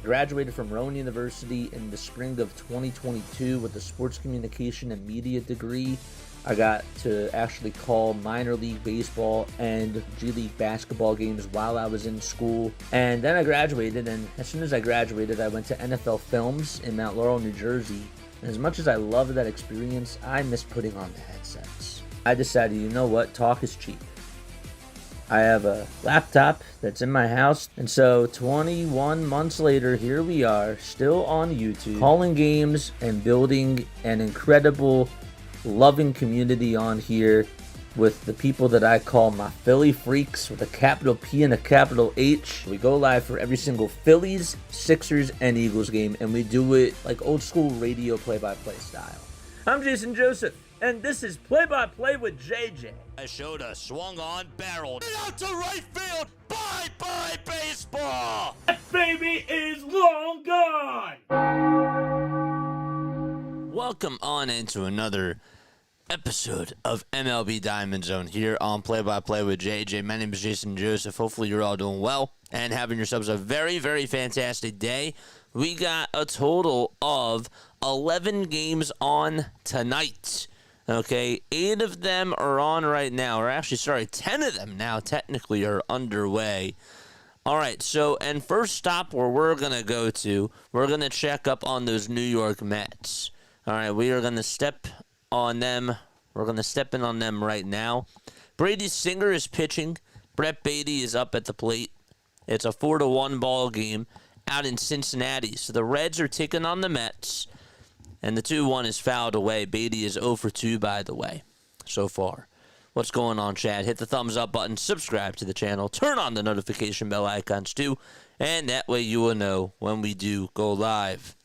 graduated from Rowan University in the spring of 2022 with a sports communication and media degree. I got to actually call minor league baseball and G League basketball games while I was in school. And then I graduated, and as soon as I graduated, I went to NFL Films in Mount Laurel, New Jersey. And as much as I loved that experience, I miss putting on the headsets. I decided, you know what, talk is cheap. I have a laptop that's in my house, and so 21 months later, here we are, still on YouTube, calling games and building an incredible, loving community on here with the people that I call my Philly freaks with a capital P and a capital H. We go live for every single Phillies, Sixers, and Eagles game, and we do it like old school radio play-by-play style. I'm Jason Joseph, and this is Play-by-Play with JJ. I showed a swung on barrel out to right field. Bye-bye baseball. That baby is long gone. Welcome on into another episode of MLB Diamondzone here on Play-by-Play with JJ. My name is Jason Joseph. Hopefully you're all doing well and having yourselves a very, very fantastic day. We got a total of 11 games on tonight. Okay, 8 of them are on right now, or actually, sorry, 10 of them now technically are underway. All right, so, and first stop where we're going to go to, we're going to check up on those New York Mets. All right, we are going to step on them. We're going to step in on them right now. Brady Singer is pitching. Brett Beatty is up at the plate. It's a 4-1 ball game out in Cincinnati. So the Reds are taking on the Mets. And the 2-1 is fouled away. Beatty is 0 for 2, by the way, so far. What's going on, Chad? Hit the thumbs up button, subscribe to the channel, turn on the notification bell icons too, and that way you will know when we do go live.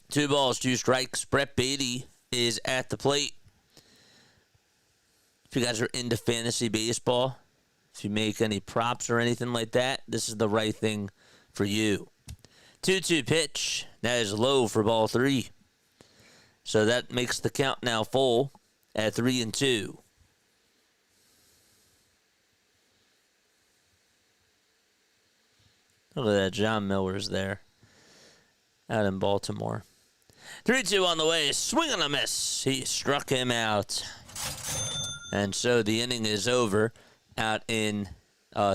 2 balls, 2 strikes. Brett Beatty is at the plate. If you guys are into fantasy baseball, if you make any props or anything like that, this is the right thing for you. 2-2 pitch. That is low for ball 3. So that makes the count now full at 3-2. Look at that. John Miller's there out in Baltimore. 3-2 on the way. Swing and a miss. He struck him out. And so the inning is over out in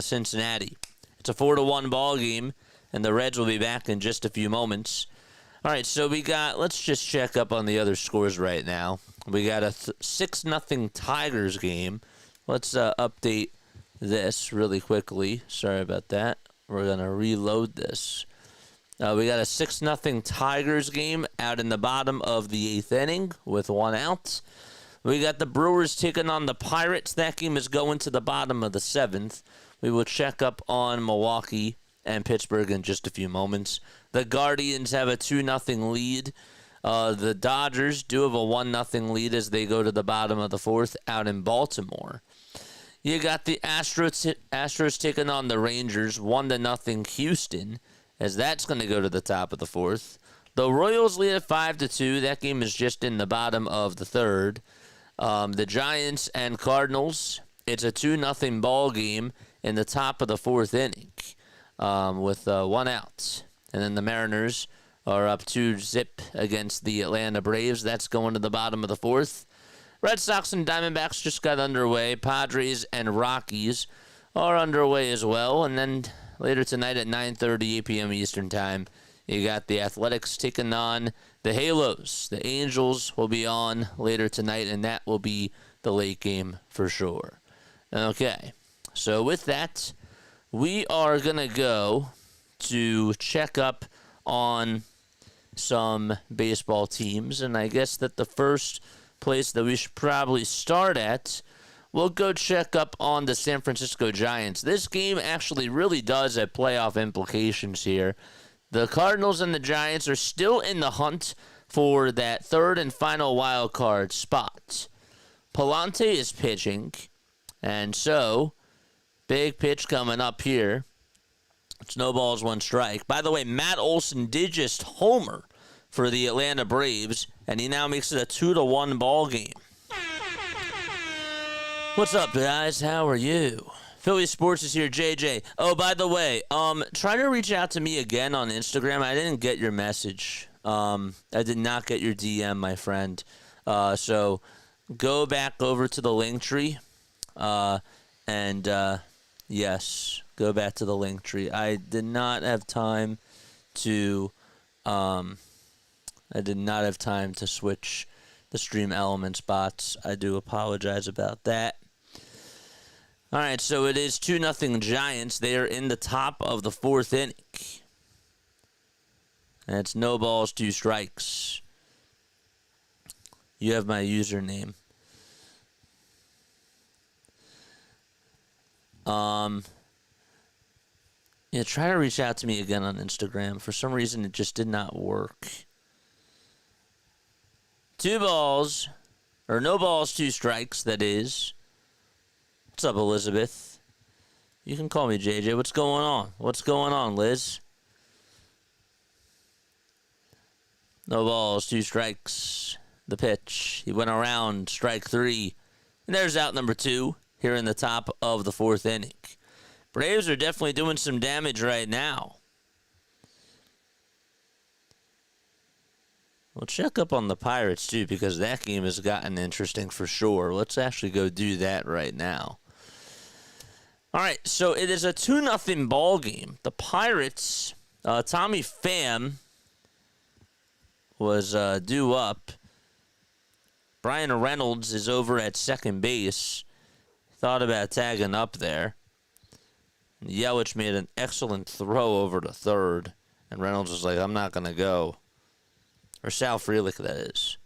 Cincinnati. It's a 4-1 ball game. And the Reds will be back in just a few moments. All right, so we got, let's just check up on the other scores right now. We got a 6-0 Tigers game. Let's update this really quickly. Sorry about that. We're going to reload this. We got a 6-0 Tigers game out in the bottom of the 8th inning with 1 out. We got the Brewers taking on the Pirates. That game is going to the bottom of the 7th. We will check up on Milwaukee and Pittsburgh in just a few moments. The Guardians have a 2-0 lead. The Dodgers do have a 1-0 lead as they go to the bottom of the 4th out in Baltimore. You got the Astros taking on the Rangers, 1-0 Houston, as that's going to go to the top of the 4th. The Royals lead at 5-2. That game is just in the bottom of the 3rd. The Giants and Cardinals, it's a 2-0 ball game in the top of the 4th inning. With 1 out. And then the Mariners are up 2-0 against the Atlanta Braves. That's going to the bottom of the 4th. Red Sox and Diamondbacks just got underway. Padres and Rockies are underway as well. And then later tonight at 9:30 8 p.m. Eastern Time, you got the Athletics taking on the Halos. The Angels will be on later tonight, and that will be the late game for sure. Okay, so with that, we are going to go to check up on some baseball teams, and I guess that the first place that we should probably start at, we'll go check up on the San Francisco Giants. This game actually really does have playoff implications here. The Cardinals and the Giants are still in the hunt for that 3rd and final wild card spot. Palante is pitching, and so big pitch coming up here. It's no balls, 1 strike. By the way, Matt Olson did just homer for the Atlanta Braves, and he now makes it a 2-1 ball game. What's up, guys? How are you? Philly Sports is here, JJ. Oh, by the way, try to reach out to me again on Instagram. I didn't get your message. I did not get your DM, my friend. So go back over to the LINKTREE, and yes, go back to the LINKTREE. I did not have time to switch the stream element spots. I do apologize about that. All right, so it is 2-0 Giants. They are in the top of the 4th inning. And it's no balls, 2 strikes. You have my username. Yeah, try to reach out to me again on Instagram. For some reason, it just did not work. 2 balls, or no balls, 2 strikes, that is. What's up, Elizabeth? You can call me JJ. What's going on? What's going on, Liz? No balls, 2 strikes. The pitch. He went around, strike 3. And there's out number 2 here in the top of the 4th inning. Braves are definitely doing some damage right now. We'll check up on the Pirates, too, because that game has gotten interesting for sure. Let's actually go do that right now. All right, so it is a 2-0 ball game. The Pirates, Tommy Pham was due up. Brian Reynolds is over at second base. Thought about tagging up there. Yelich made an excellent throw over to third, and Reynolds was like, I'm not going to go. Or Sal Frelick, that is.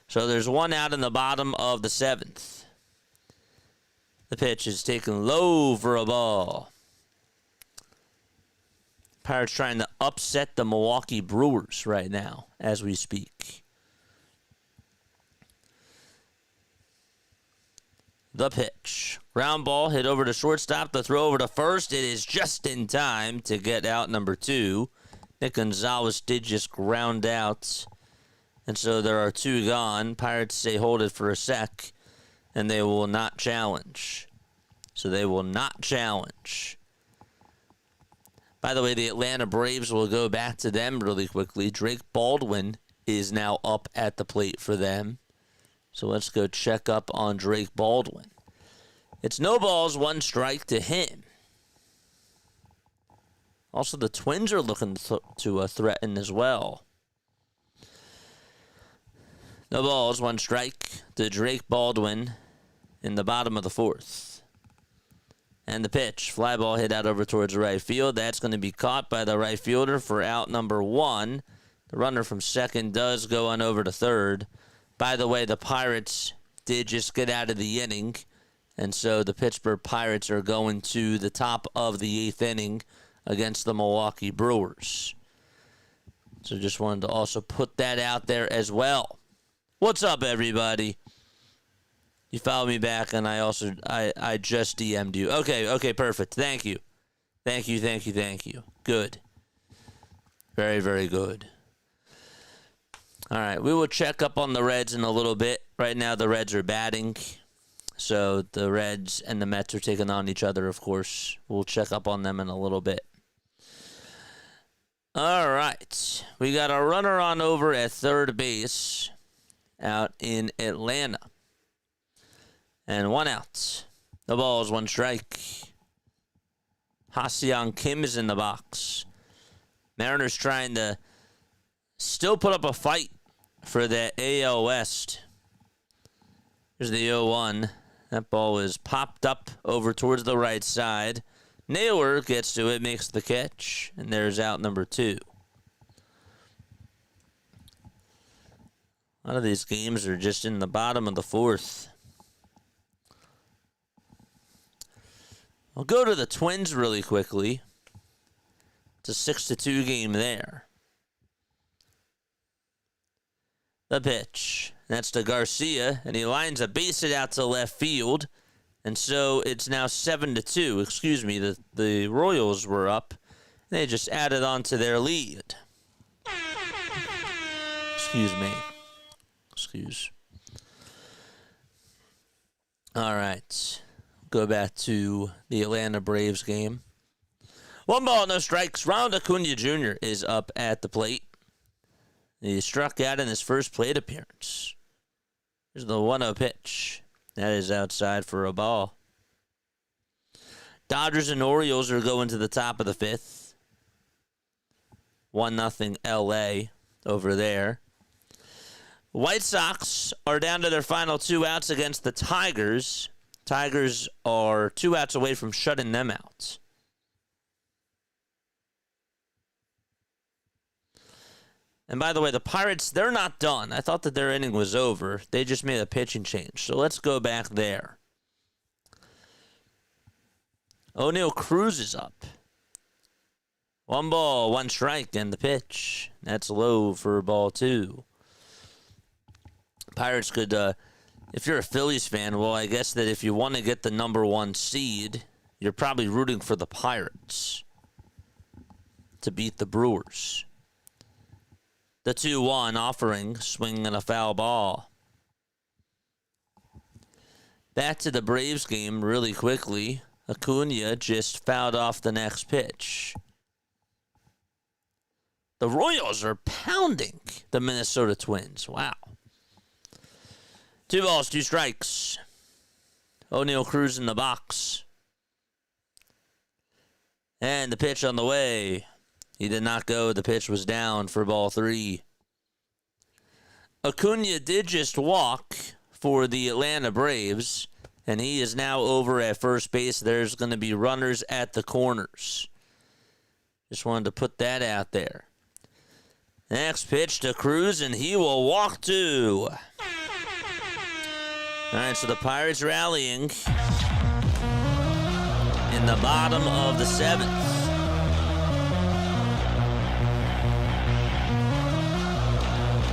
So there's 1 out in the bottom of the 7th. The pitch is taken low for a ball. Pirates trying to upset the Milwaukee Brewers right now as we speak. The pitch. Ground ball hit over to shortstop. The throw over to first. It is just in time to get out number 2. Nick Gonzalez did just ground out. And so there are 2 gone. Pirates say hold it for a sec. And they will not challenge. So they will not challenge. By the way, the Atlanta Braves will go back to them really quickly. Drake Baldwin is now up at the plate for them. So let's go check up on Drake Baldwin. It's no balls, 1 strike to him. Also, the Twins are looking to threaten as well. No balls, 1 strike to Drake Baldwin in the bottom of the 4th. And the pitch, fly ball hit out over towards right field. That's going to be caught by the right fielder for out number 1. The runner from second does go on over to third. By the way, the Pirates did just get out of the inning. And so the Pittsburgh Pirates are going to the top of the 8th inning against the Milwaukee Brewers. So just wanted to also put that out there as well. What's up, everybody? You follow me back, and I just DM'd you. Okay, perfect. Thank you. Thank you. Good. Very, very good. All right, we will check up on the Reds in a little bit. Right now, the Reds are batting. So the Reds and the Mets are taking on each other, of course. We'll check up on them in a little bit. All right. We got a runner on over at third base out in Atlanta. And 1 out. No balls, 1 strike. Ha-Seong Kim is in the box. Mariners trying to still put up a fight for that AL West. Here's the 0-1. That ball is popped up over towards the right side. Naylor gets to it, makes the catch, and there's out number 2. A lot of these games are just in the bottom of the 4th. I'll go to the Twins really quickly. It's a 6-2 game there. The pitch. That's to Garcia, and he lines a base hit out to left field. And so it's now 7-2. Excuse me, the Royals were up. They just added on to their lead. Excuse me. Excuse. All right. go back to the Atlanta Braves game. 1 ball, no strikes. Ronald Acuna Jr. is up at the plate. He struck out in his first plate appearance. Here's the 1-0 pitch. That is outside for a ball. Dodgers and Orioles are going to the top of the 5th. 1-0 LA over there. White Sox are down to their final 2 outs against the Tigers. Tigers are 2 outs away from shutting them out. And by the way, the Pirates, they're not done. I thought that their inning was over. They just made a pitching change. So let's go back there. O'Neal Cruz is up. 1 ball, 1 strike, and the pitch. That's low for ball 2. Pirates could, if you're a Phillies fan, well, I guess that if you want to get the number 1 seed, you're probably rooting for the Pirates to beat the Brewers. The 2-1 offering, swing and a foul ball. Back to the Braves game really quickly. Acuna just fouled off the next pitch. The Royals are pounding the Minnesota Twins. Wow. 2 balls, 2 strikes. O'Neal Cruz in the box. And the pitch on the way. He did not go. The pitch was down for ball 3. Acuna did just walk for the Atlanta Braves, and he is now over at first base. There's going to be runners at the corners. Just wanted to put that out there. Next pitch to Cruz, and he will walk too. All right, so the Pirates rallying in the bottom of the 7th.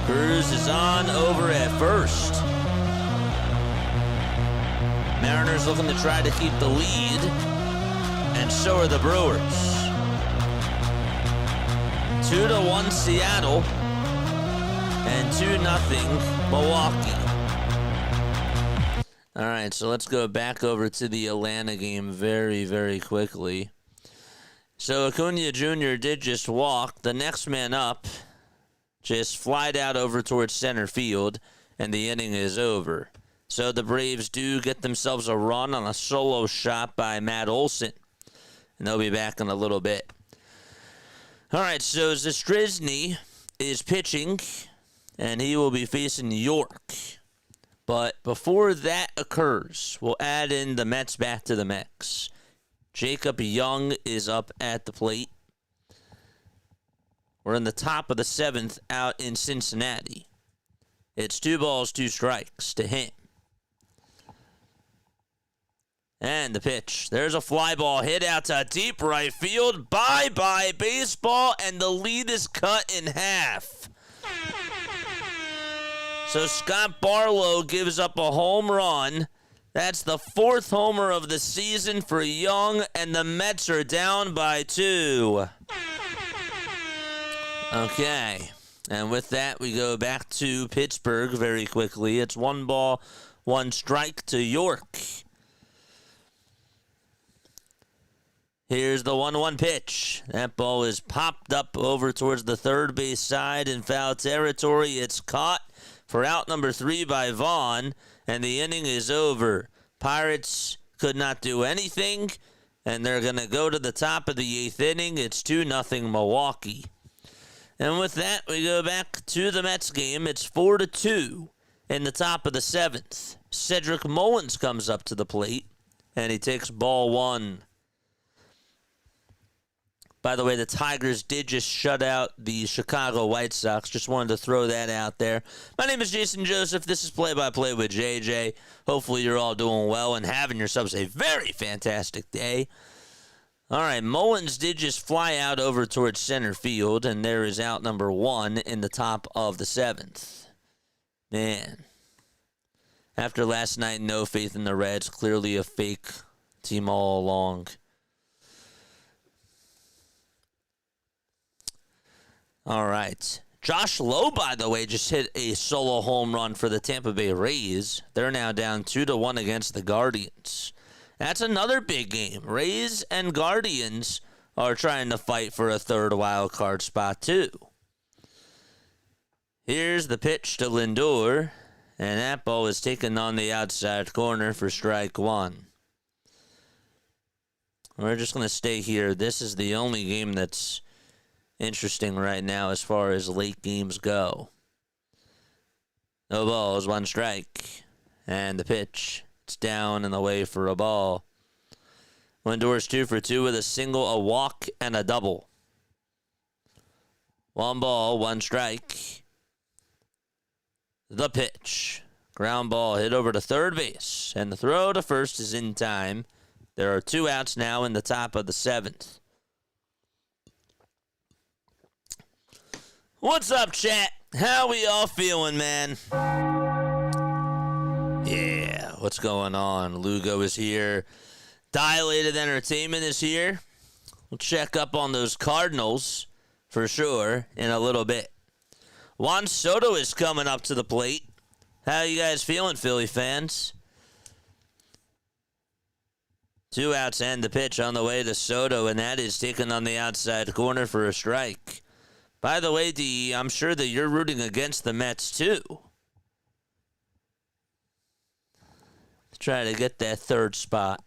Cruz is on over at first. Mariners looking to try to keep the lead, and so are the Brewers. 2-1 Seattle, and 2-0 Milwaukee. All right, so let's go back over to the Atlanta game very, very quickly. So Acuna Jr. did just walk. The next man up just flied out over towards center field, and the inning is over. So the Braves do get themselves a run on a solo shot by Matt Olson, and they'll be back in a little bit. All right, so Zastrisny is pitching, and he will be facing York. But before that occurs, we'll add in the Mets back to the mix. Jacob Young is up at the plate. We're in the top of the 7th out in Cincinnati. It's 2 balls, 2 strikes to him. And the pitch. There's a fly ball hit out to deep right field. Bye-bye baseball, and the lead is cut in half. So Scott Barlow gives up a home run. That's the 4th homer of the season for Young, and the Mets are down by 2. Okay, and with that, we go back to Pittsburgh very quickly. It's 1 ball, 1 strike to York. Here's the 1-1 pitch. That ball is popped up over towards the third base side in foul territory. It's caught for out number 3 by Vaughn, and the inning is over. Pirates could not do anything, and they're going to go to the top of the 8th inning. It's 2-0 Milwaukee. And with that, we go back to the Mets game. It's 4-2 in the top of the 7th. Cedric Mullins comes up to the plate, and he takes ball 1. By the way, the Tigers did just shut out the Chicago White Sox. Just wanted to throw that out there. My name is Jason Joseph. This is Play-by-Play with JJ. Hopefully you're all doing well and having yourselves a very fantastic day. All right, Mullins did just fly out over towards center field, and there is out number 1 in the top of the 7th. Man. After last night, no faith in the Reds. Clearly a fake team all along. All right. Josh Lowe, by the way, just hit a solo home run for the Tampa Bay Rays. They're now down 2-1 against the Guardians. That's another big game. Rays and Guardians are trying to fight for a third wild card spot, too. Here's the pitch to Lindor, and that ball is taken on the outside corner for strike one. We're just going to stay here. This is the only game that's interesting right now as far as late games go. No balls, one strike. And the pitch, it's down and away for a ball. Lindor's 2 for 2 with a single, a walk, and a double. One ball, one strike. The pitch. Ground ball hit over to third base. And the throw to first is in time. There are 2 outs now in the top of the 7th. What's up, chat? How we all feeling, man? Yeah, what's going on? Lugo is here. Dilated Entertainment is here. We'll check up on those Cardinals for sure in a little bit. Juan Soto is coming up to the plate. How you guys feeling, Philly fans? 2 outs and the pitch on the way to Soto, and that is taken on the outside corner for a strike. By the way, D, I'm sure that you're rooting against the Mets, too. Try to get that third spot.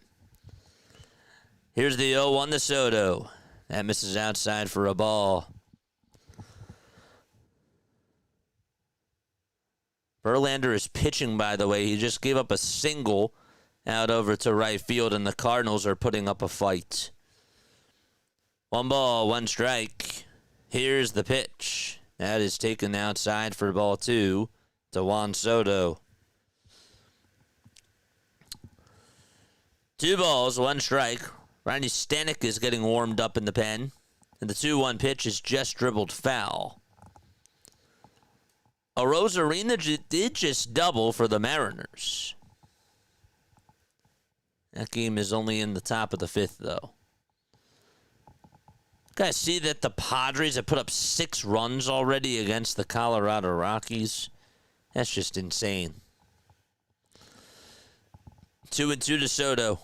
Here's the 0-1 to Soto. That misses outside for a ball. Verlander is pitching, by the way. He just gave up a single out over to right field, and the Cardinals are putting up a fight. 1 ball, 1 strike. Here's the pitch. That is taken outside for ball 2 to Juan Soto. 2 balls, 1 strike. Ronnie Stanek is getting warmed up in the pen. And the 2-1 pitch is just dribbled foul. A Rosarina did just double for the Mariners. That game is only in the top of the 5th, though. Guys, see that the Padres have put up 6 runs already against the Colorado Rockies? That's just insane. 2-2 to Soto.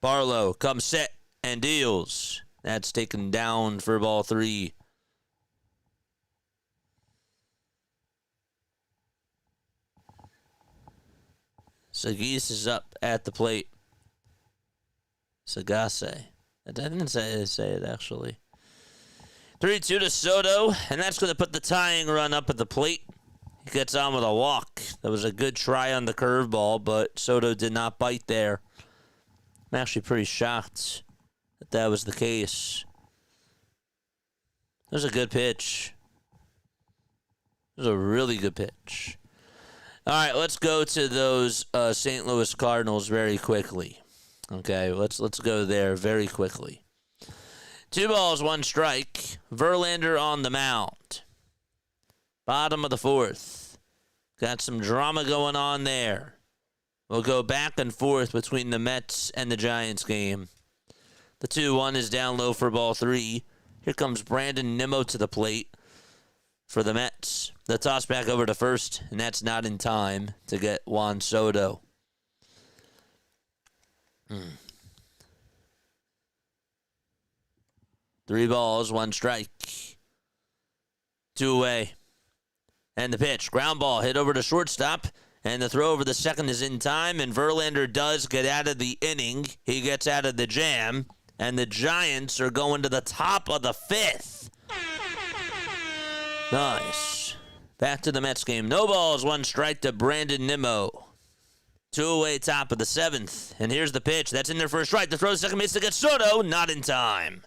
Barlow comes set and deals. That's taken down for ball 3. Sagase is up at the plate. Sagase. I didn't say it, actually. 3-2 to Soto, and that's going to put the tying run up at the plate. He gets on with a walk. That was a good try on the curveball, but Soto did not bite there. I'm actually pretty shocked that that was the case. That was a good pitch. It was a really good pitch. All right, let's go to those St. Louis Cardinals very quickly. Okay, let's go there very quickly. 2 balls, 1 strike. Verlander on the mound. Bottom of the 4th. Got some drama going on there. We'll go back and forth between the Mets and the Giants game. The 2-1 is down low for ball 3. Here comes Brandon Nimmo to the plate for the Mets. The toss back over to first, and that's not in time to get Juan Soto. 3 balls, 1 strike. 2 away. And the pitch. Ground ball hit over to shortstop. And the throw over the second is in time. And Verlander does get out of the inning. He gets out of the jam. And the Giants are going to the top of the 5th. Nice. Back to the Mets game. No balls, 1 strike to Brandon Nimmo. 2 away, top of the 7th. And here's the pitch. That's in there for a strike. The throw to second base to get Soto. Not in time.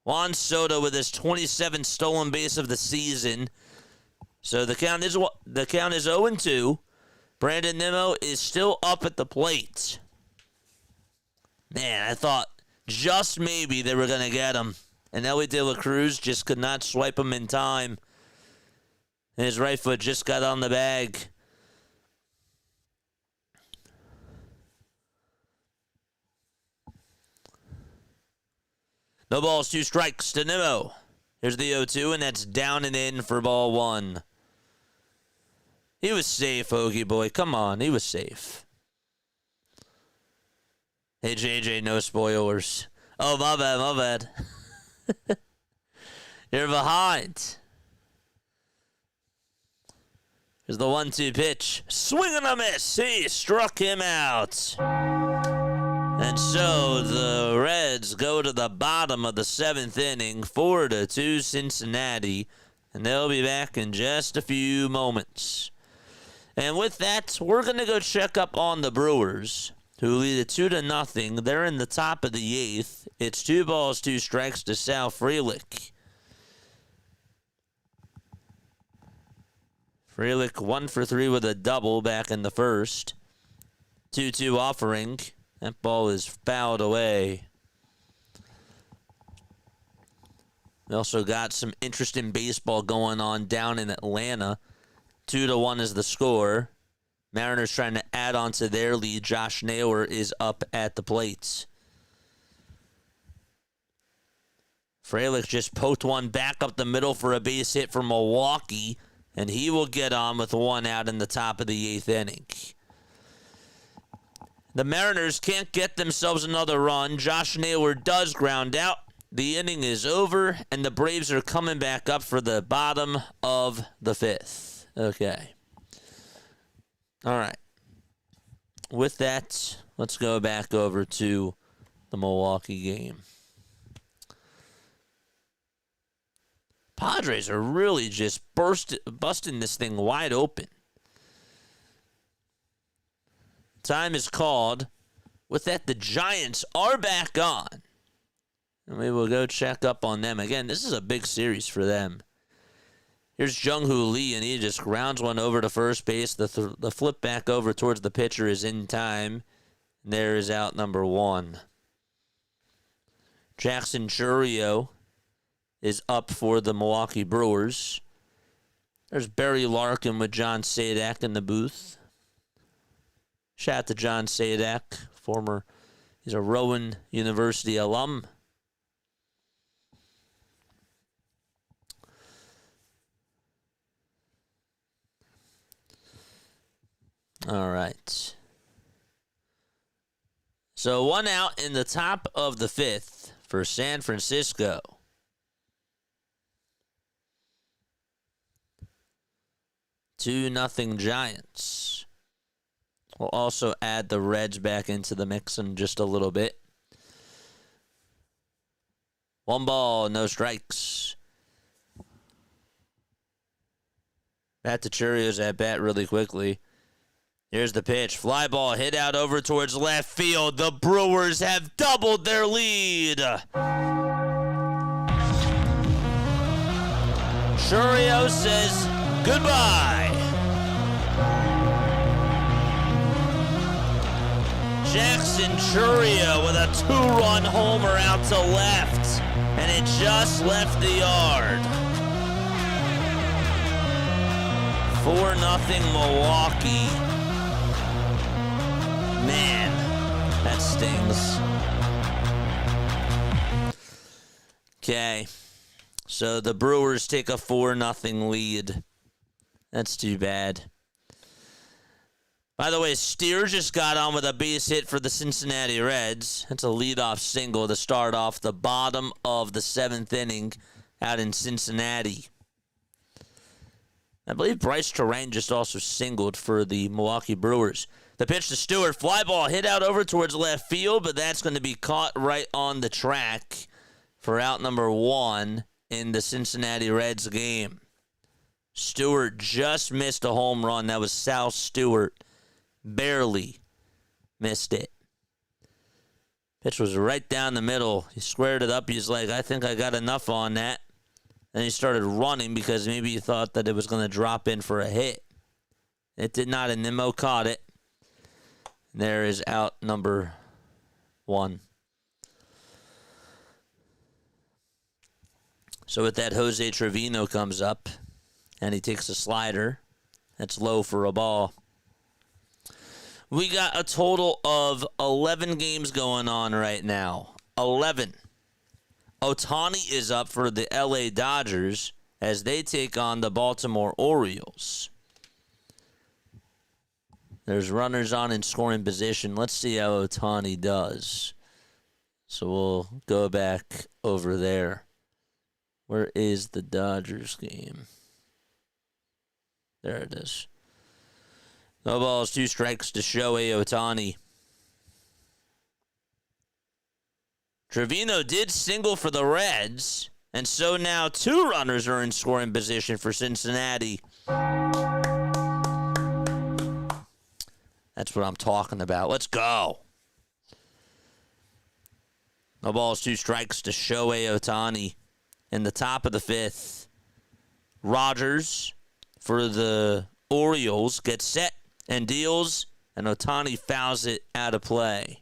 Juan Soto with his 27th stolen base of the season. So the count is 0-2. Brandon Nimmo is still up at the plate. Man, I thought just maybe they were going to get him. And Ellie De La Cruz just could not swipe him in time. And his right foot just got on the bag. No balls, 2 strikes to Nimmo. Here's the 0-2, and that's down and in for ball 1. He was safe, Hoagie boy. Come on, he was safe. Hey, JJ, no spoilers. Oh, my bad. You're behind. Here's the 1-2 pitch. Swing and a miss. He struck him out. And so the Reds go to the bottom of the 7th inning, 4-2 Cincinnati, and they'll be back in just a few moments. And with that, we're going to go check up on the Brewers, who lead it 2-0. They're in the top of the 8th. It's 2 balls, 2 strikes to Sal Frelick. Frelick 1 for 3 with a double back in the first. 2-2 offering. That ball is fouled away. We also got some interesting baseball going on down in Atlanta. 2-1 is the score. Mariners trying to add on to their lead. Josh Naylor is up at the plates. Frelick just poked one back up the middle for a base hit for Milwaukee, and he will get on with 1 out in the top of the 8th inning. The Mariners can't get themselves another run. Josh Naylor does ground out. The inning is over, and the Braves are coming back up for the bottom of the 5th. Okay. All right. With that, let's go back over to the Milwaukee game. Padres are really just busting this thing wide open. Time is called. With that, the Giants are back on. And we will go check up on them. Again, this is a big series for them. Here's Jung-Hoo Lee, and he just grounds one over to first base. The flip back over towards the pitcher is in time. And there is out number 1. Jackson Chourio is up for the Milwaukee Brewers. There's Barry Larkin with John Sadak in the booth. Shout out to John Sadak, he's a Rowan University alum. All right. So 1 out in the top of the 5th for San Francisco. 2-0 Giants. We'll also add the Reds back into the mix in just a little bit. 1 ball, no strikes. Back to Chourio's at bat really quickly. Here's the pitch. Fly ball hit out over towards left field. The Brewers have doubled their lead. Chourio says goodbye. Jackson Chourio with a 2-run homer out to left, and it just left the yard. 4-0 Milwaukee. Man, that stings. Okay, so the Brewers take a 4-0 lead. That's too bad. By the way, Steer just got on with a base hit for the Cincinnati Reds. That's a leadoff single to start off the bottom of the 7th inning out in Cincinnati. I believe Bryce Terrain just also singled for the Milwaukee Brewers. The pitch to Stewart. Fly ball hit out over towards left field, but that's going to be caught right on the track for out number 1 in the Cincinnati Reds game. Stewart just missed a home run. That was Sal Stewart. Barely missed it. Pitch was right down the middle. He squared it up. He's like, I think I got enough on that. Then he started running because maybe he thought that it was going to drop in for a hit. It did not, and Nimmo caught it. There is out number 1. So with that, Jose Trevino comes up, and he takes a slider. That's low for a ball. We got a total of 11 games going on right now. 11. Ohtani is up for the LA Dodgers as they take on the Baltimore Orioles. There's runners on in scoring position. Let's see how Ohtani does. So we'll go back over there. Where is the Dodgers game? There it is. No balls, 2 strikes to Shohei Ohtani. Trevino did single for the Reds, and so now 2 runners are in scoring position for Cincinnati. That's what I'm talking about. Let's go. No balls, 2 strikes to Shohei Ohtani in the top of the 5th. Rogers for the Orioles gets set and deals, and Ohtani fouls it out of play.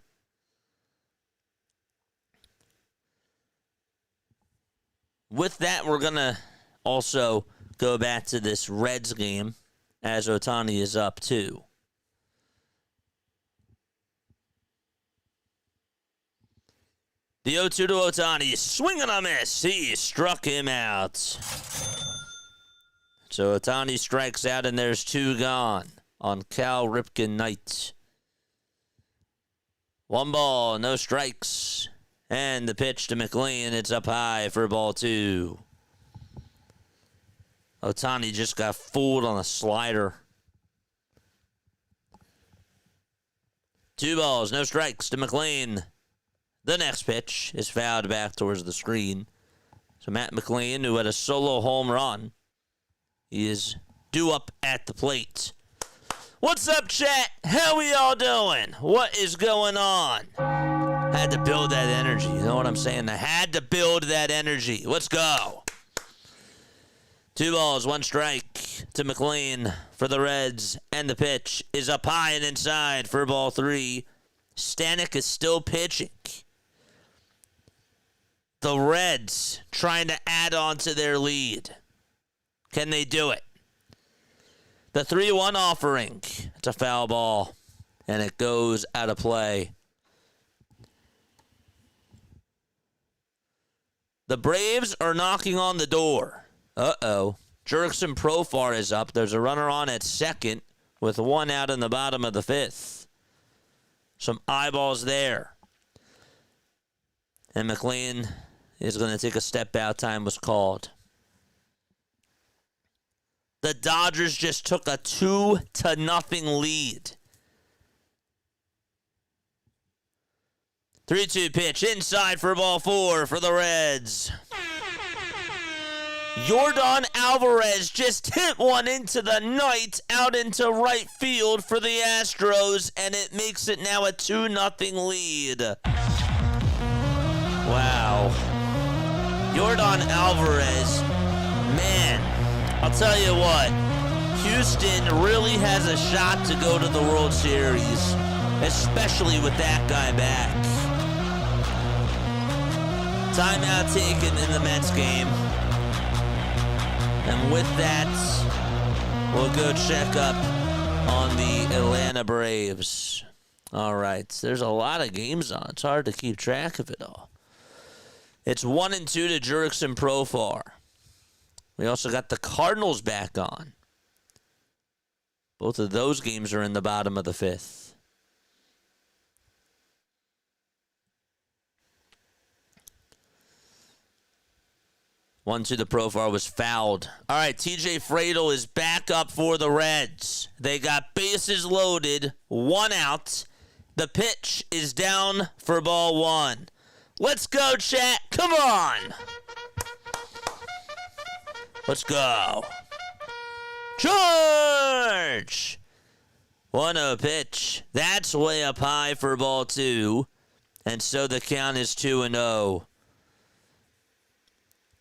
With that, we're going to also go back to this Reds game as Ohtani is up 2. The 0-2 to Ohtani, swing and a miss. He struck him out. So Ohtani strikes out, and there's 2 gone on Cal Ripken night. 1 ball, no strikes. And the pitch to McLean, it's up high for ball 2. Ohtani just got fooled on a slider. 2 balls, no strikes to McLean. The next pitch is fouled back towards the screen. So Matt McLean, who had a solo home run, he is due up at the plate. What's up, chat? How we all doing? What is going on? Had to build that energy. You know what I'm saying? I had to build that energy. Let's go. 2 balls, 1 strike to McLean for the Reds. And the pitch is up high and inside for ball 3. Stanek is still pitching. The Reds trying to add on to their lead. Can they do it? The 3-1 offering. It's a foul ball. And it goes out of play. The Braves are knocking on the door. Uh-oh. Jurickson Profar is up. There's a runner on at second with 1 out in the bottom of the 5th. Some eyeballs there. And McLean is going to take a step out. Time was called. The Dodgers just took a 2-0 lead. 3-2 pitch inside for ball 4 for the Reds. Yordan Alvarez just hit one into the night out into right field for the Astros, and it makes it now a 2-0 lead. Wow. Yordan Alvarez, man, I'll tell you what, Houston really has a shot to go to the World Series, especially with that guy back. Timeout taken in the Mets game. And with that, we'll go check up on the Atlanta Braves. All right, there's a lot of games on. It's hard to keep track of it all. It's 1-2 to Jurickson Profar. We also got the Cardinals back on. Both of those games are in the bottom of the 5th. 1-2 the Profar was fouled. All right, TJ Fradel is back up for the Reds. They got bases loaded, 1 out. The pitch is down for ball 1. Let's go, chat. Come on. Let's go. Charge! 1-0 pitch. That's way up high for ball 2. And so the count is 2-0.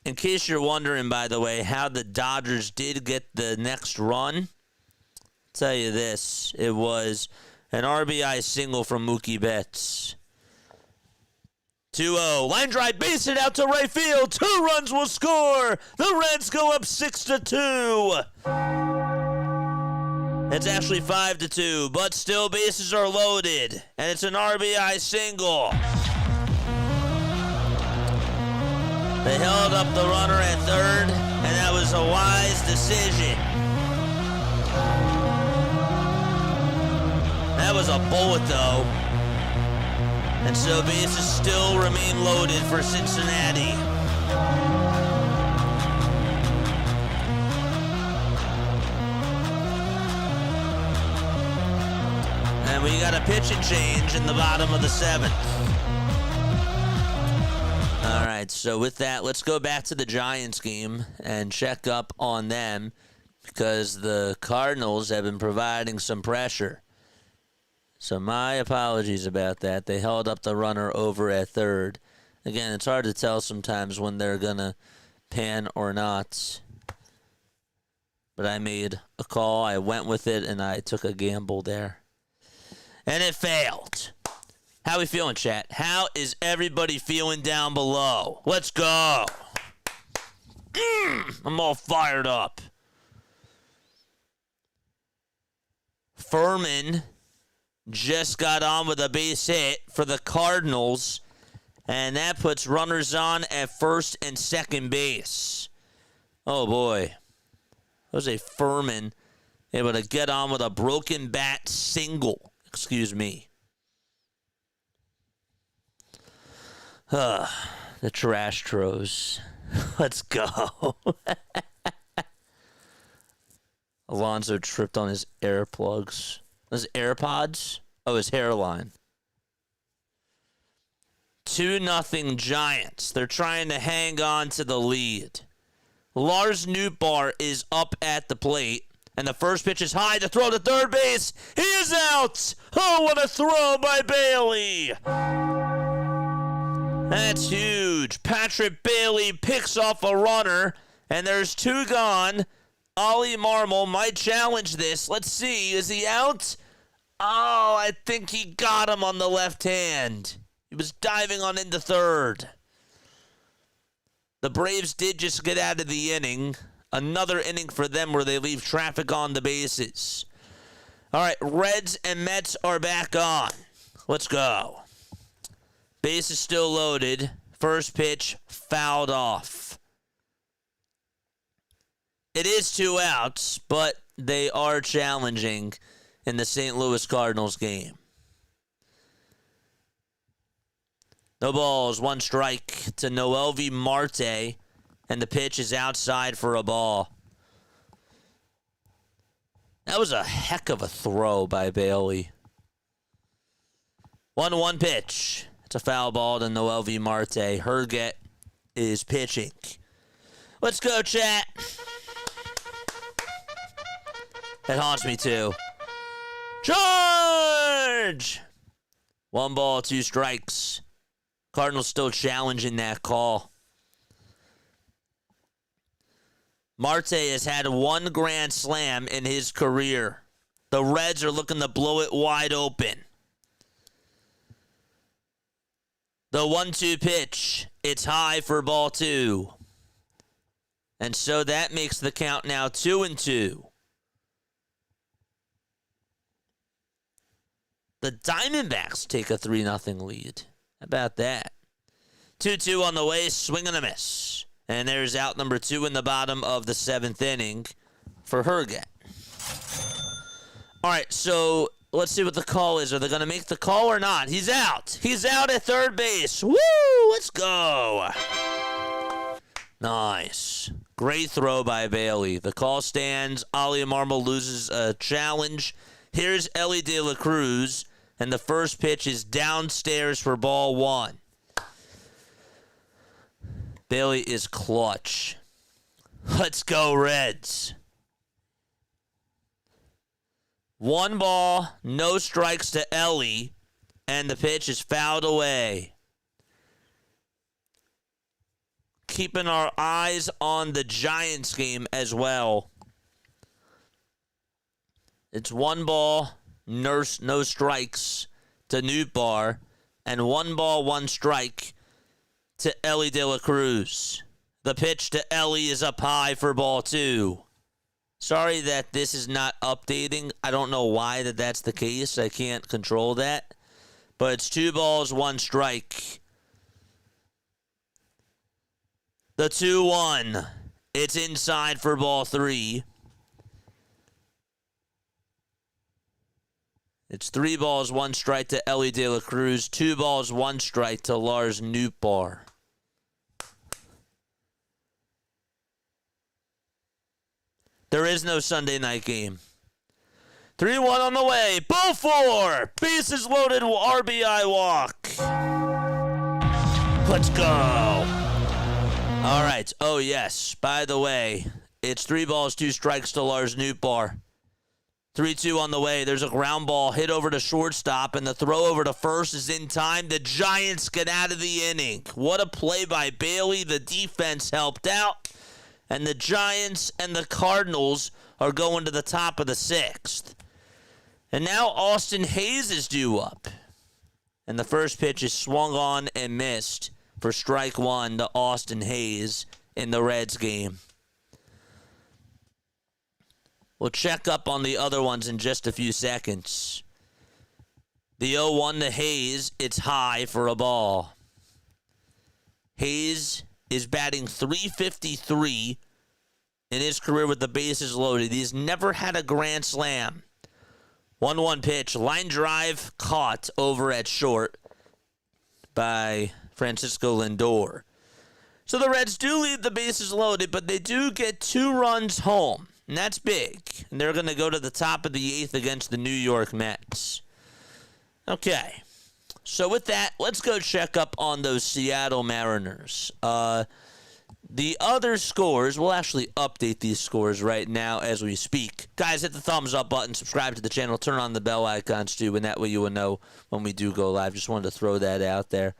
In case you're wondering, by the way, how the Dodgers did get the next run, I'll tell you this. It was an RBI single from Mookie Betts. 2-0. Line drive, base hit out to right field. 2 runs will score. The Reds go up 6-2. It's actually 5-2, but still bases are loaded. And it's an RBI single. They held up the runner at third, and that was a wise decision. that was a bullet, though. And so bases still remain loaded for Cincinnati. And we got a pitching change in the bottom of the 7th. All right, so with that, let's go back to the Giants game and check up on them because the Cardinals have been providing some pressure. So my apologies about that. They held up the runner over at third. Again, it's hard to tell sometimes when they're going to pan or not. But I made a call, I went with it, and I took a gamble there. And it failed. How we feeling, chat? How is everybody feeling down below? Let's go. I'm all fired up. Furman just got on with a base hit for the Cardinals, and that puts runners on at first and second base. Oh, boy. Jose Furman able to get on with a broken bat single. Excuse me. The trash tros. Let's go. Alonso tripped on his earplugs. His AirPods? Oh, his hairline. 2-0 Giants. They're trying to hang on to the lead. Lars Nootbaar is up at the plate. And the first pitch is high to throw to third base. He is out. Oh, what a throw by Bailey. That's huge. Patrick Bailey picks off a runner, and there's 2 gone. Ollie Marmol might challenge this. Let's see. Is he out? Oh, I think he got him on the left hand. He was diving on into third. The Braves did just get out of the inning. Another inning for them where they leave traffic on the bases. All right, Reds and Mets are back on. Let's go. Base is still loaded. First pitch fouled off. It is 2 outs, but they are challenging in the St. Louis Cardinals game. No balls, 1 strike to Mlb Marte, and the pitch is outside for a ball. That was a heck of a throw by Bailey. 1-1 pitch. It's a foul ball to Mlb Marte. Herget is pitching. Let's go, chat. That haunts me too. Charge! 1 ball, 2 strikes. Cardinals still challenging that call. Marte has had 1 grand slam in his career. The Reds are looking to blow it wide open. The 1-2 pitch. It's high for ball 2. And so that makes the count now 2-2. The Diamondbacks take a 3-0 lead. How about that? 2-2 on the way, swing and a miss. And there's out number 2 in the bottom of the 7th inning for Herget. All right, so let's see what the call is. Are they going to make the call or not? He's out. He's out at third base. Woo! Let's go. Nice. Great throw by Bailey. The call stands. Ollie Marmol loses a challenge. Here's Ellie De La Cruz, and the first pitch is downstairs for ball 1. Bailey is clutch. Let's go, Reds. 1 ball, no strikes to Ellie, and the pitch is fouled away. Keeping our eyes on the Giants game as well. It's 1 ball, no strikes to Nootbaar, and 1 ball, 1 strike to Ellie De La Cruz. The pitch to Ellie is up high for ball 2. Sorry that this is not updating. I don't know why that's the case. I can't control that. But it's 2 balls, 1 strike. The 2-1. It's inside for ball 3. It's 3 balls, 1 strike to Elly De La Cruz, 2 balls, 1 strike to Lars Nootbaar. There is no Sunday night game. 3-1 on the way. Ball 4. Bases loaded. RBI walk. Let's go. All right. Oh, yes. By the way, it's 3 balls, 2 strikes to Lars Nootbaar. 3-2 on the way. There's a ground ball hit over to shortstop, and the throw over to first is in time. The Giants get out of the inning. What a play by Bailey. The defense helped out. And the Giants and the Cardinals are going to the top of the 6th. And now Austin Hayes is due up. And the first pitch is swung on and missed for strike 1 to Austin Hayes in the Reds game. We'll check up on the other ones in just a few seconds. The 0-1 to Hayes, it's high for a ball. Hayes is batting .353 in his career with the bases loaded. He's never had a grand slam. 1-1 pitch, line drive caught over at short by Francisco Lindor. So the Reds do leave the bases loaded, but they do get 2 runs home, and that's big. And they're going to go to the top of the 8th against the New York Mets. Okay. So with that, let's go check up on those Seattle Mariners. The other scores, we'll actually update these scores right now as we speak. Guys, hit the thumbs up button, subscribe to the channel, turn on the bell icons too, and that way you will know when we do go live. Just wanted to throw that out there.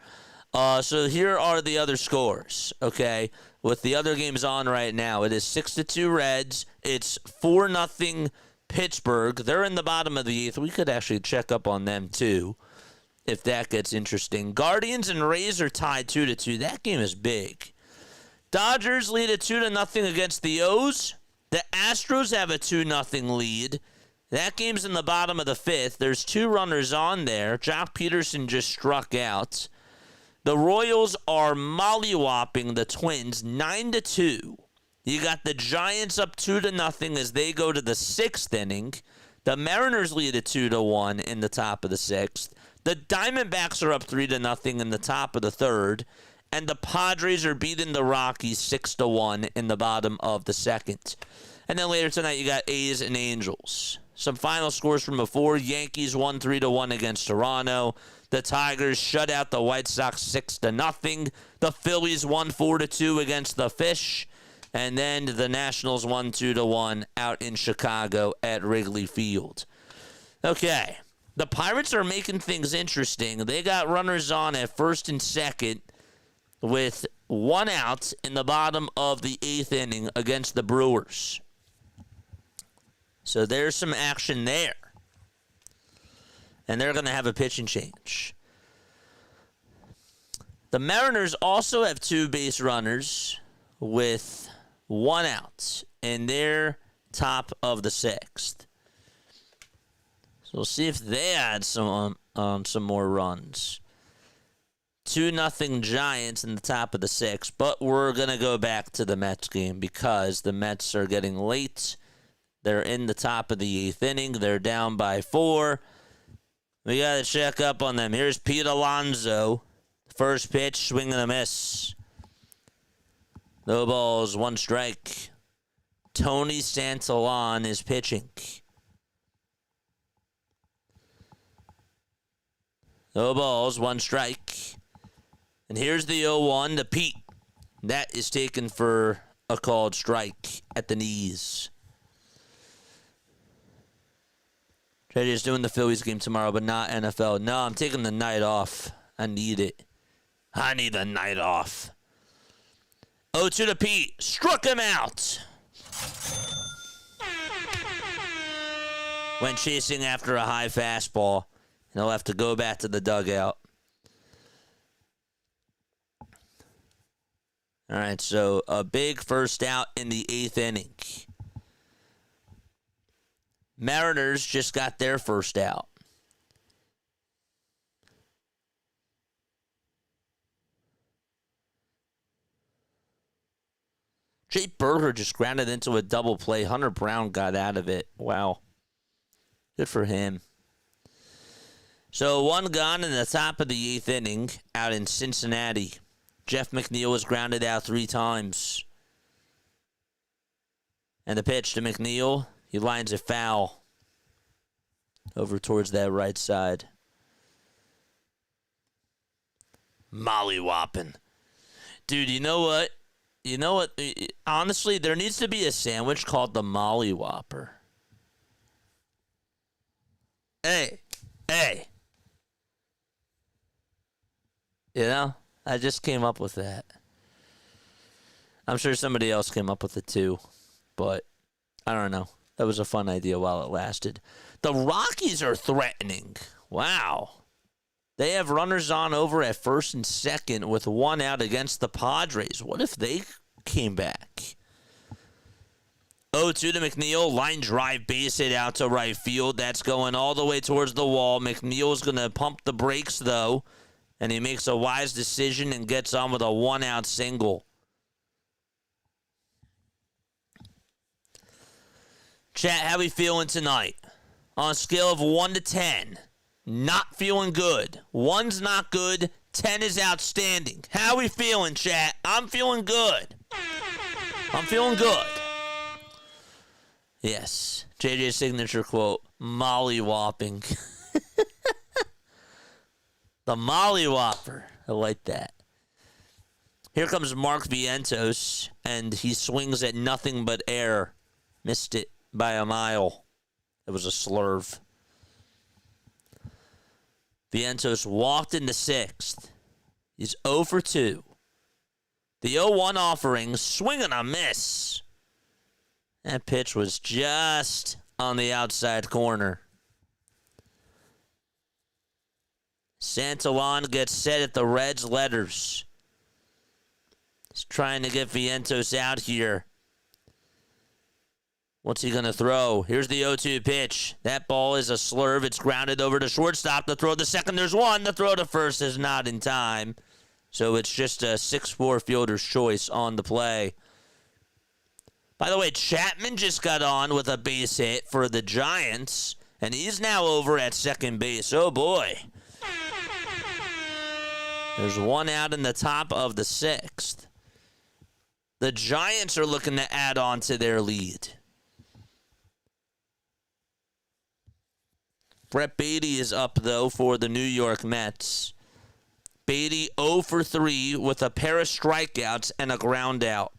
So here are the other scores, okay? With the other games on right now, it is 6-2 Reds. It's 4-0 Pittsburgh. They're in the bottom of the 8th. We could actually check up on them too, if that gets interesting. Guardians and Rays are tied 2-2. That game is big. Dodgers lead at 2-0 against the O's. The Astros have a 2-0 lead. That game's in the bottom of the 5th. There's 2 runners on there. Jock Peterson just struck out. The Royals are mollywopping the Twins 9-2. You got the Giants up 2-0 as they go to the 6th inning. The Mariners lead at 2-1 in the top of the 6th. The Diamondbacks are up 3-0 in the top of the 3rd. And the Padres are beating the Rockies 6-1 in the bottom of the 2nd. And then later tonight, you got A's and Angels. Some final scores from before. Yankees won 3-1 against Toronto. The Tigers shut out the White Sox 6-0. The Phillies won 4-2 against the Fish. And then the Nationals won 2-1 out in Chicago at Wrigley Field. Okay. The Pirates are making things interesting. They got runners on at first and second with 1 out in the bottom of the 8th inning against the Brewers. So there's some action there. And they're going to have a pitching change. The Mariners also have 2 base runners with 1 out in their top of the 6th. So we'll see if they add some more runs. 2-0 Giants in the top of the 6th, but we're going to go back to the Mets game because the Mets are getting late. They're in the top of the 8th inning. They're down by 4. We got to check up on them. Here's Pete Alonso. First pitch, swing and a miss. No balls, 1 strike. Tony Santillan is pitching. No balls, 1 strike. And here's the 0-1 to Pete. That is taken for a called strike at the knees. JJ's doing the Phillies game tomorrow, but not NFL. No, I'm taking the night off. I need it. I need the night off. 0-2 to Pete. Struck him out. Went chasing after a high fastball. And he'll have to go back to the dugout. All right, so a big first out in the 8th inning. Mariners just got their first out. Jay Berger just grounded into a double play. Hunter Brown got out of it. Wow. Good for him. So 1 gone in the top of the 8th inning out in Cincinnati. Jeff McNeil was grounded out 3 times. And the pitch to McNeil, he lines it foul over towards that right side. Molly-whopping. Dude, you know what? Honestly, there needs to be a sandwich called the Molly Whopper. Hey. You know, I just came up with that. I'm sure somebody else came up with it too, but I don't know. That was a fun idea while it lasted. The Rockies are threatening. Wow. They have runners on over at first and second with 1 out against the Padres. What if they came back? 0-2 to McNeil. Line drive, base hit out to right field. That's going all the way towards the wall. McNeil's going to pump the brakes, though, and he makes a wise decision and gets on with a 1-out single. Chat, how we feeling tonight? On a scale of 1 to 10. Not feeling good. 1's not good. 10 is outstanding. How we feeling, chat? I'm feeling good. Yes. JJ's signature quote, molly-whopping. The Molly Whopper. I like that. Here comes Mark Vientos, and he swings at nothing but air. Missed it by a mile. It was a slurve. Vientos walked in the 6th. He's 0 for 2. The 0-1 offering, swing and a miss. That pitch was just on the outside corner. Santillan gets set at the Reds' letters. He's trying to get Vientos out here. What's he going to throw? Here's the 0-2 pitch. That ball is a slurve. It's grounded over to shortstop. The throw to second, there's 1. The throw to first is not in time. So it's just a 6-4 fielder's choice on the play. By the way, Chapman just got on with a base hit for the Giants, and he's now over at second base. Oh, boy. There's 1 out in the top of the 6th. The Giants are looking to add on to their lead. Brett Beatty is up, though, for the New York Mets. Beatty 0 for 3 with a pair of strikeouts and a ground out.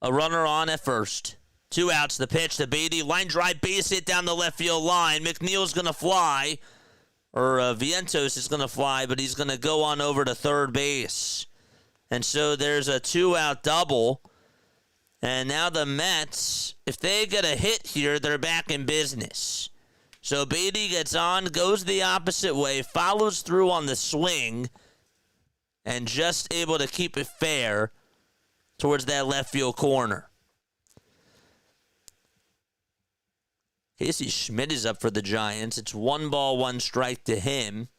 A runner on at first. 2 outs, the pitch to Beatty. Line drive, base hit down the left field line. McNeil's going to fly. Or Vientos is going to fly, but he's going to go on over to third base. And so there's a 2-out double. And now the Mets, if they get a hit here, they're back in business. So Beatty gets on, goes the opposite way, follows through on the swing, and just able to keep it fair towards that left field corner. Casey Schmidt is up for the Giants. It's 1 ball, 1 strike to him.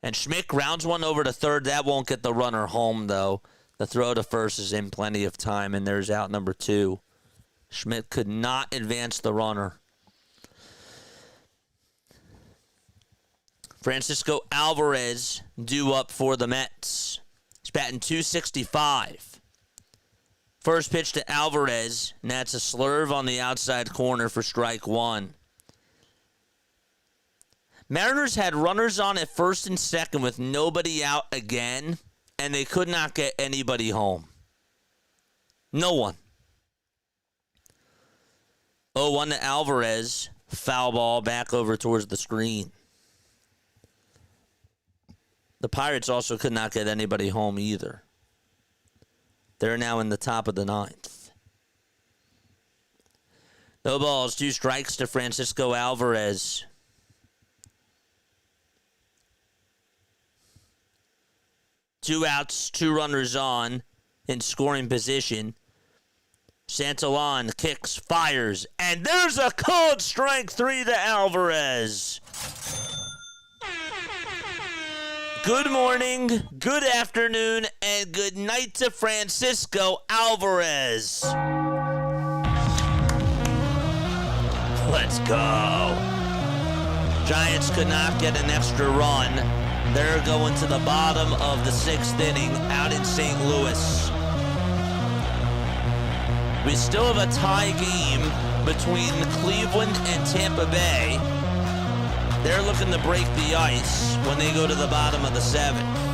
And Schmidt grounds one over to third. That won't get the runner home, though. The throw to first is in plenty of time, and there's out number 2. Schmidt could not advance the runner. Francisco Alvarez due up for the Mets. He's batting .265. First pitch to Alvarez, and that's a slurve on the outside corner for strike 1. Mariners had runners on at first and second with nobody out again, and they could not get anybody home. No one. 0-1 to Alvarez. Foul ball back over towards the screen. The Pirates also could not get anybody home either. They're now in the top of the 9th. No balls, 2 strikes to Francisco Alvarez. Two outs, 2 runners on in scoring position. Santillan kicks, fires, and there's a cold strike 3 to Alvarez. Good morning, good afternoon, and good night to Francisco Alvarez. Let's go. Giants could not get an extra run. They're going to the bottom of the 6th inning out in St. Louis. We still have a tie game between Cleveland and Tampa Bay. They're looking to break the ice when they go to the bottom of the 7th.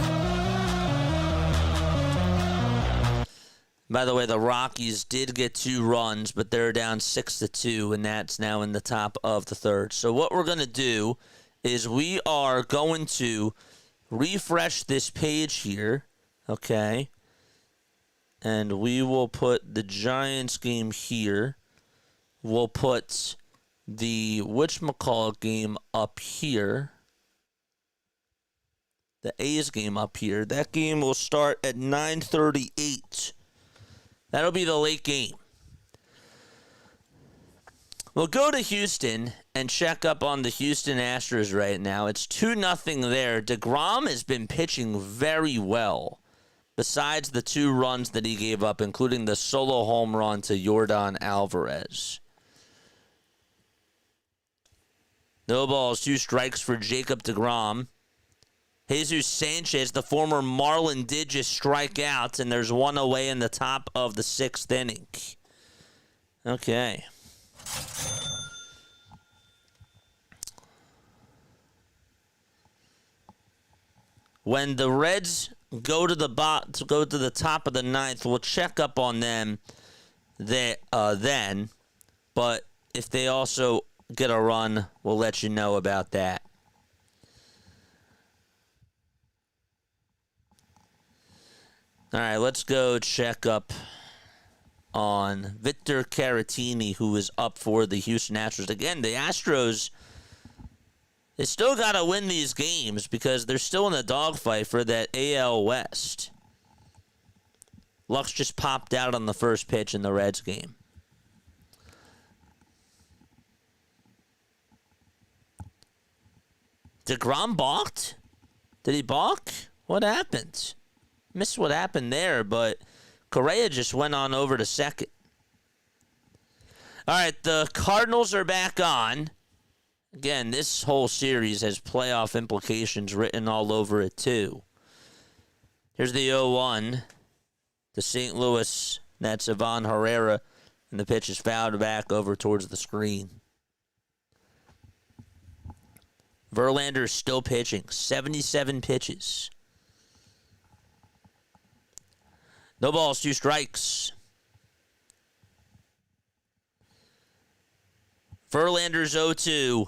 By the way, the Rockies did get 2 runs, but they're down 6-2, and that's now in the top of the 3rd. So what we're going to do is we are going to refresh this page here, okay? And we will put the Giants game here. We'll put the whatchamacallit game up here. The A's game up here. That game will start at 9:38. That'll be the late game. We'll go to Houston and check up on the Houston Astros right now. It's 2-0 there. DeGrom has been pitching very well, besides the 2 runs that he gave up, including the solo home run to Yordan Alvarez. No balls, 2 strikes for Jacob DeGrom. Jesus Sanchez, the former Marlin, did just strike out, and there's 1 away in the top of the 6th inning. Okay. When the Reds go to the top of the 9th, we'll check up on them then. But if they also get a run, we'll let you know about that. All right, let's go check up on Victor Caratini, who is up for the Houston Astros. Again, the Astros, they still got to win these games because they're still in a dogfight for that AL West. Lux just popped out on the first pitch in the Reds game. DeGrom balked? Did he balk? What happened? Missed what happened there, but Correa just went on over to second. All right, the Cardinals are back on. Again, this whole series has playoff implications written all over it, too. Here's the 0-1. The St. Louis, that's Ivan Herrera, and the pitch is fouled back over towards the screen. Verlander is still pitching, 77 pitches. No balls, 2 strikes. Verlander's 0-2,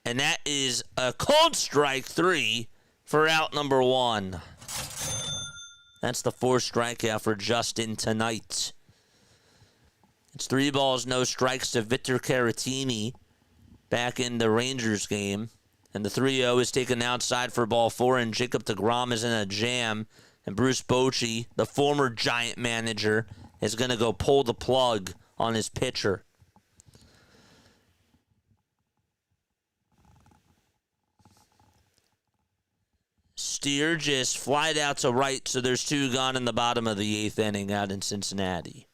and that is a cold strike 3 for out number 1. That's the 4th strikeout for Justin tonight. It's 3 balls, no strikes to Victor Caratini back in the Rangers game. And the 3-0 is taken outside for ball 4, and Jacob DeGrom is in a jam. And Bruce Bochy, the former Giant manager, is going to go pull the plug on his pitcher. Steer just flied out to right, so there's 2 gone in the bottom of the 8th inning out in Cincinnati.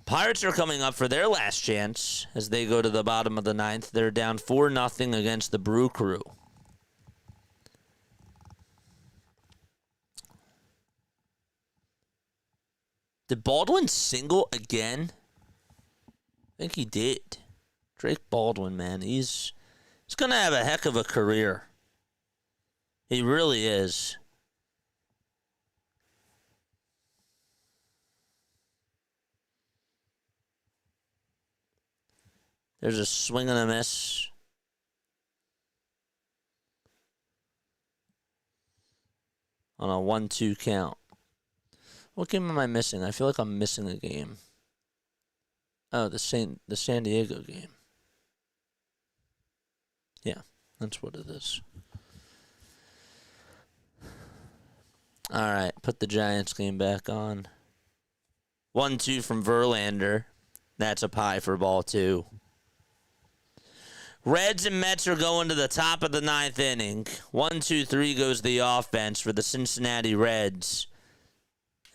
Pirates are coming up for their last chance as they go to the bottom of the 9th. They're down 4-0 against the Brew Crew. Did Baldwin single again? I think he did. Drake Baldwin, man, he's going to have a heck of a career. He really is. There's a swing and a miss. On a 1-2 count. What game am I missing? I feel like I'm missing a game. Oh, the San Diego game. Yeah, that's what it is. All right, put the Giants game back on. 1-2 from Verlander. That's a pie for ball 2. Reds and Mets are going to the top of the 9th inning. 1-2-3 goes the offense for the Cincinnati Reds.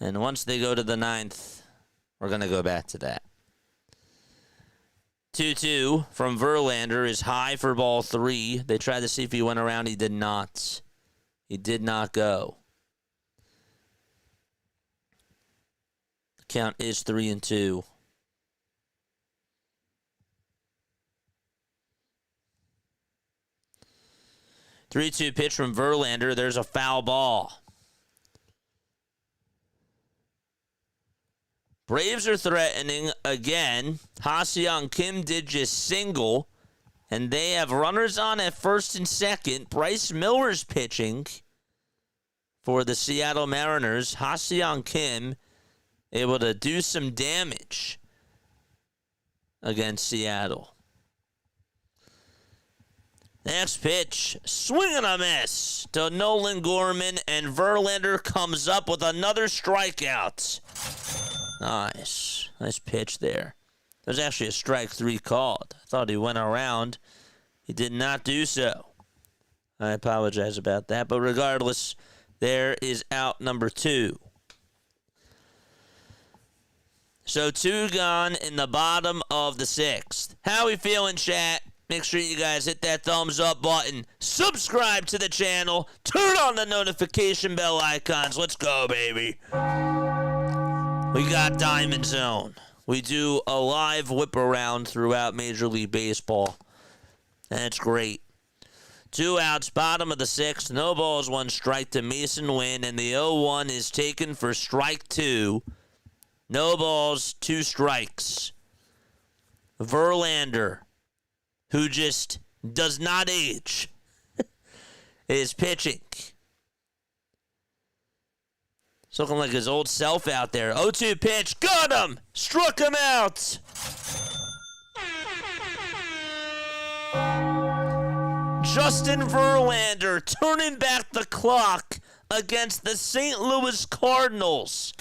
And once they go to the 9th, we're going to go back to that. 2-2 from Verlander is high for ball 3. They tried to see if he went around. He did not. He did not go. The count is 3-2. Three-two pitch from Verlander. There's a foul ball. Braves are threatening again. Ha-Seong Kim did just single, and they have runners on at first and second. Bryce Miller's pitching for the Seattle Mariners. Ha-Seong Kim able to do some damage against Seattle. Next pitch, swing and a miss to Nolan Gorman, and Verlander comes up with another strikeout. Nice. Nice pitch there. There's actually a strike 3 called. I thought he went around. He did not do so. I apologize about that, but regardless, there is out number 2. So 2 gone in the bottom of the 6th. How we feeling, chat? Make sure you guys hit that thumbs up button. Subscribe to the channel. Turn on the notification bell icons. Let's go, baby. We got Diamond Zone. We do a live whip around throughout Major League Baseball. And it's great. 2 outs, bottom of the 6th. No balls, 1 strike to Mason Wynn. And the 0-1 is taken for strike 2. No balls, 2 strikes. Verlander, who just does not age, is pitching. He's looking like his old self out there. 0-2 pitch. Got him. Struck him out. Justin Verlander turning back the clock against the St. Louis Cardinals.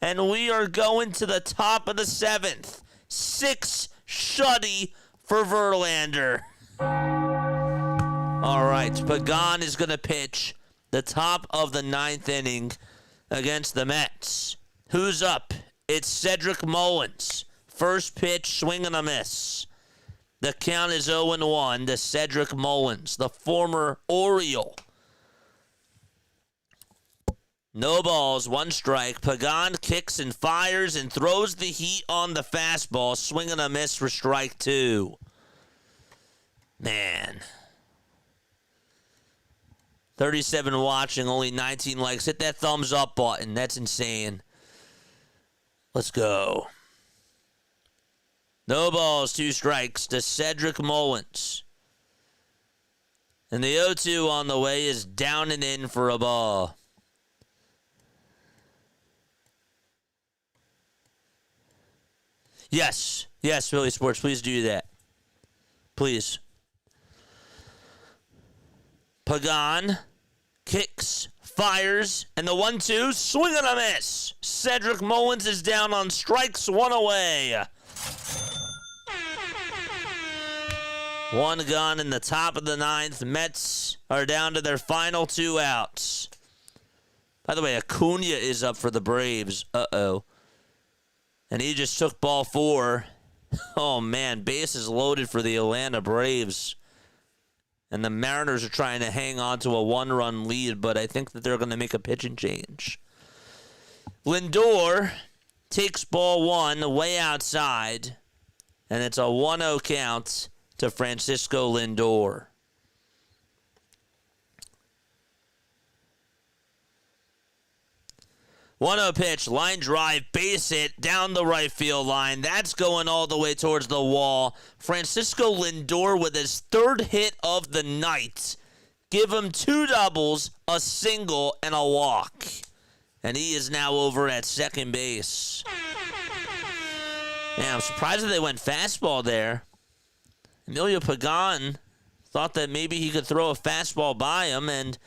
And we are going to the top of the 7th. 6 shutty for Verlander. All right. Pagan is going to pitch the top of the 9th inning against the Mets. Who's up? It's Cedric Mullins. First pitch, swing and a miss. The count is 0-1 to Cedric Mullins, the former Oriole. No balls, 1 strike. Pagan kicks and fires and throws the heat on the fastball. Swing and a miss for strike 2. Man. 37 watching, only 19 likes. Hit that thumbs up button. That's insane. Let's go. No balls, 2 strikes to Cedric Mullins. And the 0-2 on the way is down and in for a ball. Yes. Yes, Philly Sports, please do that. Please. Pagan kicks, fires, and the 1-2, swing and a miss. Cedric Mullins is down on strikes, 1 away. 1 gone in the top of the 9th. Mets are down to their final 2 outs. By the way, Acuna is up for the Braves. Uh-oh. And he just took ball 4. Oh, man, bases loaded for the Atlanta Braves. And the Mariners are trying to hang on to a 1-run lead, but I think that they're going to make a pitching change. Lindor takes ball 1 way outside, and it's a 1-0 count to Francisco Lindor. One-0 pitch, line drive, base hit, down the right field line. That's going all the way towards the wall. Francisco Lindor with his 3rd hit of the night. Give him 2 doubles, a single, and a walk. And he is now over at second base. Man, I'm surprised that they went fastball there. Emilio Pagan thought that maybe he could throw a fastball by him, and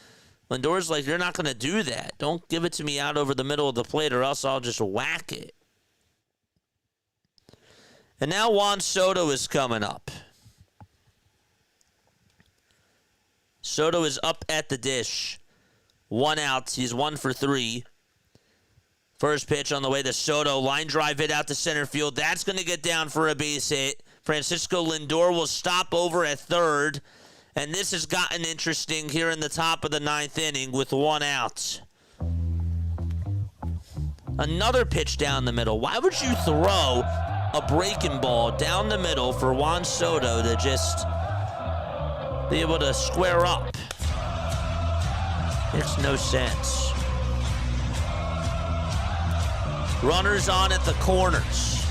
Lindor's like, you're not going to do that. Don't give it to me out over the middle of the plate or else I'll just whack it. And now Juan Soto is coming up. Soto is up at the dish. 1 out. He's 1 for 3. First pitch on the way to Soto. Line drive hit out to center field. That's going to get down for a base hit. Francisco Lindor will stop over at third. And this has gotten interesting here in the top of the 9th inning with 1 out. Another pitch down the middle. Why would you throw a breaking ball down the middle for Juan Soto to just be able to square up? Makes no sense. Runners on at the corners.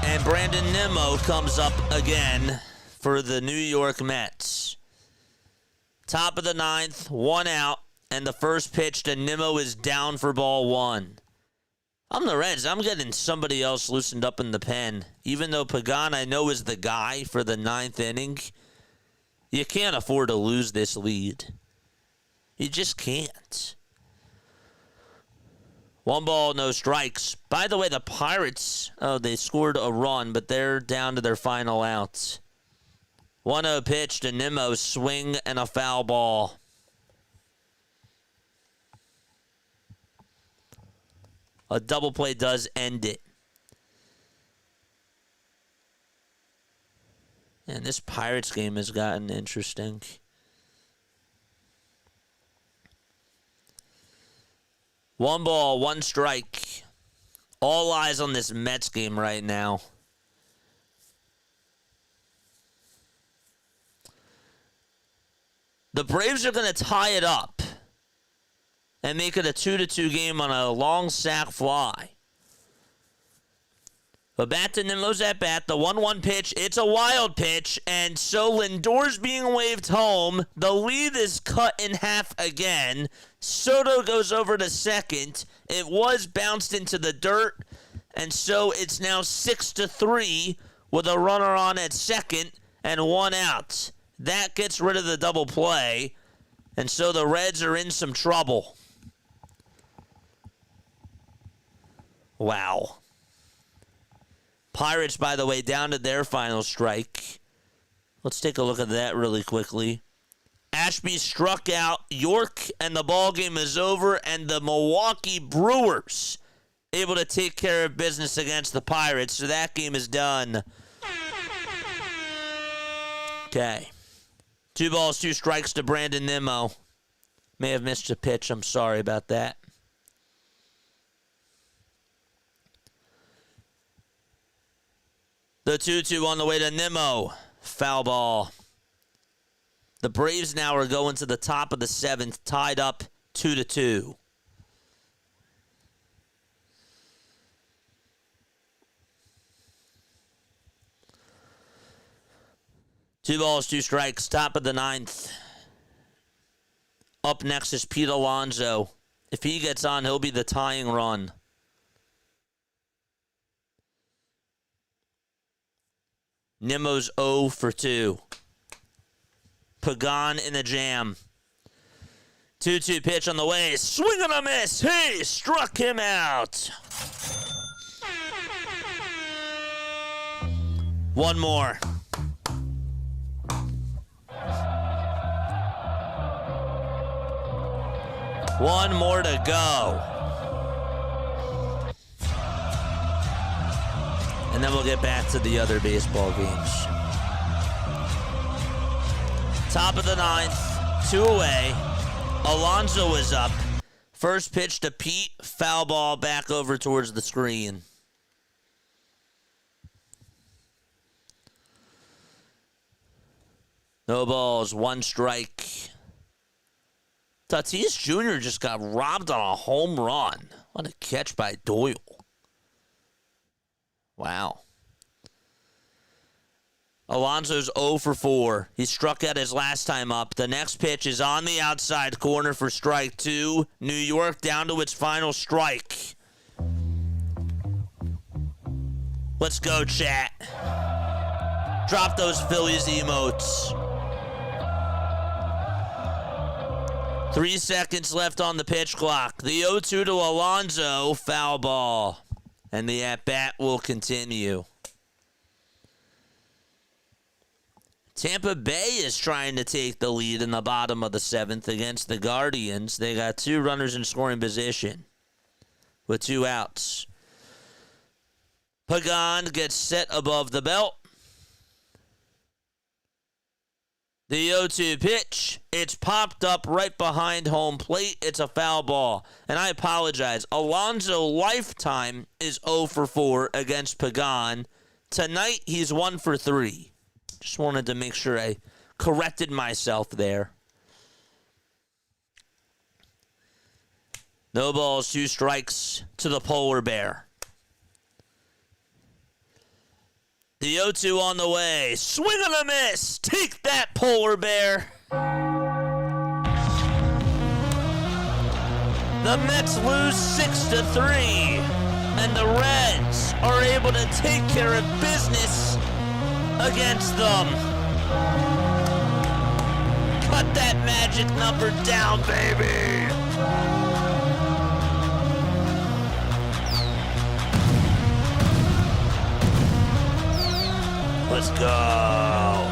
And Brandon Nimmo comes up again for the New York Mets. Top of the 9th, 1 out, and the first pitch to Nimmo is down for ball 1. I'm the Reds. I'm getting somebody else loosened up in the pen. Even though Pagan, I know, is the guy for the 9th inning, you can't afford to lose this lead. You just can't. 1 ball, no strikes. By the way, the Pirates, they scored a run, but they're down to their final outs. 1-0 pitch to Nimmo, swing and a foul ball. A double play does end it. And this Pirates game has gotten interesting. One ball, 1 strike. All eyes on this Mets game right now. The Braves are going to tie it up and make it a 2-2 game on a long sac fly. But back to Nimmo's at bat. The 1-1 pitch. It's a wild pitch. And so Lindor's being waved home. The lead is cut in half again. Soto goes over to second. It was bounced into the dirt. And so it's now 6-3 with a runner on at second and 1 out. That gets rid of the double play. And so the Reds are in some trouble. Wow. Pirates, by the way, down to their final strike. Let's take a look at that really quickly. Ashby struck out York, and the ball game is over, and the Milwaukee Brewers able to take care of business against the Pirates, so that game is done. Okay. 2 balls, 2 strikes to Brandon Nimmo. May have missed a pitch. I'm sorry about that. The 2-2 on the way to Nimmo. Foul ball. The Braves now are going to the top of the 7th, tied up 2-2. Two balls, 2 strikes, top of the 9th. Up next is Pete Alonso. If he gets on, he'll be the tying run. Nimmo's 0 for 2. Pagan in the jam. 2-2 pitch on the way. Swing and a miss. He struck him out. One more. One more to go. And then we'll get back to the other baseball games. Top of the 9th, 2 away. Alonso is up. First pitch to Pete, foul ball back over towards the screen. No balls, 1 strike. Tatis Jr. just got robbed on a home run. What a catch by Doyle. Wow. Alonso's 0 for 4. He struck out his last time up. The next pitch is on the outside corner for strike 2. New York down to its final strike. Let's go, chat. Drop those Phillies emotes. 3 seconds left on the pitch clock. The 0-2 to Alonso, foul ball. And the at-bat will continue. Tampa Bay is trying to take the lead in the bottom of the 7th against the Guardians. They got 2 runners in scoring position with 2 outs. Pagan gets set above the belt. The 0-2 pitch. It's popped up right behind home plate. It's a foul ball. And I apologize. Alonso Lifetime is 0 for 4 against Pagan. Tonight, he's 1 for 3. Just wanted to make sure I corrected myself there. No balls, 2 strikes to the polar bear. The 0-2 on the way. Swing and a miss. Take that, polar bear. The Mets lose 6-3. And the Reds are able to take care of business against them. Cut that magic number down, baby. Let's go.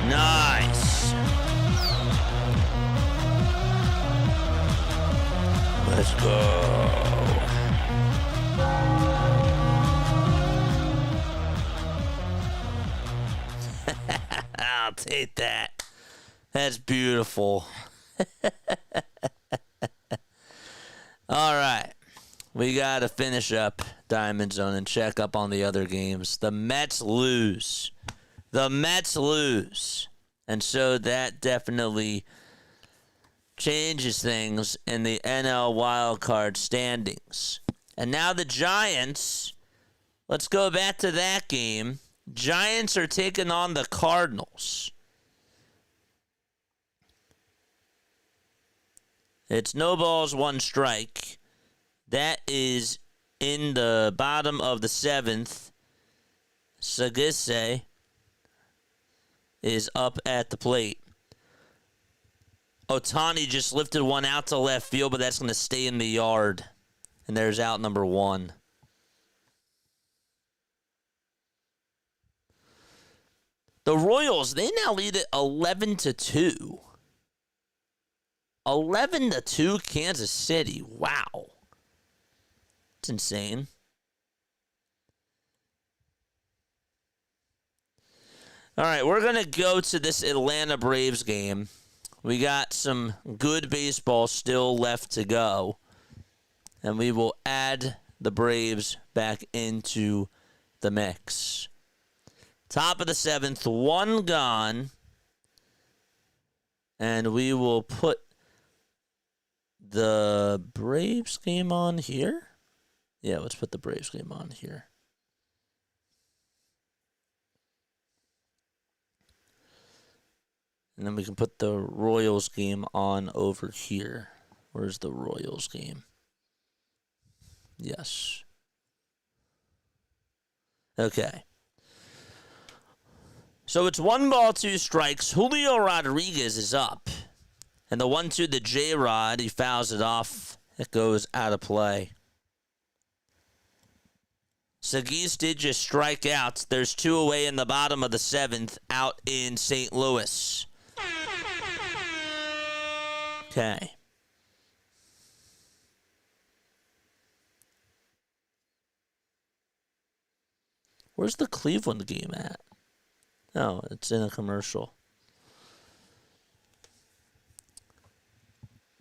Nice. Let's go. I'll take that. That's beautiful. All right. We got to finish up Diamond Zone and check up on the other games. The Mets lose. And so that definitely changes things in the NL wildcard standings. And now the Giants, let's go back to that game. Giants are taking on the Cardinals. It's no balls, 1 strike. That is in the bottom of the 7th. Sagise is up at the plate. Ohtani just lifted one out to left field, but that's going to stay in the yard. And there's out number 1. The Royals, they now lead it 11-2. 11-2 Kansas City. Wow. It's insane. All right, we're going to go to this Atlanta Braves game. We got some good baseball still left to go. And we will add the Braves back into the mix. Top of the 7th, 1 gone. And we will put the Braves game on here. Yeah, let's put the Braves game on here. And then we can put the Royals game on over here. Where's the Royals game? Yes. Okay. So it's 1 ball, 2 strikes. Julio Rodriguez is up. And the 1-2, the J-Rod, he fouls it off. It goes out of play. Sagise did just strike out. There's 2 away in the bottom of the 7th out in St. Louis. Okay. Where's the Cleveland game at? Oh, it's in a commercial.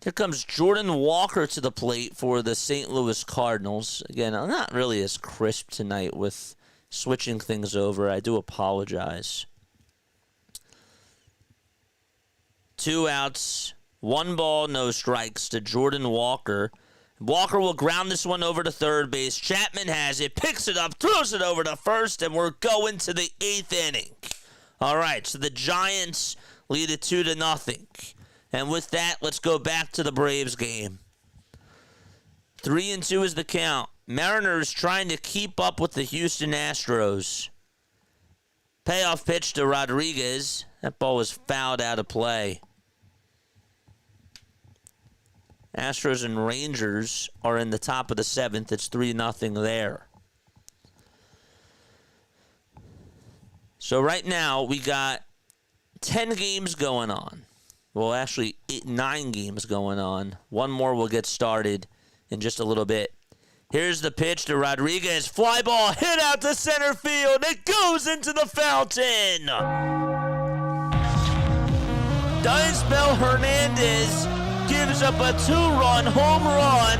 Here comes Jordan Walker to the plate for the St. Louis Cardinals. Again, I'm not really as crisp tonight with switching things over. I do apologize. 2 outs, 1 ball, no strikes to Jordan Walker. Walker will ground this one over to third base. Chapman has it, picks it up, throws it over to first, and we're going to the 8th inning. All right, so the Giants lead it 2-0. And with that, let's go back to the Braves game. 3-2 is the count. Mariners trying to keep up with the Houston Astros. Payoff pitch to Rodriguez. That ball was fouled out of play. Astros and Rangers are in the top of the 7th. It's 3-0 there. So right now, we got 10 games going on. Well, actually, 9 games going on. 1 more will get started in just a little bit. Here's the pitch to Rodriguez. Fly ball hit out to center field. It goes into the fountain. Dice-Bell Hernandez gives up a 2-run home run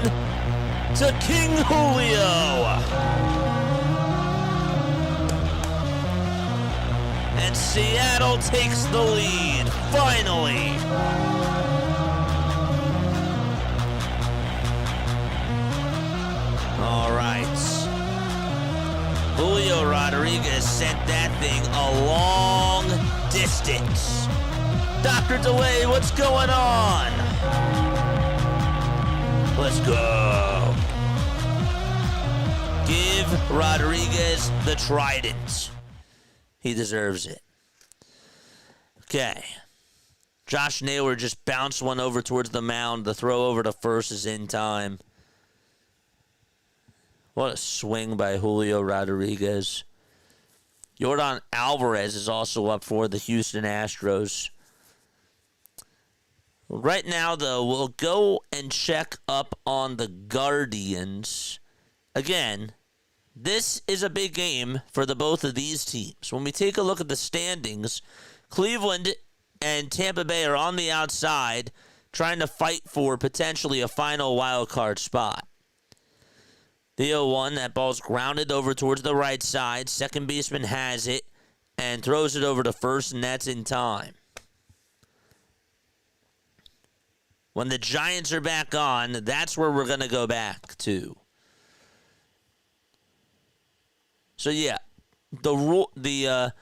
to King Julio. And Seattle takes the lead, finally. All right. Julio Rodriguez sent that thing a long distance. Dr. Delay, what's going on? Let's go. Give Rodriguez the trident. He deserves it. Okay. Josh Naylor just bounced one over towards the mound. The throw over to first is in time. What a swing by Julio Rodriguez. Yordan Alvarez is also up for the Houston Astros. Right now, though, we'll go and check up on the Guardians. Again, this is a big game for the both of these teams. When we take a look at the standings, Cleveland and Tampa Bay are on the outside trying to fight for potentially a final wild card spot. The 0-1, that ball's grounded over towards the right side. Second baseman has it and throws it over to first, and that's in time. When the Giants are back on, that's where we're going to go back to. So, yeah, the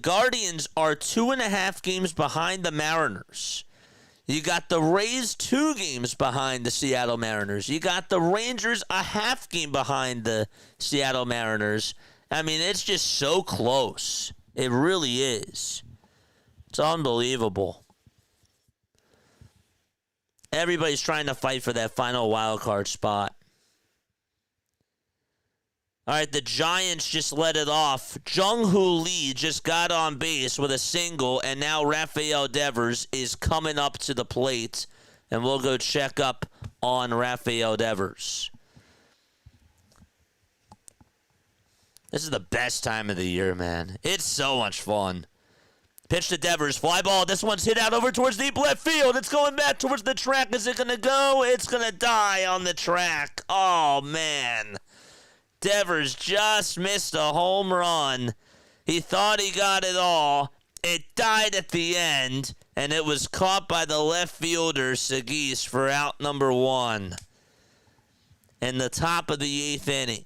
Guardians are 2.5 games behind the Mariners. You got the Rays 2 games behind the Seattle Mariners. You got the Rangers a half game behind the Seattle Mariners. I mean, it's just so close. It really is. It's unbelievable. Everybody's trying to fight for that final wild card spot. All right, the Giants just let it off. Jung-Hoo Lee just got on base with a single, and now Rafael Devers is coming up to the plate, and we'll go check up on Rafael Devers. This is the best time of the year, man. It's so much fun. Pitch to Devers, fly ball. This one's hit out over towards deep left field. It's going back towards the track. Is it going to go? It's going to die on the track. Oh, man. Devers just missed a home run. He thought he got it all. It died at the end, and it was caught by the left fielder, Seguis, for out number 1 in the top of the 8th inning.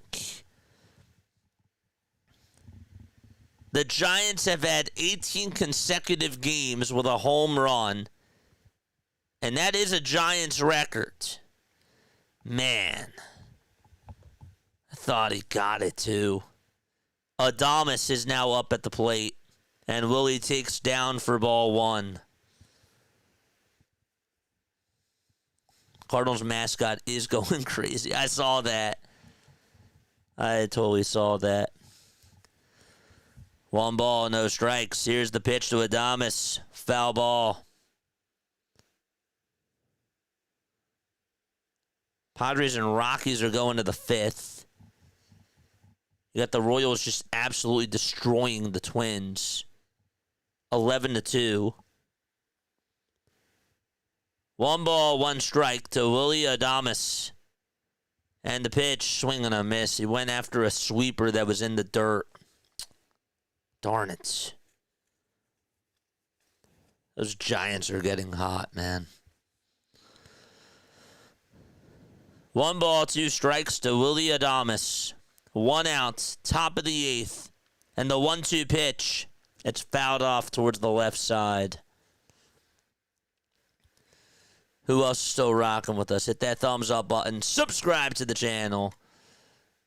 The Giants have had 18 consecutive games with a home run, and that is a Giants record. Man. Thought he got it too. Adames is now up at the plate, and Willie takes down for ball 1. Cardinals mascot is going crazy. I saw that. I totally saw that. 1 ball, no strikes. Here's the pitch to Adames. Foul ball. Padres and Rockies are going to the 5th. You got the Royals just absolutely destroying the Twins. 11-2. 1 ball, 1 strike to Willie Adames. And the pitch, swing and a miss. He went after a sweeper that was in the dirt. Darn it. Those Giants are getting hot, man. 1 ball, 2 strikes to Willie Adames. 1 out, top of the 8th. And the 1-2 pitch, it's fouled off towards the left side. Who else is still rocking with us? Hit that thumbs up button. Subscribe to the channel.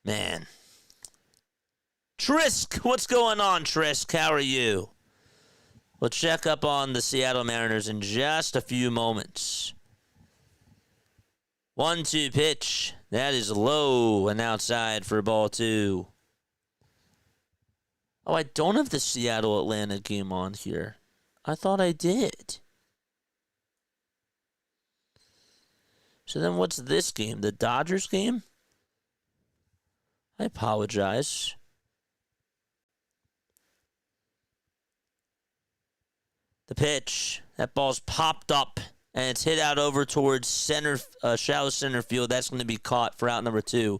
Man. Trisk, what's going on, Trisk? How are you? We'll check up on the Seattle Mariners in just a few moments. 1-2 pitch. That is low and outside for ball 2. Oh, I don't have the Seattle-Atlanta game on here. I thought I did. So then what's this game? The Dodgers game? I apologize. The pitch. That ball's popped up, and it's hit out over towards center, shallow center field. That's going to be caught for out number 2.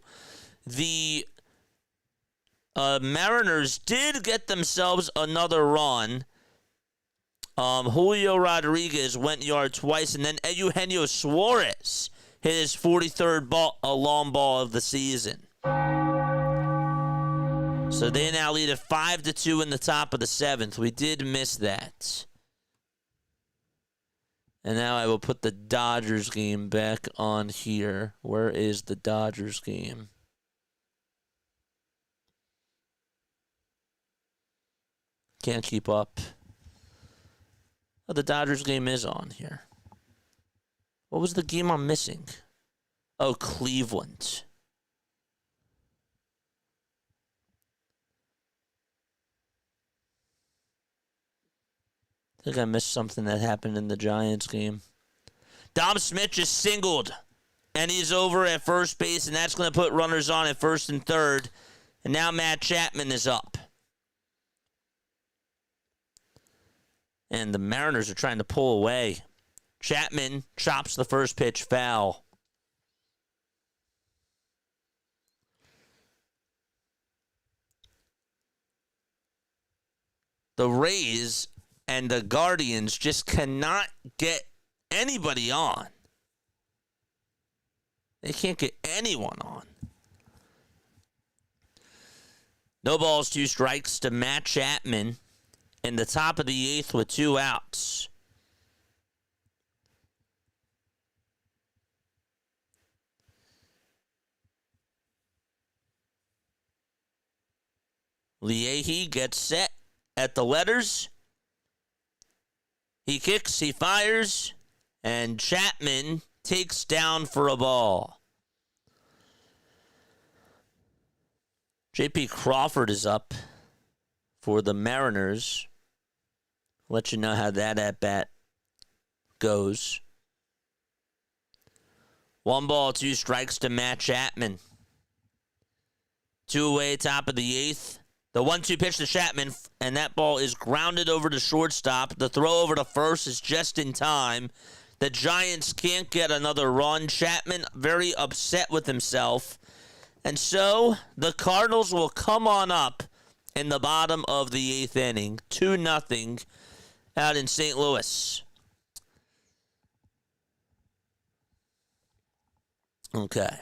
The Mariners did get themselves another run. Julio Rodriguez went yard twice, and then Eugenio Suarez hit his 43rd ball, a long ball of the season. So they now lead at 5-2 in the top of the 7th. We did miss that. And now I will put the Dodgers game back on here. Where is the Dodgers game? Can't keep up. Oh, the Dodgers game is on here. What was the game I'm missing? Oh, Cleveland. I think I missed something that happened in the Giants game. Dom Smith just singled, and he's over at first base, and that's going to put runners on at first and third. And now Matt Chapman is up. And the Mariners are trying to pull away. Chapman chops the first pitch foul. The Rays and the Guardians just cannot get anybody on. They can't get anyone on. No balls, 2 strikes to Matt Chapman in the top of the 8th with 2 outs. Leahy gets set at the letters. He kicks, he fires, and Chapman takes down for a ball. J.P. Crawford is up for the Mariners. Let you know how that at-bat goes. 1 ball, 2 strikes to Matt Chapman. 2 away, top of the 8th. The 1-2 pitch to Chapman, and that ball is grounded over to shortstop. The throw over to first is just in time. The Giants can't get another run. Chapman very upset with himself. And so the Cardinals will come on up in the bottom of the 8th inning. 2-0 out in St. Louis. Okay.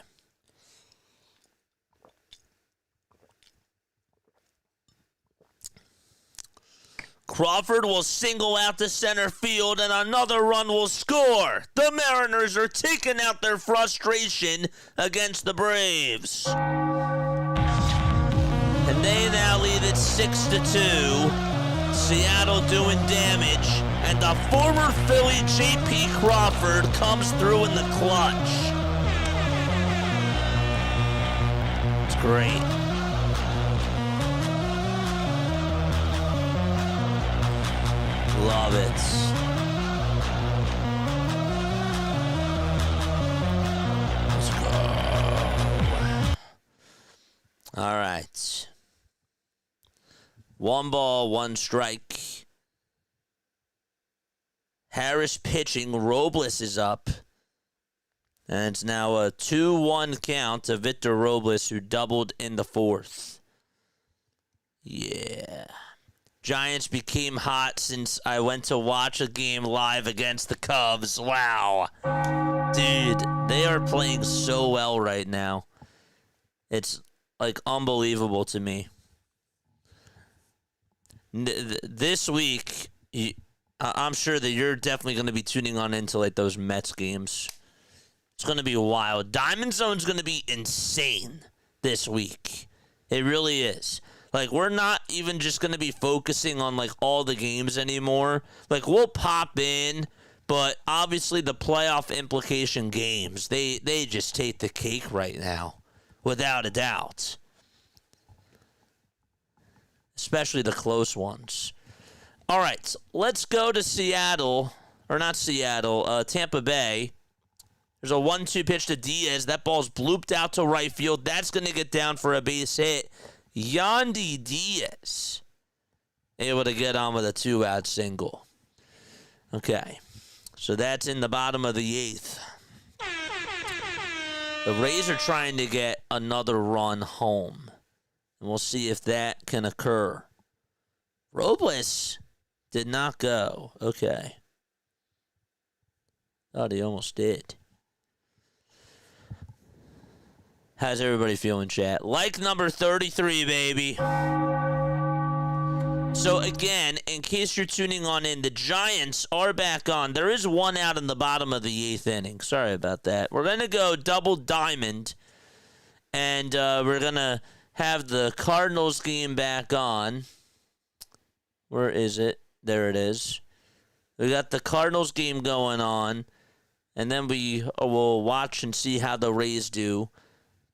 Crawford will single out to center field, and another run will score. The Mariners are taking out their frustration against the Braves. And they now lead it 6-2. Seattle doing damage, and the former Philly J.P. Crawford comes through in the clutch. It's great. Love it. Let's go. All right. 1 ball, 1 strike. Harris pitching. Robles is up. And it's now a 2-1 count to Victor Robles, who doubled in the 4th. Yeah. Giants became hot since I went to watch a game live against the Cubs. Wow. Dude, they are playing so well right now. It's, like, unbelievable to me. This week, I'm sure that you're definitely going to be tuning on into, like, those Mets games. It's going to be wild. Diamondzone's going to be insane this week. It really is. Like, we're not even just going to be focusing on, like, all the games anymore. Like, we'll pop in, but obviously the playoff implication games, they just take the cake right now, without a doubt. Especially the close ones. All right, let's go to Seattle, or not Seattle, Tampa Bay. There's a 1-2 pitch to Diaz. That ball's blooped out to right field. That's going to get down for a base hit. Yandy Diaz able to get on with a 2-out single. Okay. So that's in the bottom of the 8th. The Rays are trying to get another run home. And we'll see if that can occur. Robles did not go. Okay. Thought he almost did. How's everybody feeling, chat? Like number 33, baby. So, again, in case you're tuning on in, the Giants are back on. There is one out in the bottom of the 8th inning. Sorry about that. We're going to go double diamond, and we're going to have the Cardinals game back on. Where is it? There it is. We got the Cardinals game going on, and then we will watch and see how the Rays do.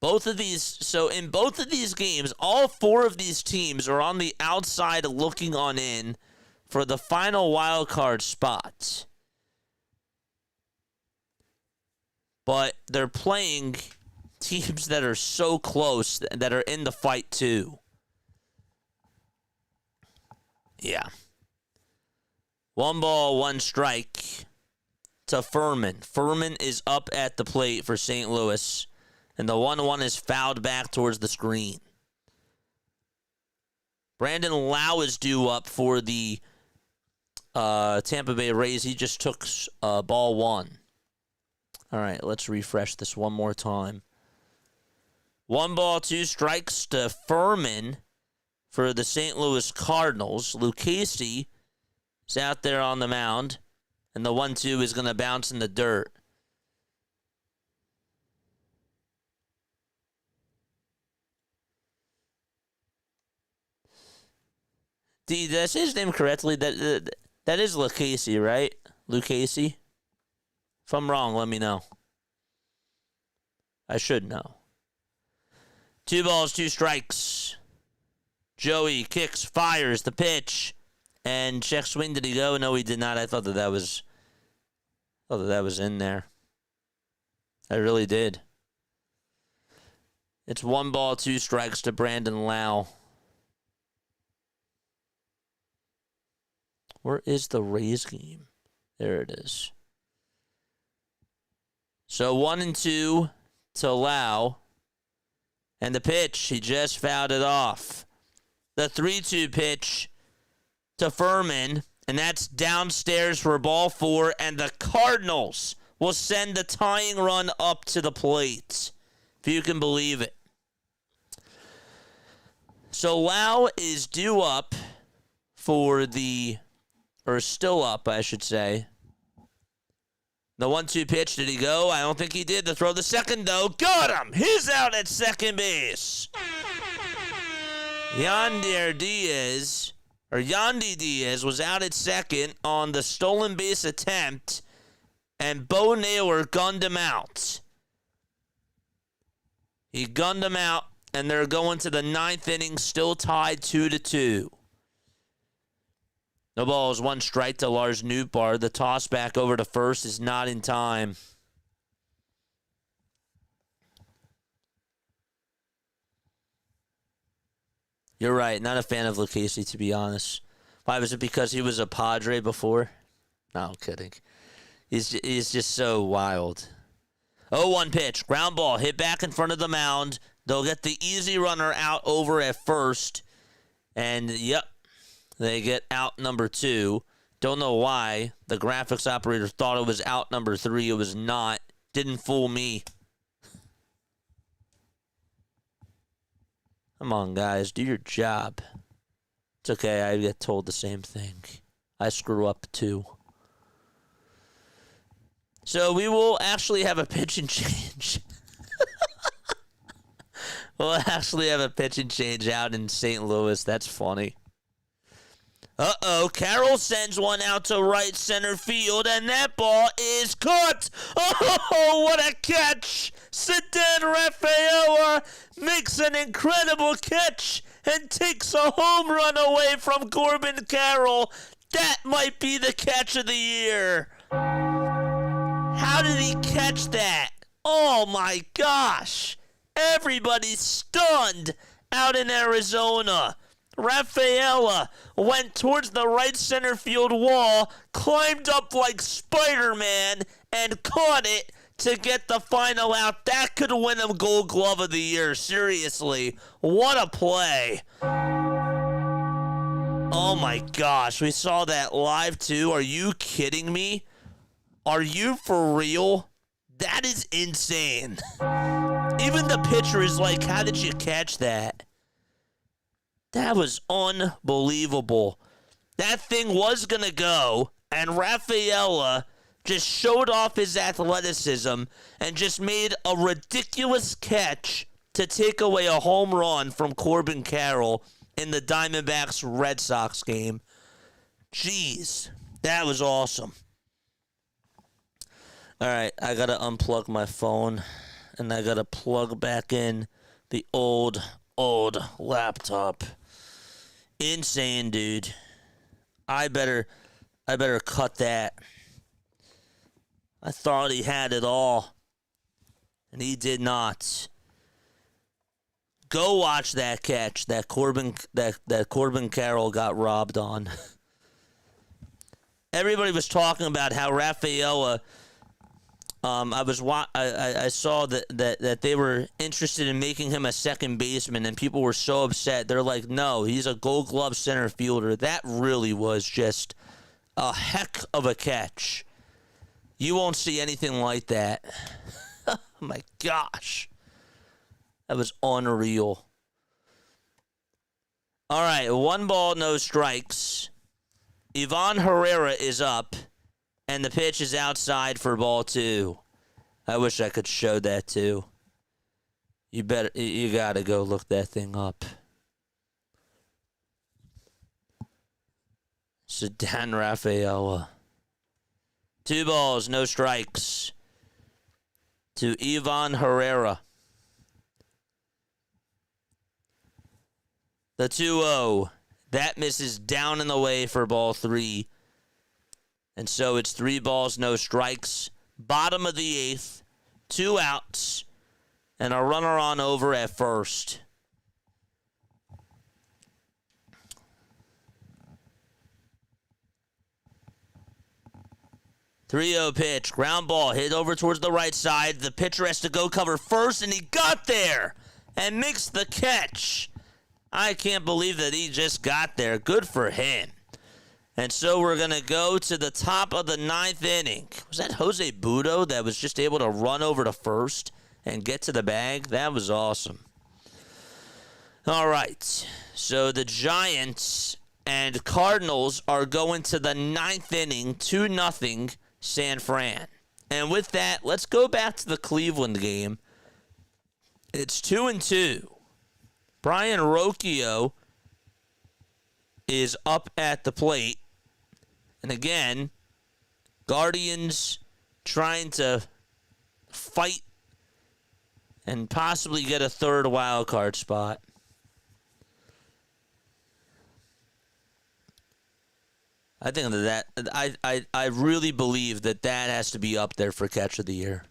Both of these, so in both of these games, all 4 of these teams are on the outside looking on in for the final wild card spot. But they're playing teams that are so close that are in the fight too. Yeah. 1 ball, 1 strike to Furman. Furman is up at the plate for St. Louis. And the 1-1 is fouled back towards the screen. Brandon Lau is due up for the Tampa Bay Rays. He just took ball 1. All right, let's refresh this one more time. 1 ball, 2 strikes to Furman for the St. Louis Cardinals. Lucchesi is out there on the mound. And the 1-2 is going to bounce in the dirt. Did I say his name correctly? That is Lucchesi, right? Lucchesi? If I'm wrong, let me know. I should know. 2 balls, 2 strikes. Joey kicks, fires the pitch, and check swing. Did he go? No, he did not. I thought that was in there. I really did. It's 1 ball, 2 strikes to Brandon Lau. Where is the Rays game? There it is. So 1-2 to Lau. And the pitch, he just fouled it off. The 3-2 pitch to Furman. And that's downstairs for ball 4. And the Cardinals will send the tying run up to the plate. If you can believe it. So Lau is due up for the... Or still up, I should say. The 1-2 pitch, did he go? I don't think he did. The throw the second, though. Got him! He's out at second base. Yandy Diaz was out at second on the stolen base attempt, and Bo Naylor gunned him out. He gunned him out, and they're going to the 9th inning, still tied 2-2. No balls, 1 strike to Lars Nootbaar. The toss back over to first is not in time. You're right, not a fan of Lucchesi, to be honest. Why, was it because he was a Padre before? No, I'm kidding. He's just so wild. 0-1 pitch, ground ball, hit back in front of the mound. They'll get the easy runner out over at first. And, yep. They get out number 2. Don't know why. The graphics operator thought it was out number 3. It was not. Didn't fool me. Come on, guys. Do your job. It's okay. I get told the same thing. I screw up, too. So we will actually have a pitching change. We'll actually have a pitching change out in St. Louis. That's funny. Uh-oh, Carroll sends one out to right center field, and that ball is caught. Oh, what a catch. Ceddanne Rafaela makes an incredible catch and takes a home run away from Corbin Carroll. That might be the catch of the year. How did he catch that? Oh, my gosh. Everybody's stunned out in Arizona. Rafaela went towards the right center field wall, climbed up like Spider-Man, and caught it to get the final out. That could win him Gold Glove of the Year. Seriously, what a play. Oh my gosh, we saw that live too. Are you kidding me? Are you for real? That is insane. Even the pitcher is like, how did you catch that? That was unbelievable. That thing was going to go, and Rafaela just showed off his athleticism and just made a ridiculous catch to take away a home run from Corbin Carroll in the Diamondbacks Red Sox game. Jeez, that was awesome. All right, I got to unplug my phone, and I got to plug back in the old laptop. Insane, dude. I better cut that. I thought he had it all, and he did not. Go watch that catch that Corbin Carroll got robbed on. Everybody was talking about how Rafaela. I saw that they were interested in making him a second baseman, and people were so upset. They're like, no, he's a Gold Glove center fielder. That really was just a heck of a catch. You won't see anything like that. Oh my gosh. That was unreal. All right, 1 ball, no strikes. Ivan Herrera is up, and the pitch is outside for ball 2. I wish I could show that too. You gotta go look that thing up. So Dan Rafaela. 2 balls, no strikes to Ivan Herrera. The 2-0. That misses down in the way for ball 3. And so it's 3 balls, no strikes. Bottom of the 8th. 2 outs. And a runner on over at first. .3-0 pitch. Ground ball hit over towards the right side. The pitcher has to go cover first, and he got there and makes the catch. I can't believe that he just got there. Good for him. And so we're going to go to the top of the 9th inning. Was that Jose Budo that was just able to run over to first and get to the bag? That was awesome. All right. So the Giants and Cardinals are going to the 9th inning, 2-0 San Fran. And with that, let's go back to the Cleveland game. It's 2-2. Brian Rocchio is up at the plate. And again, Guardians trying to fight and possibly get a 3rd wild card spot. I think I really believe that has to be up there for catch of the year.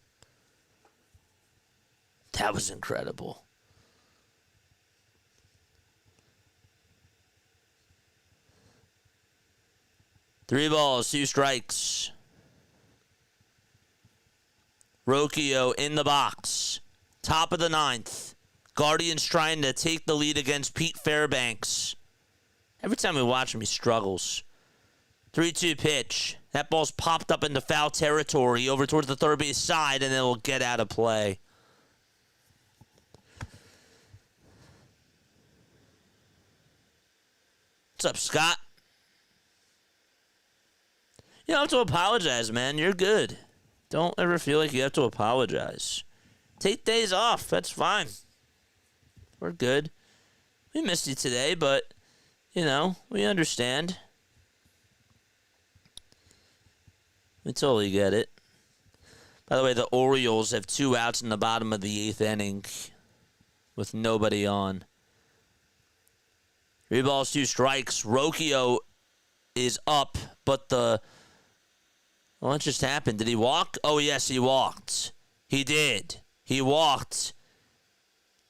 That was incredible. Three balls, 2 strikes. Rocchio in the box. Top of the 9th. Guardians trying to take the lead against Pete Fairbanks. Every time we watch him, he struggles. 3-2 pitch. That ball's popped up into foul territory over towards the third base side, and then will get out of play. What's up, Scott? You don't have to apologize, man. You're good. Don't ever feel like you have to apologize. Take days off. That's fine. We're good. We missed you today, but, we understand. We totally get it. By the way, the Orioles have 2 outs in the bottom of the 8th inning with nobody on. 3 balls, 2 strikes. Rocchio is up, but what just happened? Did he walk? Oh, yes, he walked. He did. He walked.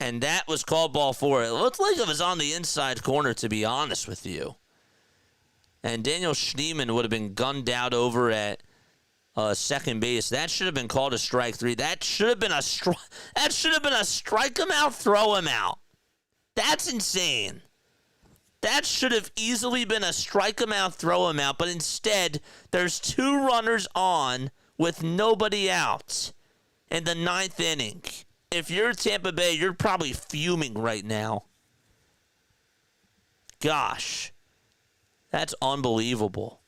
And that was called ball 4. It looked like it was on the inside corner, to be honest with you. And Daniel Schneemann would have been gunned out over at second base. That should have been called a strike 3. That should have been a strike him out, throw him out. That's insane. That should have easily been a strike him out, throw him out. But instead, there's 2 runners on with nobody out in the 9th inning. If you're Tampa Bay, you're probably fuming right now. Gosh. That's unbelievable.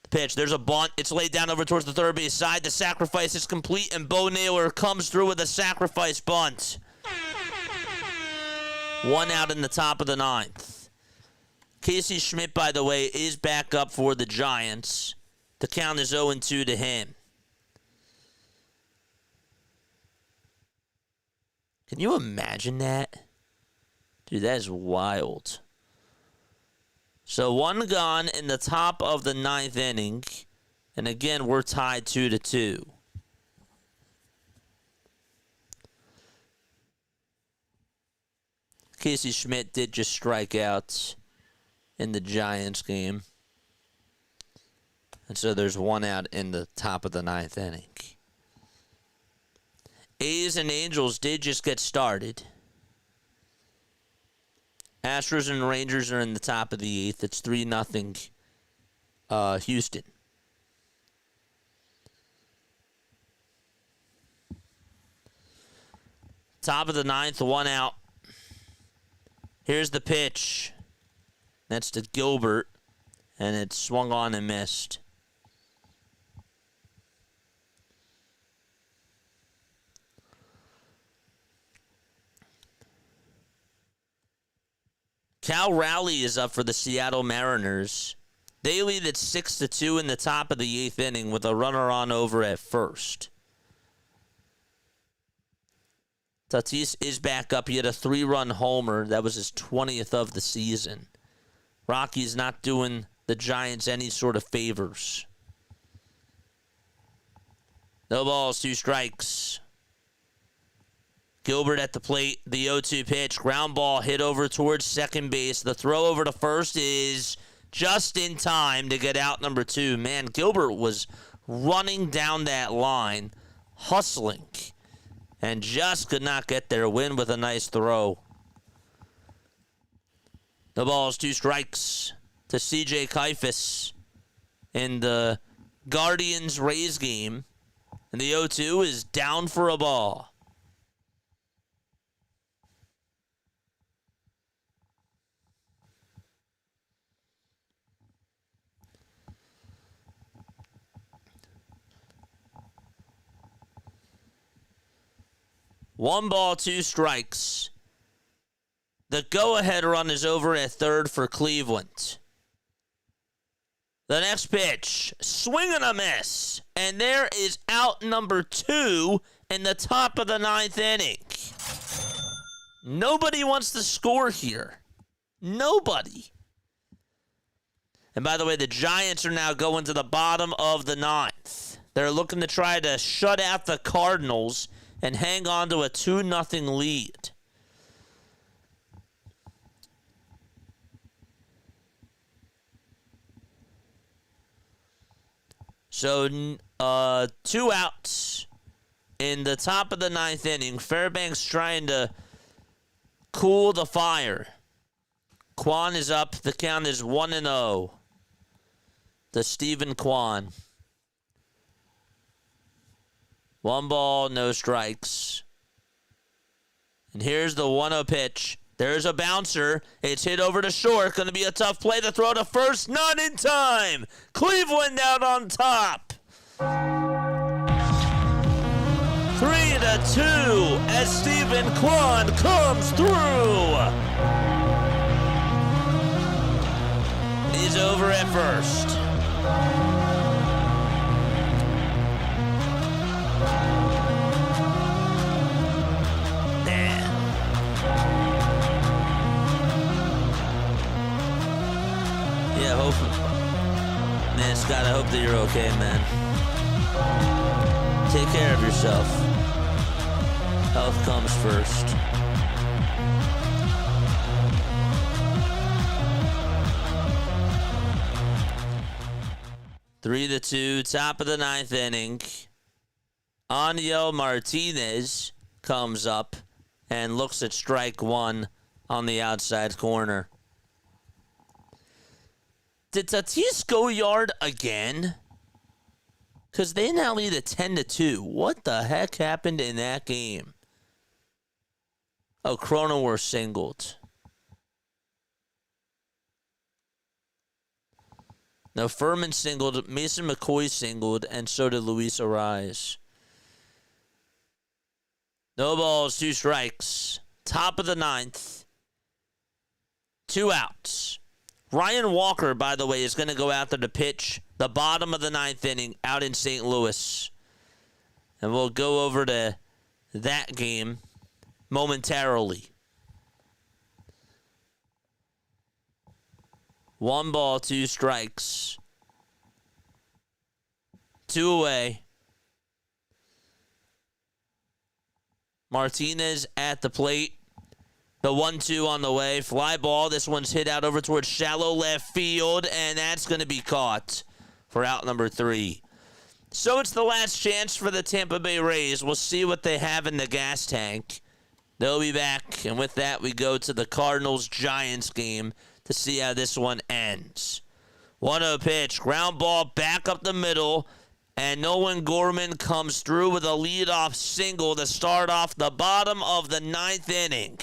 The pitch, there's a bunt. It's laid down over towards the third base side. The sacrifice is complete, and Bo Naylor comes through with a sacrifice bunt. 1 out in the top of the 9th. Casey Schmidt, by the way, is back up for the Giants. The count is 0-2 to him. Can you imagine that? Dude, that is wild. So 1 gone in the top of the 9th inning. And again, we're tied 2-2. Casey Schmidt did just strike out in the Giants game. And so there's 1 out in the top of the 9th inning. A's and Angels did just get started. Astros and Rangers are in the top of the 8th. It's 3-0 Houston. Top of the 9th, 1 out. Here's the pitch. That's to Gilbert, and it swung on and missed. Cal Raleigh is up for the Seattle Mariners. They lead at 6-2 in the top of the 8th inning with a runner on over at first. Tatis is back up. He had a 3-run homer. That was his 20th of the season. Rocky's not doing the Giants any sort of favors. No balls, 2 strikes. Gilbert at the plate, the 0-2 pitch. Ground ball hit over towards second base. The throw over to first is just in time to get out number 2. Man, Gilbert was running down that line, hustling, and just could not get there. Win with a nice throw. The ball's 2 strikes to C.J. Kifus in the Guardians-Rays game. And the 0-2 is down for a ball. One ball, 2 strikes. The go-ahead run is over at third for Cleveland. The next pitch, swing and a miss. And there is out number 2 in the top of the 9th inning. Nobody wants to score here. Nobody. And by the way, the Giants are now going to the bottom of the 9th. They're looking to try to shut out the Cardinals and hang on to a 2-0 lead. So, 2 outs in the top of the 9th inning. Fairbanks trying to cool the fire. Kwan is up. The count is 1-0 to Stephen Kwan. 1 ball, no strikes. And here's the 1-0 pitch. There's a bouncer. It's hit over to short. Going to be a tough play to throw to first. Not in time. Cleveland out on top. 3-2 as Stephen Kwan comes through. He's over at first. Yeah, hopefully. Man, Scott, I hope that you're okay, man. Take care of yourself. Health comes first. Three to two, top of the ninth inning. Aniel Martinez comes up and looks at strike one on the outside corner. Did Tatis go yard again? Because they now lead at 10 to 2. What the heck happened in that game? Oh, Cronenworth singled. No, Furman singled, Mason McCoy singled, and so did Luis Ariz. No balls, 2 strikes. Top of the ninth. 2 outs. Ryan Walker, by the way, is going to go out there to pitch the bottom of the ninth inning out in St. Louis. And we'll go over to that game momentarily. 1 ball, 2 strikes. 2 away. Martinez at the plate. The 1-2 on the way. Fly ball. This one's hit out over towards shallow left field, and that's going to be caught for out number 3. So it's the last chance for the Tampa Bay Rays. We'll see what they have in the gas tank. They'll be back, and with that, we go to the Cardinals-Giants game to see how this one ends. 1-0 pitch. Ground ball back up the middle, and Nolan Gorman comes through with a leadoff single to start off the bottom of the ninth inning.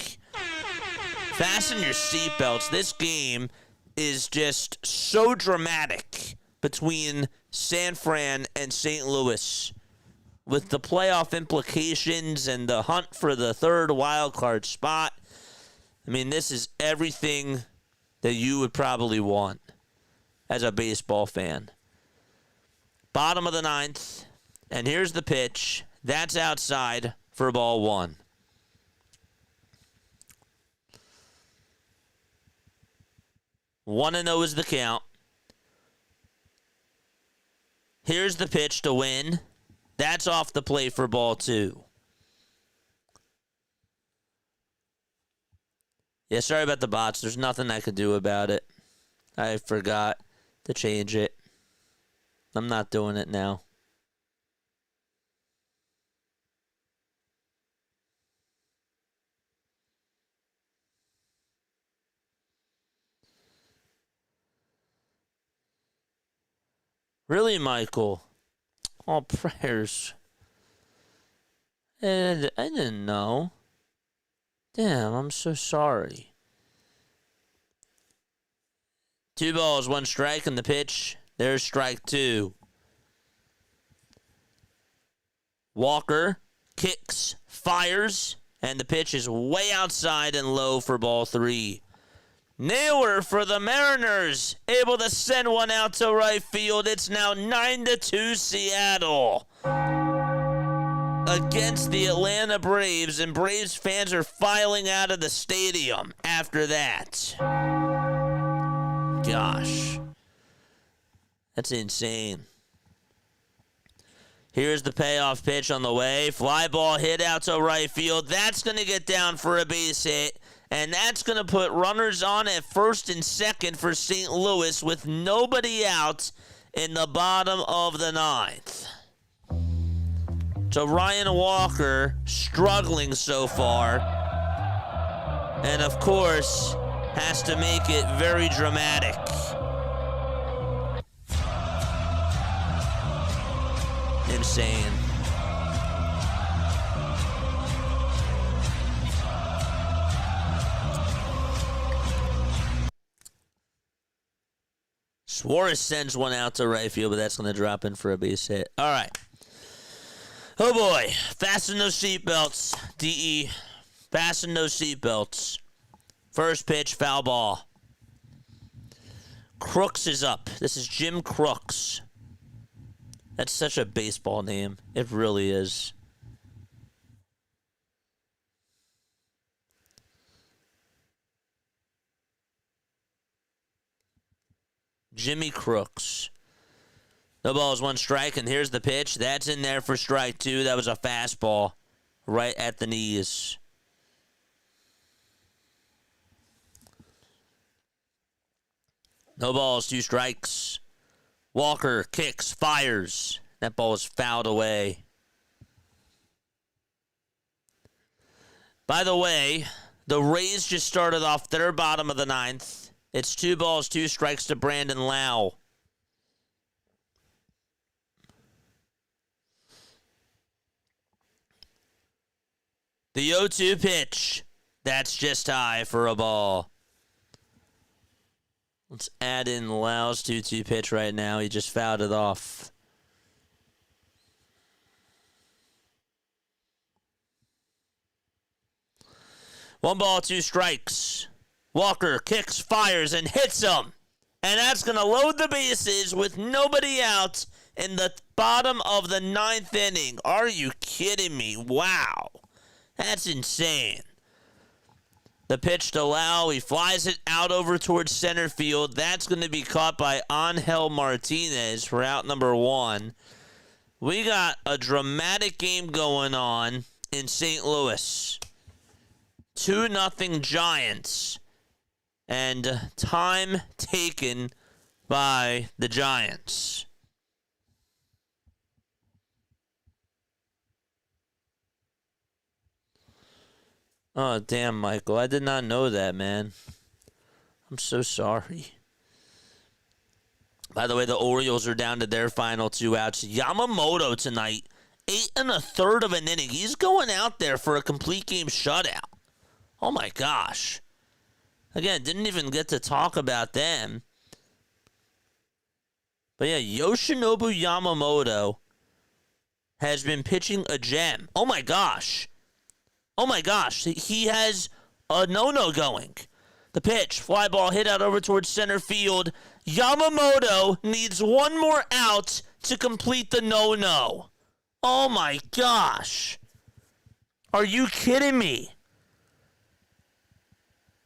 Fasten your seatbelts. This game is just so dramatic between San Fran and St. Louis with the playoff implications and the hunt for the third wild card spot. I mean, this is everything that you would probably want as a baseball fan. Bottom of the ninth, and here's the pitch. That's outside for ball 1. One and 0 is the count. Here's the pitch to win. That's off the plate for ball 2. Yeah, sorry about the bots. There's nothing I could do about it. I forgot to change it. I'm not doing it now. Really, Michael? All prayers. I didn't know. Damn, I'm so sorry. 2 balls, 1 strike in the pitch. There's strike 2. Walker kicks, fires, and the pitch is way outside and low for ball 3. Naylor for the Mariners, able to send one out to right field. It's now 9-2 Seattle against the Atlanta Braves, and Braves fans are filing out of the stadium after that. Gosh. That's insane. Here's the payoff pitch on the way. Fly ball hit out to right field. That's going to get down for a base hit. And that's going to put runners on at first and second for St. Louis with nobody out in the bottom of the ninth. So Ryan Walker struggling so far. And of course, has to make it very dramatic. Insane. Suarez sends one out to right field, but that's going to drop in for a base hit. All right. Oh, boy. Fasten those seatbelts, DE. Fasten those seatbelts. First pitch, foul ball. Crooks is up. This is Jim Crooks. That's such a baseball name. It really is. Jimmy Crooks. No balls, 1 strike, and here's the pitch. That's in there for strike 2. That was a fastball. right at the knees. No balls, 2 strikes. Walker kicks, fires. That ball is fouled away. By the way, the Rays just started off their bottom of the 9th. It's 2 balls, 2 strikes to Brandon Lau. The 0-2 pitch. That's just high for a ball. Let's add in Lau's 2-2 pitch right now. He just fouled it off. One ball, 2 strikes. Walker kicks, fires, and hits him. And that's going to load the bases with nobody out in the bottom of the 9th inning. Are you kidding me? Wow. That's insane. The pitch to Lau. He flies it out over towards center field. That's going to be caught by Angel Martinez for out number 1. We got a dramatic game going on in St. Louis. 2-0 Giants. And time taken by the Giants. Oh, damn, Michael. I did not know that, man. I'm so sorry. By the way, the Orioles are down to their final 2 outs. Yamamoto tonight, 8 1/3 of an inning. He's going out there for a complete game shutout. Oh, my gosh. Again, didn't even get to talk about them. But yeah, Yoshinobu Yamamoto has been pitching a gem. Oh, my gosh. Oh, my gosh. He has a no-no going. The pitch, fly ball hit out over towards center field. Yamamoto needs 1 more out to complete the no-no. Oh, my gosh. Are you kidding me?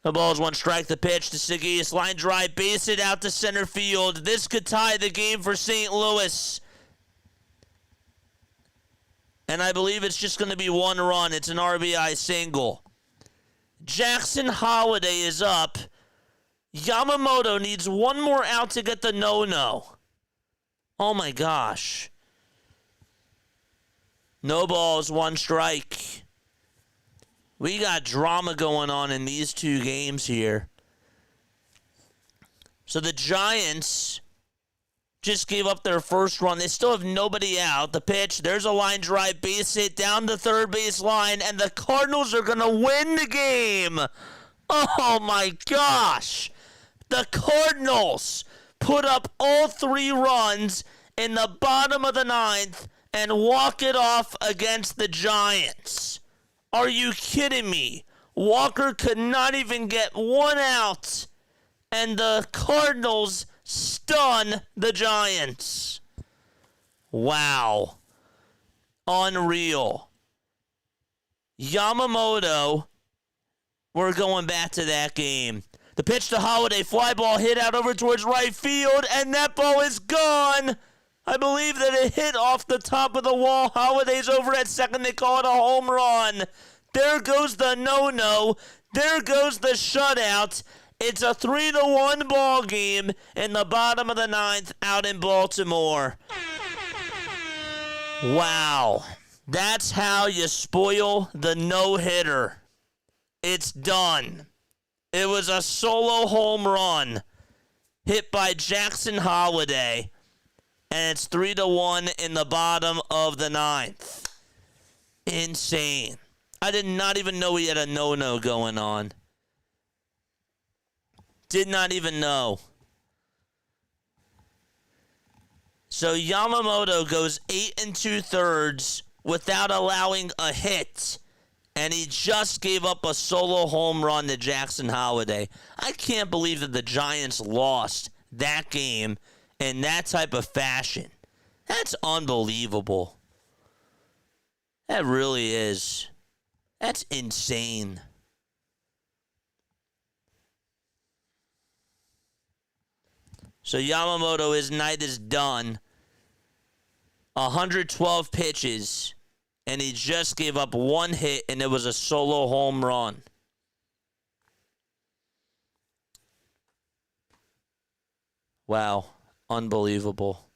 The ball's 1 strike. The pitch to Seguias. Line drive. Base it out to center field. This could tie the game for St. Louis. And I believe it's just going to be 1 run. It's an RBI single. Jackson Holliday is up. Yamamoto needs 1 more out to get the no-no. Oh, my gosh. No balls, 1 strike. We got drama going on in these 2 games here. So the Giants just gave up their first run. They still have nobody out. The pitch, there's a line drive, base hit down the third base line, and the Cardinals are going to win the game. Oh, my gosh. The Cardinals put up all 3 runs in the bottom of the 9th and walk it off against the Giants. Are you kidding me? Walker could not even get 1 out, and the Cardinals stun the Giants. Wow. Unreal. Yamamoto, we're going back to that game. The pitch to Holliday, fly ball hit out over towards right field, and that ball is gone. I believe that it hit off the top of the wall. Holliday's over at second. They call it a home run. There goes the no-no. There goes the shutout. It's a 3-1 ball game in the bottom of the 9th out in Baltimore. Wow. That's how you spoil the no-hitter. It's done. It was a solo home run hit by Jackson Holliday. And it's 3-1 in the bottom of the 9th. Insane. I did not even know he had a no-no going on. Did not even know. So Yamamoto goes 8 2/3 without allowing a hit. And he just gave up a solo home run to Jackson Holliday. I can't believe that the Giants lost that game in that type of fashion. That's unbelievable. That really is. That's insane. So Yamamoto, his night is done. 112 pitches, and he just gave up one hit, and it was a solo home run. Wow. Unbelievable.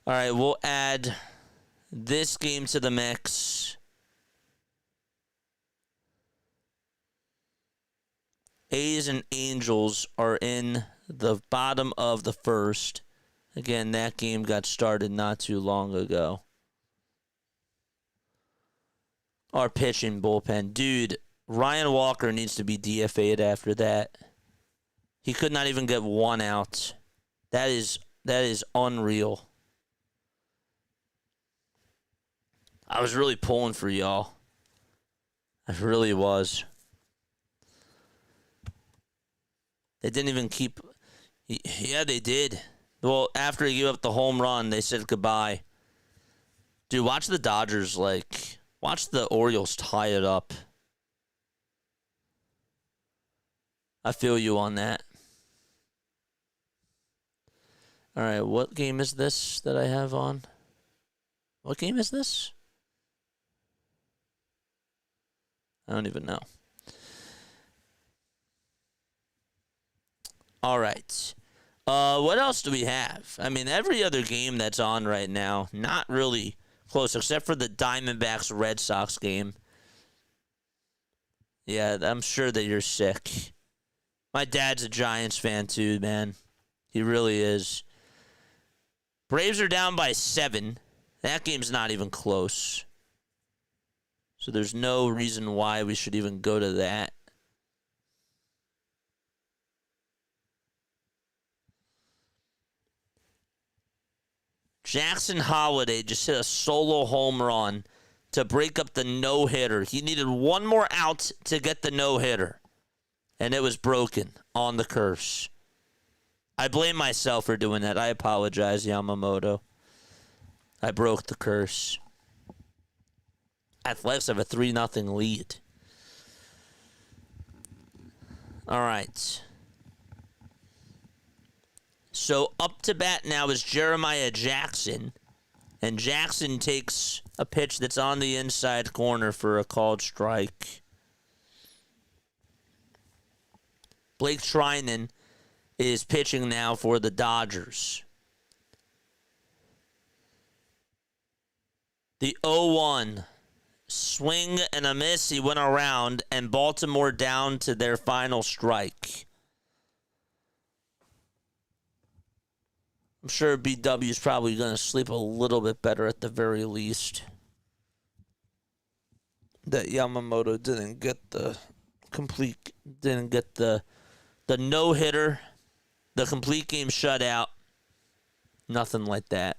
All right, we'll add this game to the mix. A's and Angels are in the bottom of the first. Again, that game got started not too long ago. Our pitching bullpen. Dude, Ryan Walker needs to be DFA'd after that. He could not even get one out. That is unreal. I was really pulling for y'all. I really was. They didn't even keep... Yeah, they did. Well, after he gave up the home run, they said goodbye. Dude, watch the Dodgers, watch the Orioles tie it up. I feel you on that. All right, what game is this that I have on? What game is this? I don't even know. All right. What else do we have? I mean, every other game that's on right now, not really close, except for the Diamondbacks Red Sox game. Yeah, I'm sure that you're sick. My dad's a Giants fan too, man. He really is. Braves are down by 7. That game's not even close. So there's no reason why we should even go to that. Jackson Holiday just hit a solo home run to break up the no-hitter. He needed one more out to get the no-hitter. And it was broken on the curse. I blame myself for doing that. I apologize, Yamamoto. I broke the curse. Athletics have a 3-0 lead. All right. So up to bat now is Jeremiah Jackson. And Jackson takes a pitch that's on the inside corner for a called strike. Blake Treinen is pitching now for the Dodgers. The 0-1. Swing and a miss. He went around, and Baltimore down to their final strike. I'm sure BW is probably going to sleep a little bit better at the very least. That Yamamoto didn't get the no-hitter, the complete game shutout. Nothing like that.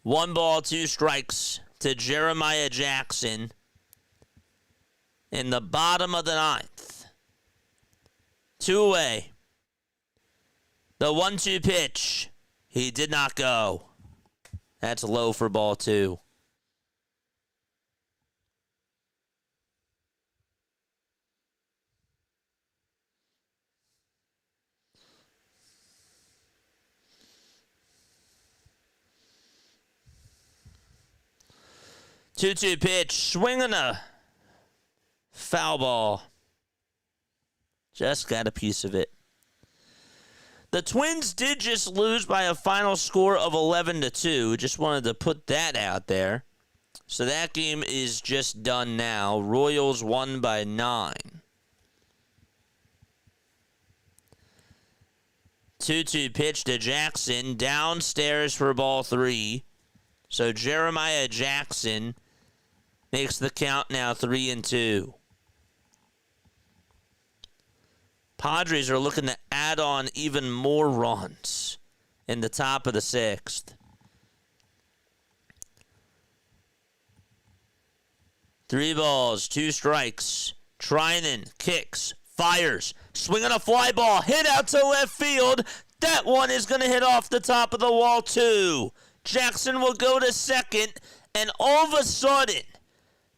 One ball, 2 strikes to Jeremiah Jackson in the bottom of the 9th. 2 away. The 1-2 pitch. He did not go. That's low for ball 2. Two-two pitch, swinging a foul ball. Just got a piece of it. The Twins did just lose by a final score of 11-2. Just wanted to put that out there. So that game is just done now. Royals won by 9. 2-2 pitch to Jackson. Downstairs for ball 3. So Jeremiah Jackson makes the count now 3-2. Padres are looking to add on even more runs in the top of the 6th. 3 balls, 2 strikes. Treinen kicks, fires, swinging a fly ball, hit out to left field. That one is going to hit off the top of the wall too. Jackson will go to second, and all of a sudden,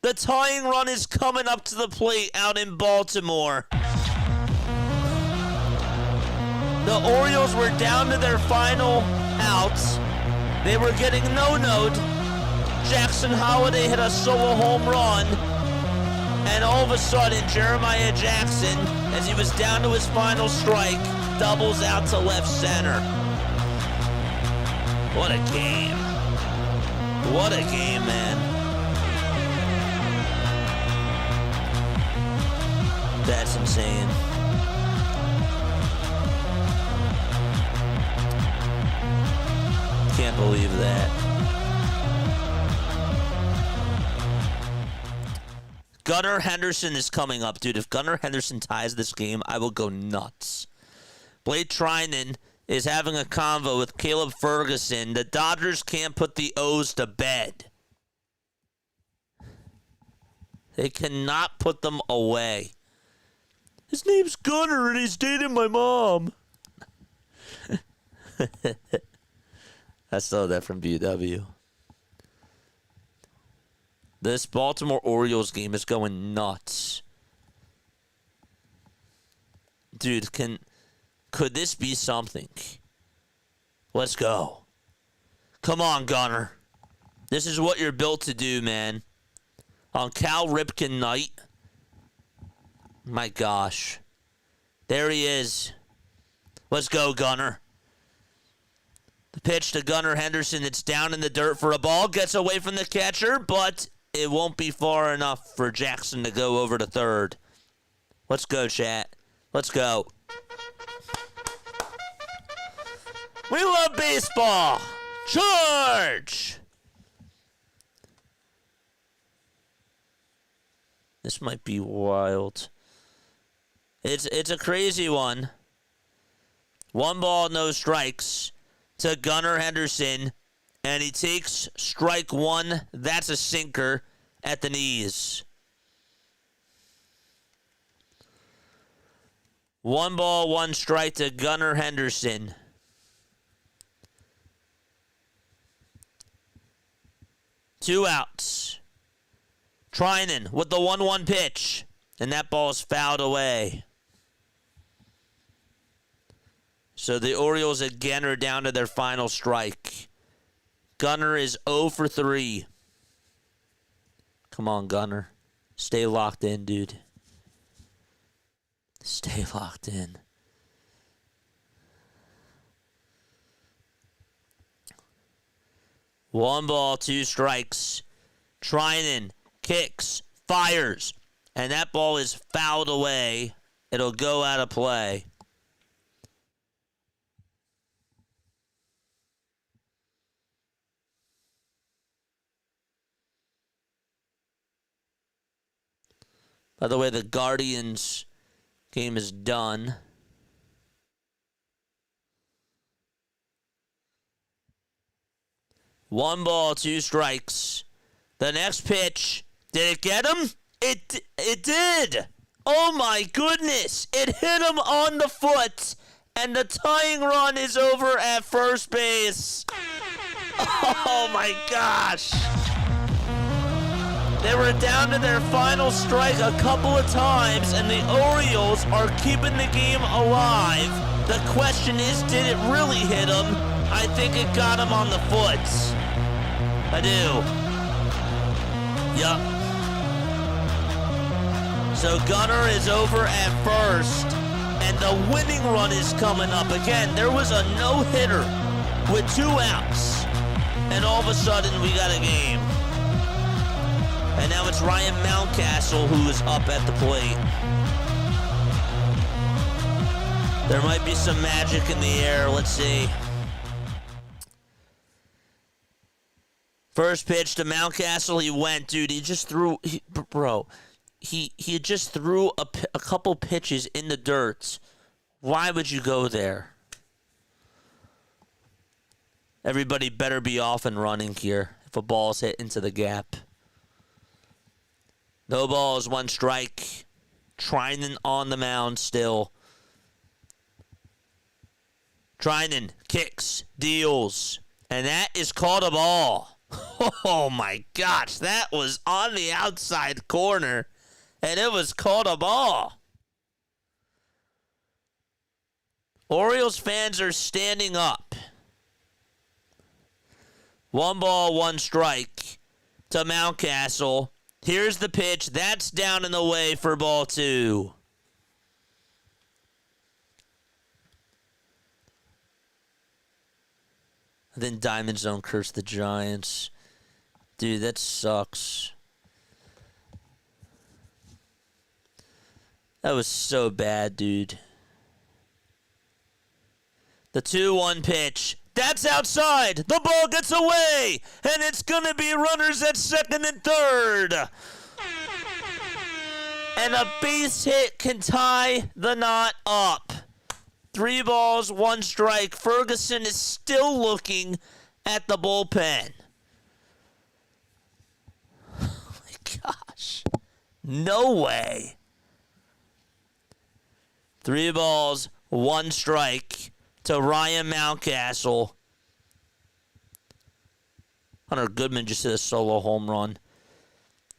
the tying run is coming up to the plate out in Baltimore. The Orioles were down to their final outs. They were getting no-no'd. Jackson Holliday hit a solo home run. And all of a sudden, Jeremiah Jackson, as he was down to his final strike, doubles out to left center. What a game. What a game, man. That's insane. Can't believe that. Gunnar Henderson is coming up, dude. If Gunnar Henderson ties this game, I will go nuts. Blake Trinan is having a convo with Caleb Ferguson. The Dodgers can't put the O's to bed. They cannot put them away. His name's Gunnar and he's dating my mom. I saw that from BW. This Baltimore Orioles game is going nuts. Dude, could this be something? Let's go. Come on, Gunnar. This is what you're built to do, man. On Cal Ripken night. My gosh. There he is. Let's go, Gunnar. The pitch to Gunnar Henderson. It's down in the dirt for a ball. Gets away from the catcher, but it won't be far enough for Jackson to go over to third. Let's go, chat. Let's go. We love baseball. Charge! This might be wild. It's a crazy one. 1 ball, no strikes to Gunnar Henderson. And he takes strike 1. That's a sinker at the knees. 1 ball, 1 strike to Gunnar Henderson. Two outs. Trinan with the 1-1 pitch. And that ball is fouled away. So the Orioles again are down to their final strike. Gunnar is 0 for 3. Come on, Gunnar. Stay locked in, dude. Stay locked in. One ball, 2 strikes. Trinan kicks, fires, and that ball is fouled away. It'll go out of play. By the way, the Guardians game is done. One ball, 2 strikes. The next pitch, did it get him? It did. Oh my goodness. It hit him on the foot. And the tying run is over at first base. Oh my gosh. They were down to their final strike a couple of times, and the Orioles are keeping the game alive. The question is, did it really hit him? I think it got him on the foot. I do. Yup. So Gunnar is over at first, and the winning run is coming up. Again, there was a no-hitter with 2 outs, and all of a sudden we got a game. And now it's Ryan Mountcastle who is up at the plate. There might be some magic in the air. Let's see. First pitch to Mountcastle. He went, dude. He just threw, He just threw a couple pitches in the dirt. Why would you go there? Everybody better be off and running here if a ball's hit into the gap. No balls, 1 strike. Trinan on the mound still. Trinan kicks, deals, and that is called a ball. Oh my gosh, that was on the outside corner, and it was called a ball. Orioles fans are standing up. 1 ball, 1 strike to Mountcastle. Here's the pitch. That's down and away for ball 2. Then Diamondzone cursed the Giants. Dude, that sucks. That was so bad, dude. The 2-1 pitch. That's outside. The ball gets away. And it's going to be runners at second and third. And a base hit can tie the knot up. 3 balls, 1 strike. Ferguson is still looking at the bullpen. Oh my gosh. No way. 3 balls, 1 strike to Ryan Mountcastle. Hunter Goodman just hit a solo home run.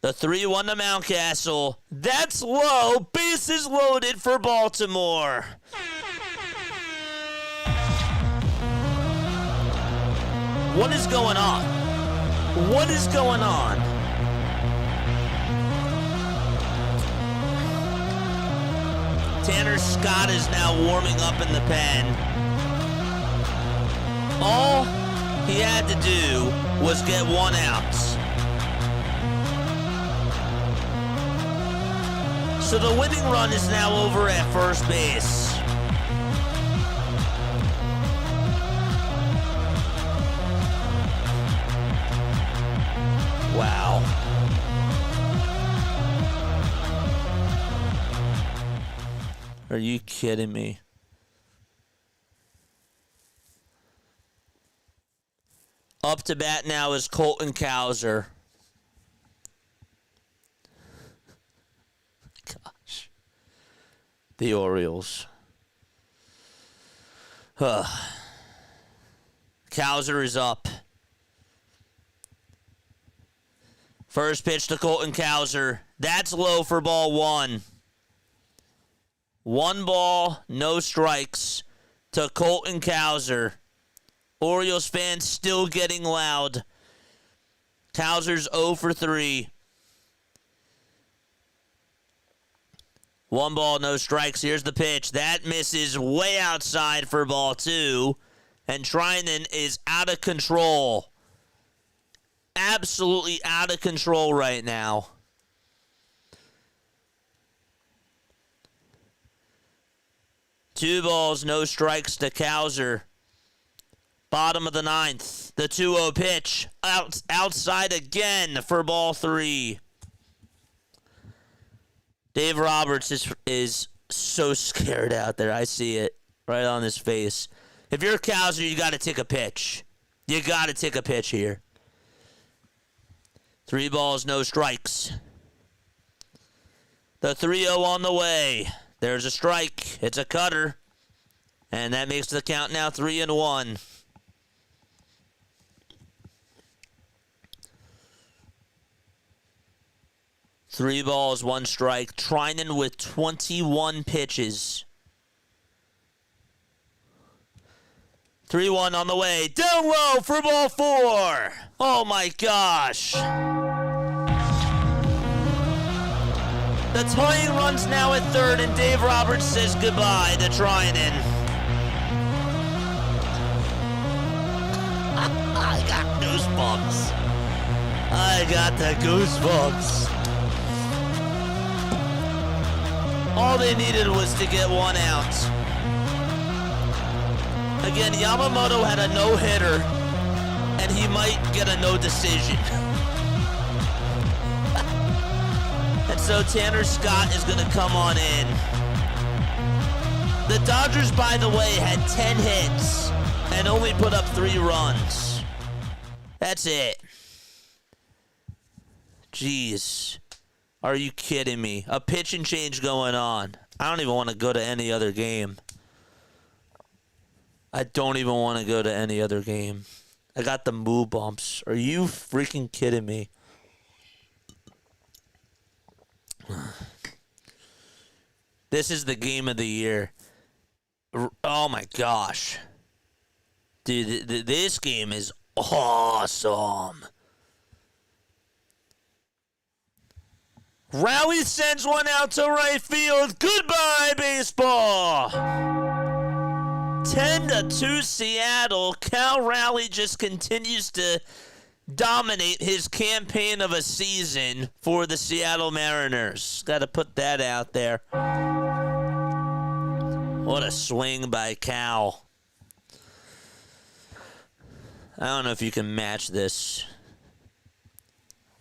The 3-1 to Mountcastle. That's low. Bases loaded for Baltimore. What is going on? What is going on? Tanner Scott is now warming up in the pen. All he had to do was get 1 out. So the winning run is now over at first base. Wow. Are you kidding me? Up to bat now is Colton Cowser. Gosh. The Orioles. Cowser is up. First pitch to Colton Cowser. That's low for ball 1. 1 ball, no strikes to Colton Cowser. Orioles fans still getting loud. Cowser's 0 for 3. 1 ball, no strikes. Here's the pitch. That misses way outside for ball 2. And Trinan is out of control. Absolutely out of control right now. Two balls, no strikes to Cowser. Bottom of the 9th. The 2-0 pitch. Outside again for ball 3. Dave Roberts is so scared out there. I see it right on his face. If you're Cowser, you got to take a pitch. You got to take a pitch here. 3 balls, no strikes. The 3-0 on the way. There's a strike. It's a cutter. And that makes the count now 3-1. Three balls, 1 strike. Trinan with 21 pitches. 3-1 on the way. Down low for ball 4. Oh my gosh. The tying run's now at third, and Dave Roberts says goodbye to Trinan. I got goosebumps. I got the goosebumps. All they needed was to get 1 out. Again, Yamamoto had a no-hitter, and he might get a no decision. And so Tanner Scott is going to come on in. The Dodgers, by the way, had 10 hits and only put up 3 runs. That's it. Jeez. Are you kidding me? A pitch and change going on. I don't even want to go to any other game. I don't even want to go to any other game. I got the moo bumps. Are you freaking kidding me? This is the game of the year. Oh my gosh. Dude, this game is awesome. Rowley sends one out to right field. Goodbye, baseball. 10-2 Seattle. Cal Rowley just continues to dominate his campaign of a season for the Seattle Mariners. Got to put that out there. What a swing by Cal. I don't know if you can match this.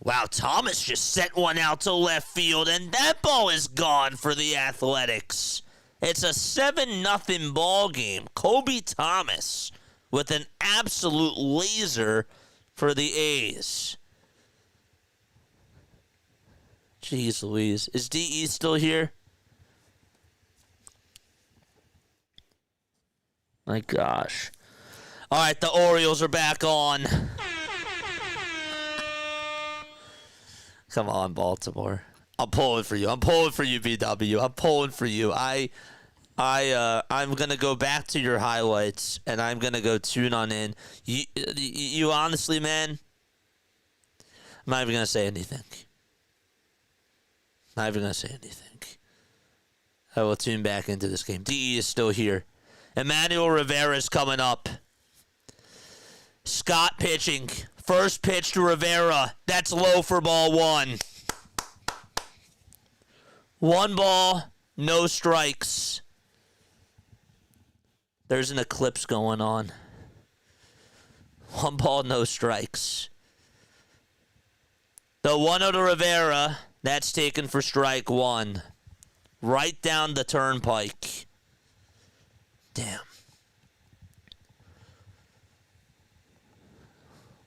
Wow, Thomas just sent one out to left field, and that ball is gone for the Athletics. It's a 7-0 ball game. Kobe Thomas with an absolute laser for the A's. Jeez Louise. Is DE still here? My gosh. All right, the Orioles are back on. Come on, Baltimore. I'm pulling for you. I'm pulling for you, BW. I'm pulling for you. I'm gonna go back to your highlights, and I'm gonna go tune on in. You honestly, man, I'm not even gonna say anything. Not even gonna say anything. I will tune back into this game. DE is still here. Emmanuel Rivera's coming up. Scott pitching. First pitch to Rivera. That's low for ball one. 1 ball, no strikes. There's an eclipse going on. 1 ball, no strikes. The 1-0 to Rivera. That's taken for strike 1. Right down the turnpike. Damn.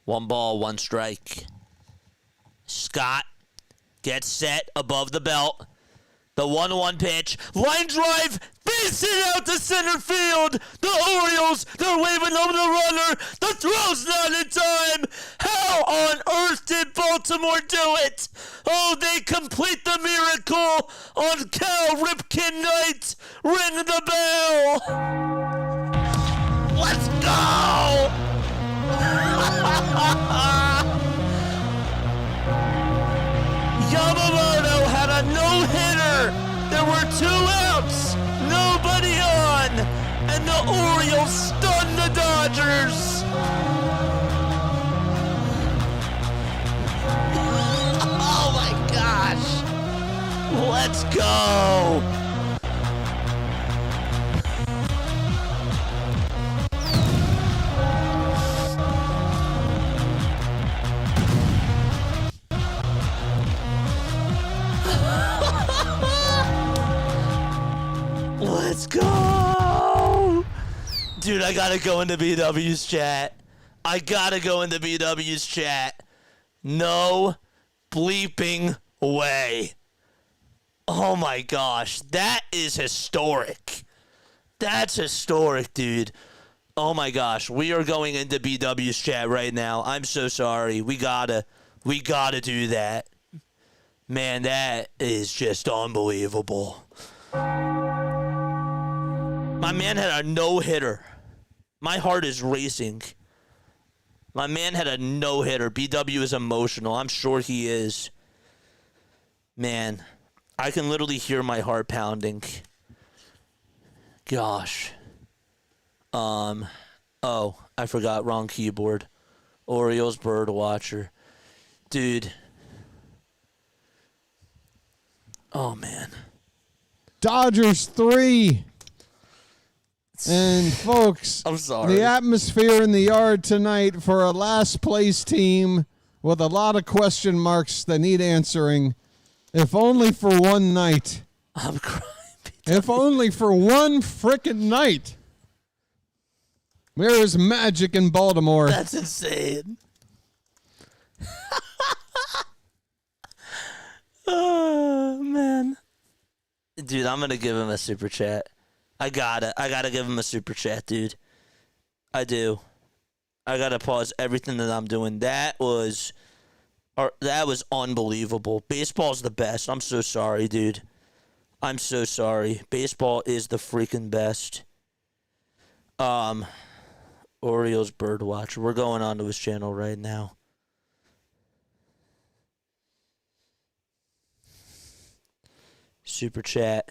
1 ball, 1 strike. Scott gets set above the belt. The 1-1 pitch. Line drive. Base hit out to center field. The Orioles, they're waving over the runner. The throw's not in time. How on earth did Baltimore do it? Oh, they complete the miracle on Cal Ripken night. Ring the bell. Let's go. Yamamoto had a no-hitter. There were 2 outs, nobody on, and the Orioles stunned the Dodgers. Oh my gosh. Let's go. Let's go! Dude, I gotta go into BW's chat. No bleeping way. Oh my gosh. That is historic. That's historic, dude. Oh my gosh. We are going into BW's chat right now. I'm so sorry. We gotta do that. Man, that is just unbelievable. My man had a no-hitter. My heart is racing. My man had a no-hitter. BW is emotional. I'm sure he is. Man, I can literally hear my heart pounding. Gosh. Oh, I forgot. Wrong keyboard. Orioles Bird Watcher. Dude. Oh, man. Dodgers 3. And folks, I'm sorry. The atmosphere in the yard tonight for a last place team with a lot of question marks that need answering. If only for one night. I'm crying. If only for one frickin' night. There is magic in Baltimore. That's insane. Oh, man. Dude, I'm going to give him a super chat. I gotta give him a super chat, dude. I do. I gotta pause everything that I'm doing. That was unbelievable. Baseball's the best. I'm so sorry, dude. I'm so sorry. Baseball is the freaking best. Orioles Birdwatcher. We're going on to his channel right now. Super chat.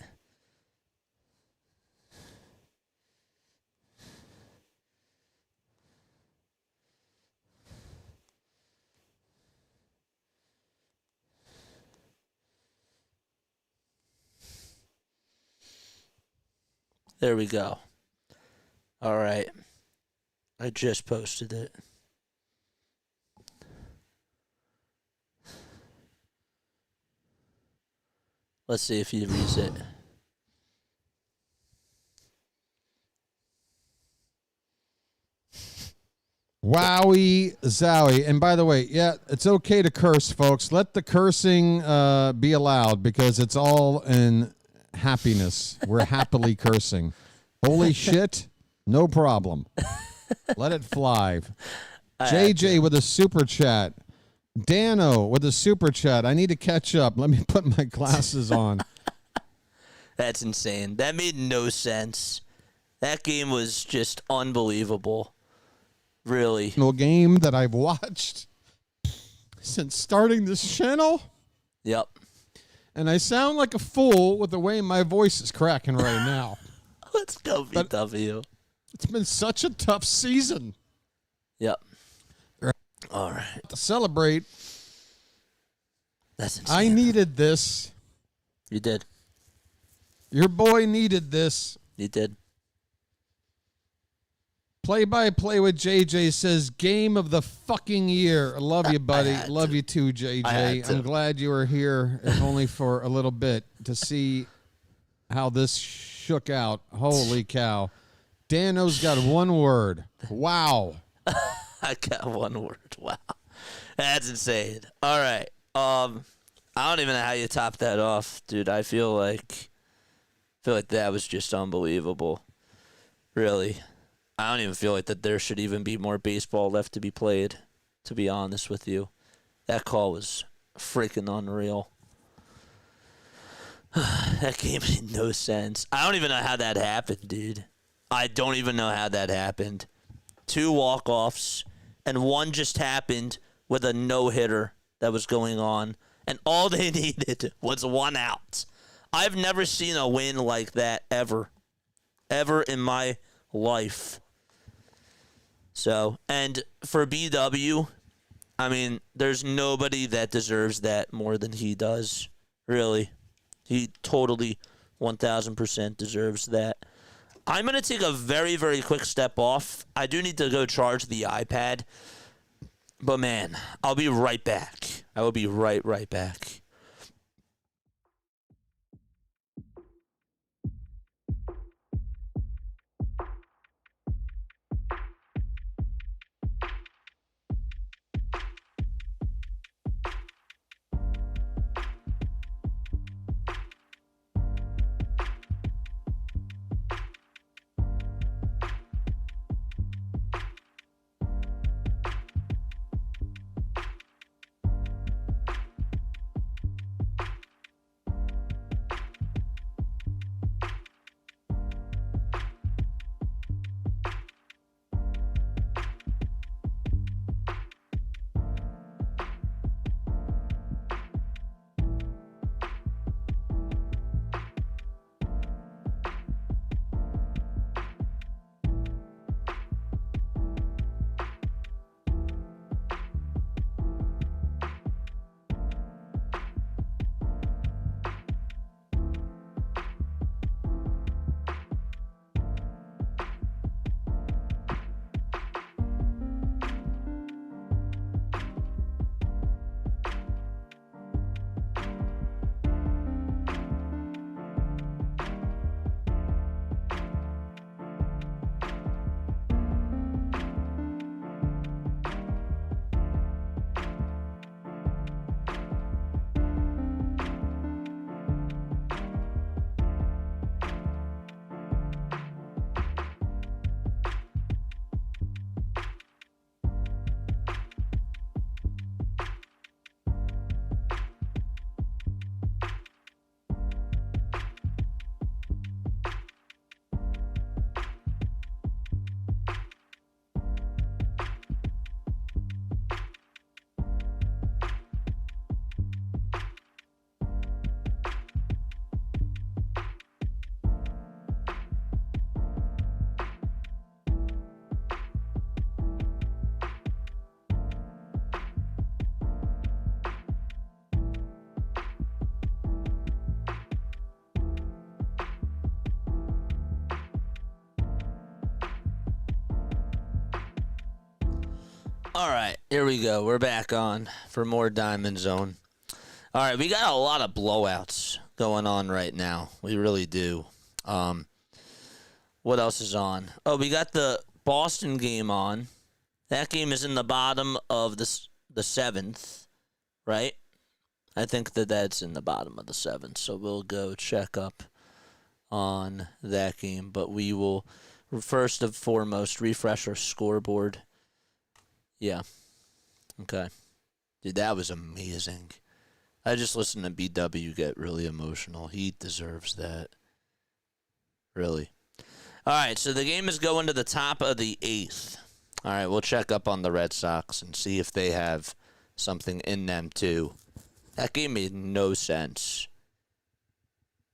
There we go. All right. I just posted it. Let's see if he reads it. Wowie zowie. And by the way, yeah, it's okay to curse, folks. Let the cursing be allowed because it's all in happiness. We're happily cursing. Holy shit, no problem. Let it fly. JJ with a super chat. Dano with a super chat. I need to catch up. Let me put my glasses on. That's insane. That made no sense. That game was just unbelievable. Really. No game that I've watched since starting this channel. Yep. And I sound like a fool with the way my voice is cracking right now. Let's go, BW. It's been such a tough season. Yep. All right. To celebrate, That's insane. I needed this. You did. Your boy needed this. You did. Play-by-play with JJ says, game of the fucking year. I love you, buddy. Love you too, JJ. I'm glad you were here, if only for a little bit, to see how this shook out. Holy cow. Dano's got one word. Wow. I got one word. Wow. That's insane. All right. I don't even know how you top that off, dude. I feel like that was just unbelievable. Really. I don't even feel like that there should even be more baseball left to be played, to be honest with you. That call was freaking unreal. That game made no sense. I don't even know how that happened, dude. I don't even know how that happened. 2 walk-offs, and one just happened with a no-hitter that was going on, and all they needed was 1 out. I've never seen a win like that ever in my life. So, and for BW, I mean, there's nobody that deserves that more than he does, really. He totally 1,000% deserves that. I'm going to take a very, very quick step off. I do need to go charge the iPad. But, man, I'll be right back. I will be right back. All right, here we go. We're back on for more Diamond Zone. All right, we got a lot of blowouts going on right now. We really do. What else is on? Oh, we got the Boston game on. That game is in the bottom of the seventh, right? I think that's in the bottom of the seventh, so we'll go check up on that game. But we will, first and foremost, refresh our scoreboard. Yeah. Okay. Dude, that was amazing. I just listened to BW get really emotional. He deserves that. Really. All right, so the game is going to the top of the eighth. All right, we'll check up on the Red Sox and see if they have something in them, too. That game made no sense.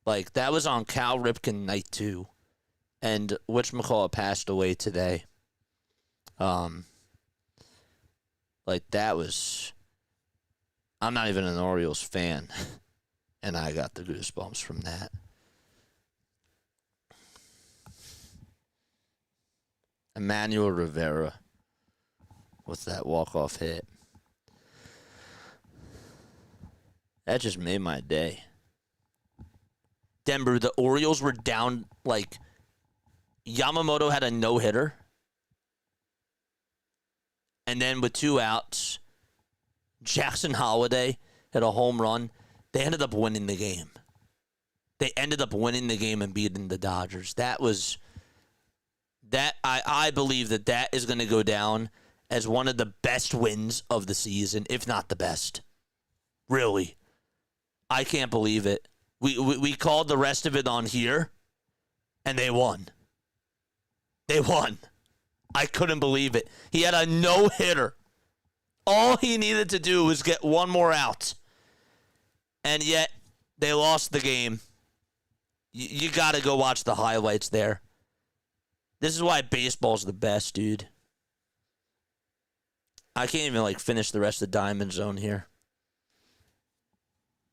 Like, that was on Cal Ripken night 2. And whatchamacallit passed away today. Like, that was... I'm not even an Orioles fan. And I got the goosebumps from that. Emmanuel Rivera with that walk-off hit. That just made my day. Denver, the Orioles were down, like, Yamamoto had a no-hitter. And then with 2 outs, Jackson Holiday hit a home run. They ended up winning the game. They ended up winning the game and beating the Dodgers. That was... That I believe that is going to go down as one of the best wins of the season, if not the best. Really. I can't believe it. We called the rest of it on here, and they won. They won. I couldn't believe it. He had a no-hitter. All he needed to do was get one more out. And yet, they lost the game. You got to go watch the highlights there. This is why baseball's the best, dude. I can't even, like, finish the rest of Diamond Zone here.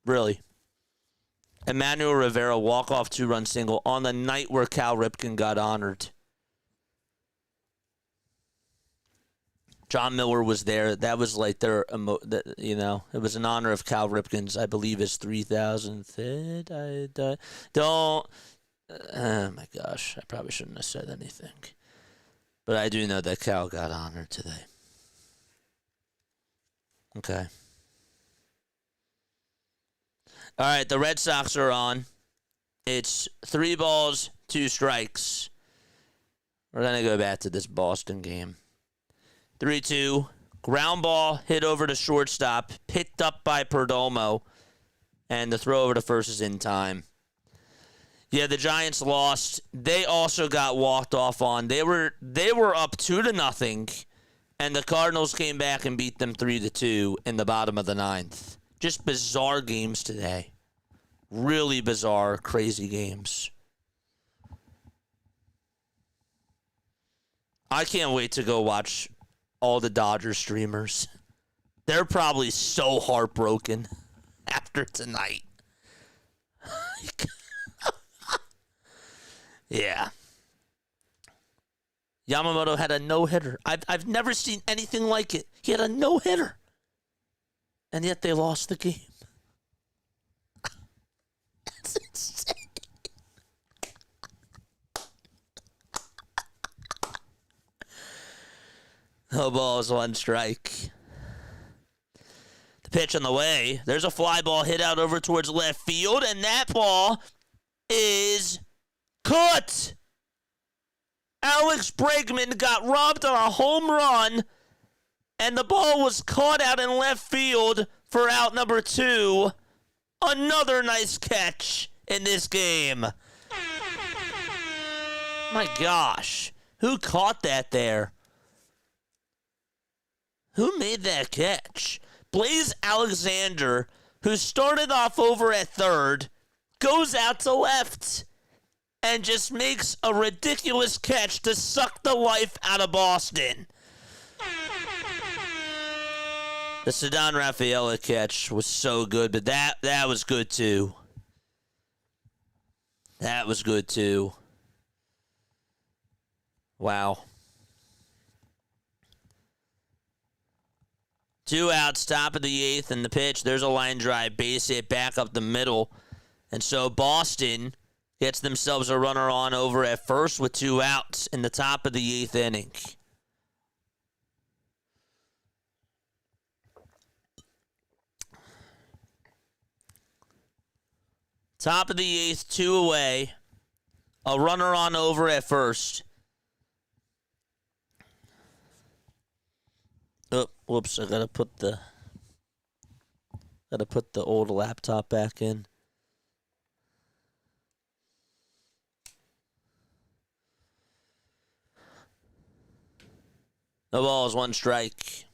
Really. Emmanuel Rivera walk-off 2-run single on the night where Cal Ripken got honored. John Miller was there. That was like their, it was in honor of Cal Ripken's, I believe, his 3,000th. Don't. Oh my gosh, I probably shouldn't have said anything. But I do know that Cal got honored today. Okay. All right, the Red Sox are on. It's 3 balls, 2 strikes. We're going to go back to this Boston game. 3-2, ground ball hit over to shortstop, picked up by Perdomo, and the throw over to first is in time. Yeah, the Giants lost. They also got walked off on. They were up 2-0, and the Cardinals came back and beat them 3-2 in the bottom of the 9th. Just bizarre games today. Really bizarre, crazy games. I can't wait to go watch all the Dodgers streamers. They're probably so heartbroken after tonight. Yeah. Yamamoto had a no-hitter. I've never seen anything like it. He had a no-hitter. And yet they lost the game. That's insane. No balls, 1 strike. The pitch on the way. There's a fly ball hit out over towards left field, and that ball is caught. Alex Bregman got robbed on a home run, and the ball was caught out in left field for out number 2. Another nice catch in this game. My gosh. Who caught that there? Who made that catch? Blaze Alexander, who started off over at third, goes out to left and just makes a ridiculous catch to suck the life out of Boston. The Ceddanne Rafaela catch was so good, but that was good too. That was good too. Wow. 2 outs, top of the 8th, and the pitch. There's a line drive, base hit back up the middle. And so Boston gets themselves a runner on over at first with 2 outs in the top of the 8th inning. Top of the 8th, 2 away. A runner on over at first. Oh, whoops! I gotta put the old laptop back in. No balls, 1 strike.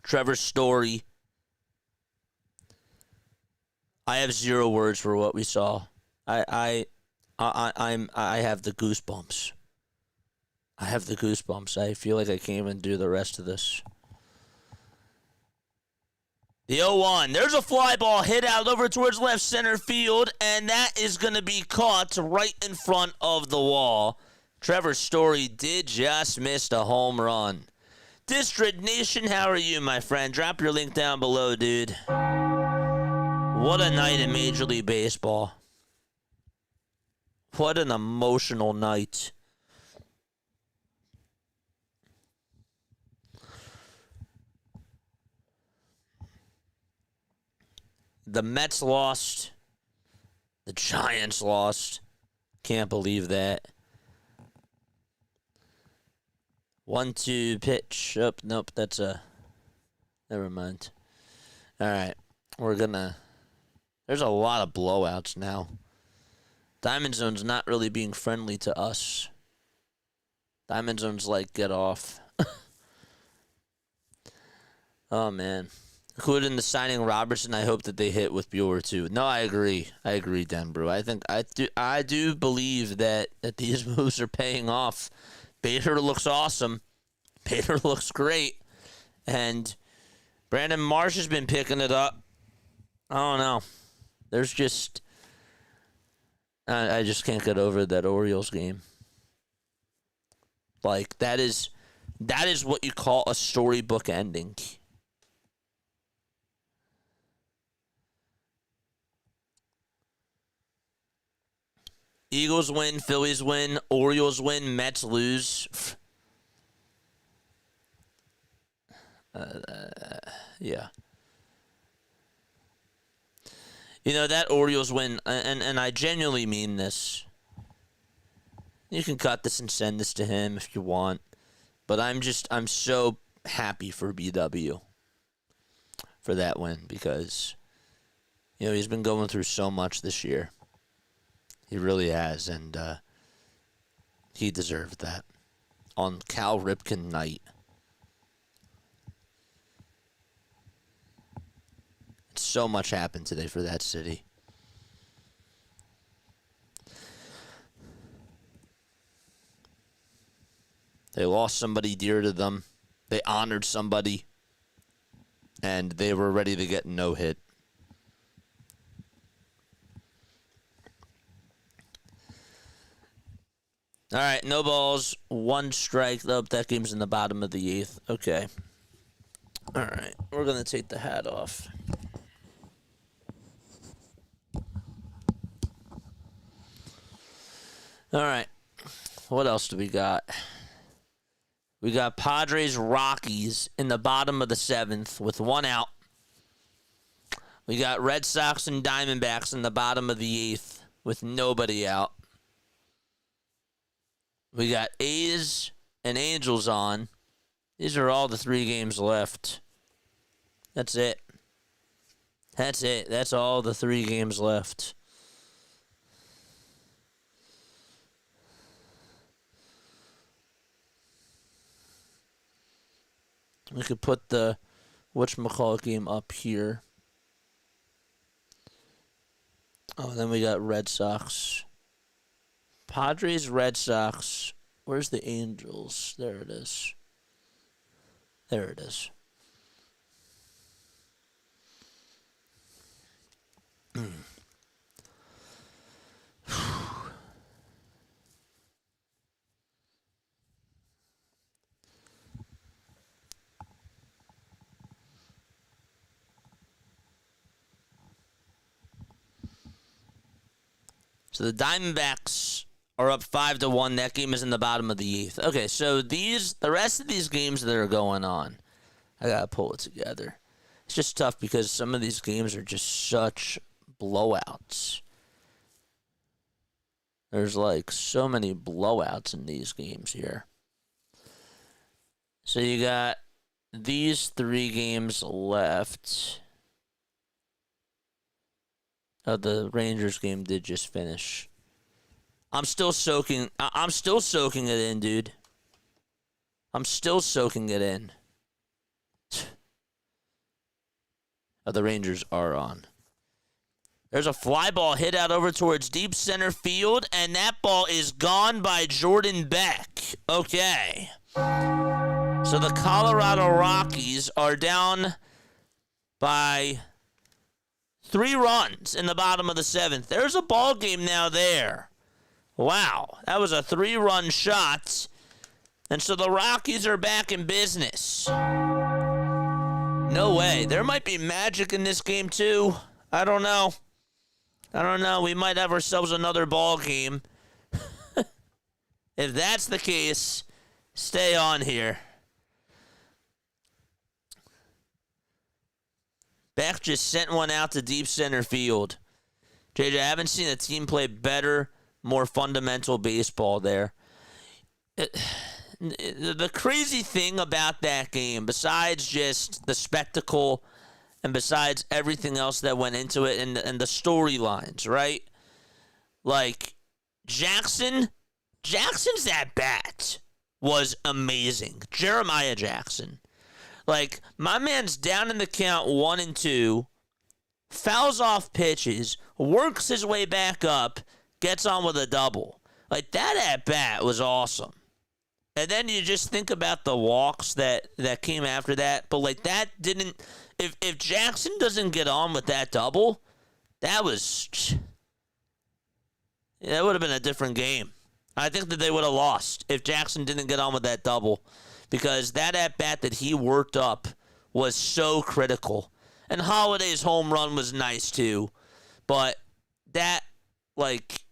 Trevor Story. I have 0 words for what we saw. I have the goosebumps. I have the goosebumps. I feel like I can't even do the rest of this. The 0-1. There's a fly ball hit out over towards left center field, and that is going to be caught right in front of the wall. Trevor Story did just miss a home run. District Nation, how are you, my friend? Drop your link down below, dude. What a night in Major League Baseball. What an emotional night. The Mets lost. The Giants lost. Can't believe that. 1-2 pitch. Oh, nope, that's a... Never mind. All right, we're gonna... There's a lot of blowouts now. Diamondzone's not really being friendly to us. Diamondzone's like, get off. Oh, man. Including the signing Robertson, I hope that they hit with Bueller too. No, I agree. I agree, Denbrew. I do believe that these moves are paying off. Bader looks awesome. Bader looks great. And Brandon Marsh has been picking it up. I don't know. There's just... I just can't get over that Orioles game. Like, that is what you call a storybook ending. Eagles win, Phillies win, Orioles win, Mets lose. Yeah. You know, that Orioles win, and I genuinely mean this. You can cut this and send this to him if you want. But I'm so happy for BW for that win because, you know, he's been going through so much this year. He really has, and he deserved that on Cal Ripken night. So much happened today for that city. They lost somebody dear to them. They honored somebody, and they were ready to get no hit. All right, no balls, 1 strike. Oh, that game's in the bottom of the 8th. Okay. All right, we're going to take the hat off. All right, what else do we got? We got Padres Rockies in the bottom of the 7th with 1 out. We got Red Sox and Diamondbacks in the bottom of the 8th with nobody out. We got A's and Angels on. These are all the 3 games left. That's it. That's it. That's all the 3 games left. We could put the whatchamacallit game up here. Oh, then we got Red Sox. Padres, Red Sox. Where's the Angels? There it is. There it is. So the Diamondbacks are up 5-1. That game is in the bottom of the 8th. Okay, so the rest of these games that are going on, I got to pull it together. It's just tough because some of these games are just such blowouts. There's like so many blowouts in these games here. So you got these 3 games left. Oh, the Rangers game did just finish. I'm still soaking it in, dude. I'm still soaking it in. Oh, the Rangers are on. There's a fly ball hit out over towards deep center field, and that ball is gone by Jordan Beck. Okay. So the Colorado Rockies are down by 3 runs in the bottom of the 7th. There's a ball game now there. Wow. That was a 3-run shot. And so the Rockies are back in business. No way. There might be magic in this game, too. I don't know. We might have ourselves another ball game. If that's the case, stay on here. Beck just sent one out to deep center field. JJ, I haven't seen a team play better, more fundamental baseball there. The crazy thing about that game, besides just the spectacle and besides everything else that went into it and the storylines, right? Like, Jackson's at-bat was amazing. Jeremiah Jackson. Like, my man's down in the count 1-2, fouls off pitches, works his way back up, gets on with a double. Like, that at-bat was awesome. And then you just think about the walks that came after that. But, like, that didn't... If Jackson doesn't get on with that double, that would have been a different game. I think that they would have lost if Jackson didn't get on with that double. Because that at-bat that he worked up was so critical. And Holiday's home run was nice, too. But that, like,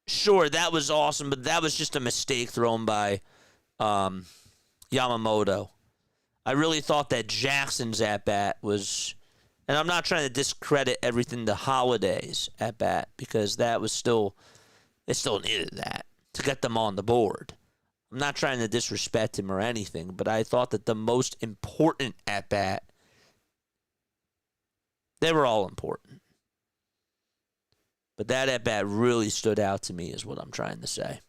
sure, that was awesome, but that was just a mistake thrown by Yamamoto. I really thought that Jackson's at-bat was... And I'm not trying to discredit everything to Holiday's at-bat, because that was still... They still needed that to get them on the board. I'm not trying to disrespect him or anything, but I thought that the most important at-bat, they were all important. But that at-bat really stood out to me is what I'm trying to say.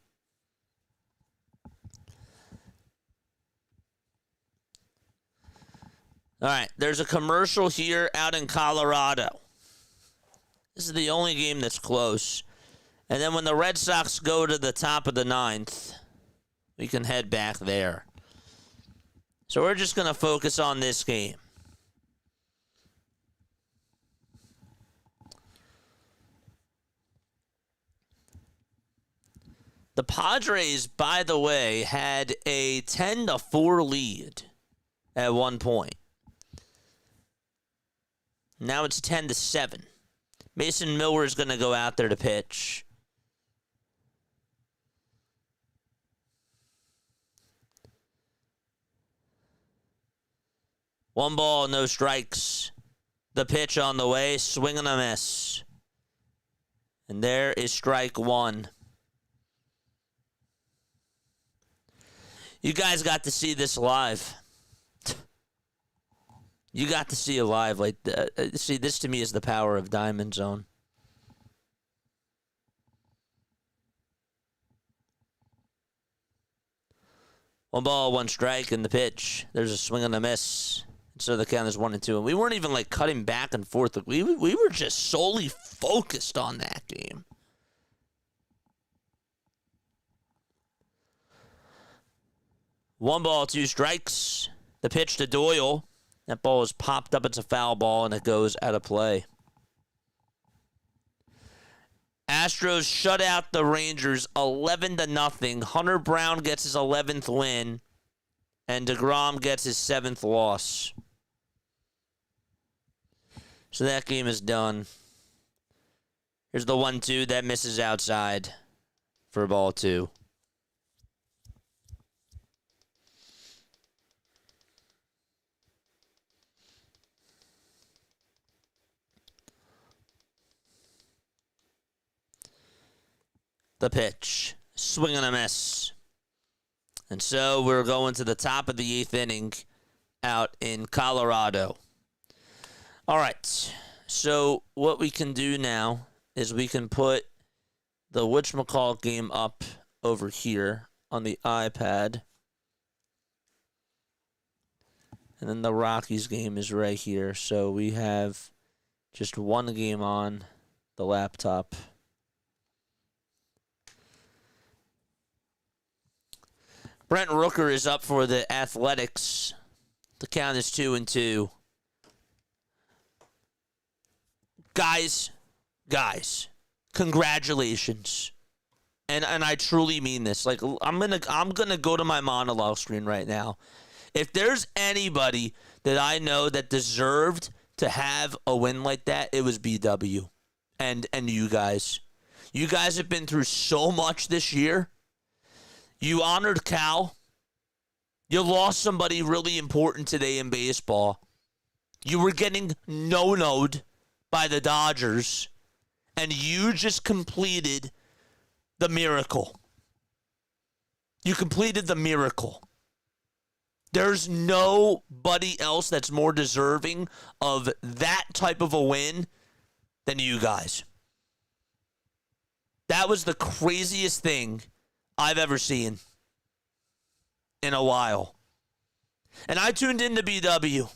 All right, there's a commercial here out in Colorado. This is the only game that's close. And then when the Red Sox go to the top of the 9th, we can head back there. So we're just going to focus on this game. The Padres, by the way, had a 10-4 lead at one point. Now it's 10-7. Mason Miller is going to go out there to pitch. One ball, no strikes. The pitch on the way, swing and a miss. And there is strike 1. You guys got to see this live. You got to see it live. Like, see, this to me is the power of Diamondzone. One ball, one strike, and the pitch. There's a swing and a miss. So the count is 1-2. And we weren't even, like, cutting back and forth. We were just solely focused on that game. One ball, 2 strikes. The pitch to Doyle. That ball is popped up. It's a foul ball, and it goes out of play. Astros shut out the Rangers 11-0. Hunter Brown gets his 11th win, and DeGrom gets his 7th loss. So that game is done. Here's the 1-2 that misses outside for ball 2. The pitch. Swing and a miss. And so we're going to the top of the 8th inning out in Colorado. All right. So what we can do now is we can put the whatchamacallit game up over here on the iPad. And then the Rockies game is right here. So we have just one game on the laptop. Brent Rooker is up for the Athletics. The count is 2-2. Guys, congratulations. And I truly mean this. Like, I'm gonna go to my monologue screen right now. If there's anybody that I know that deserved to have a win like that, it was BW. And you guys. You guys have been through so much this year. You honored Cal. You lost somebody really important today in baseball. You were getting no-no'd by the Dodgers, and you just completed the miracle. You completed the miracle. There's nobody else that's more deserving of that type of a win than you guys. That was the craziest thing I've ever seen in a while. And I tuned into BW.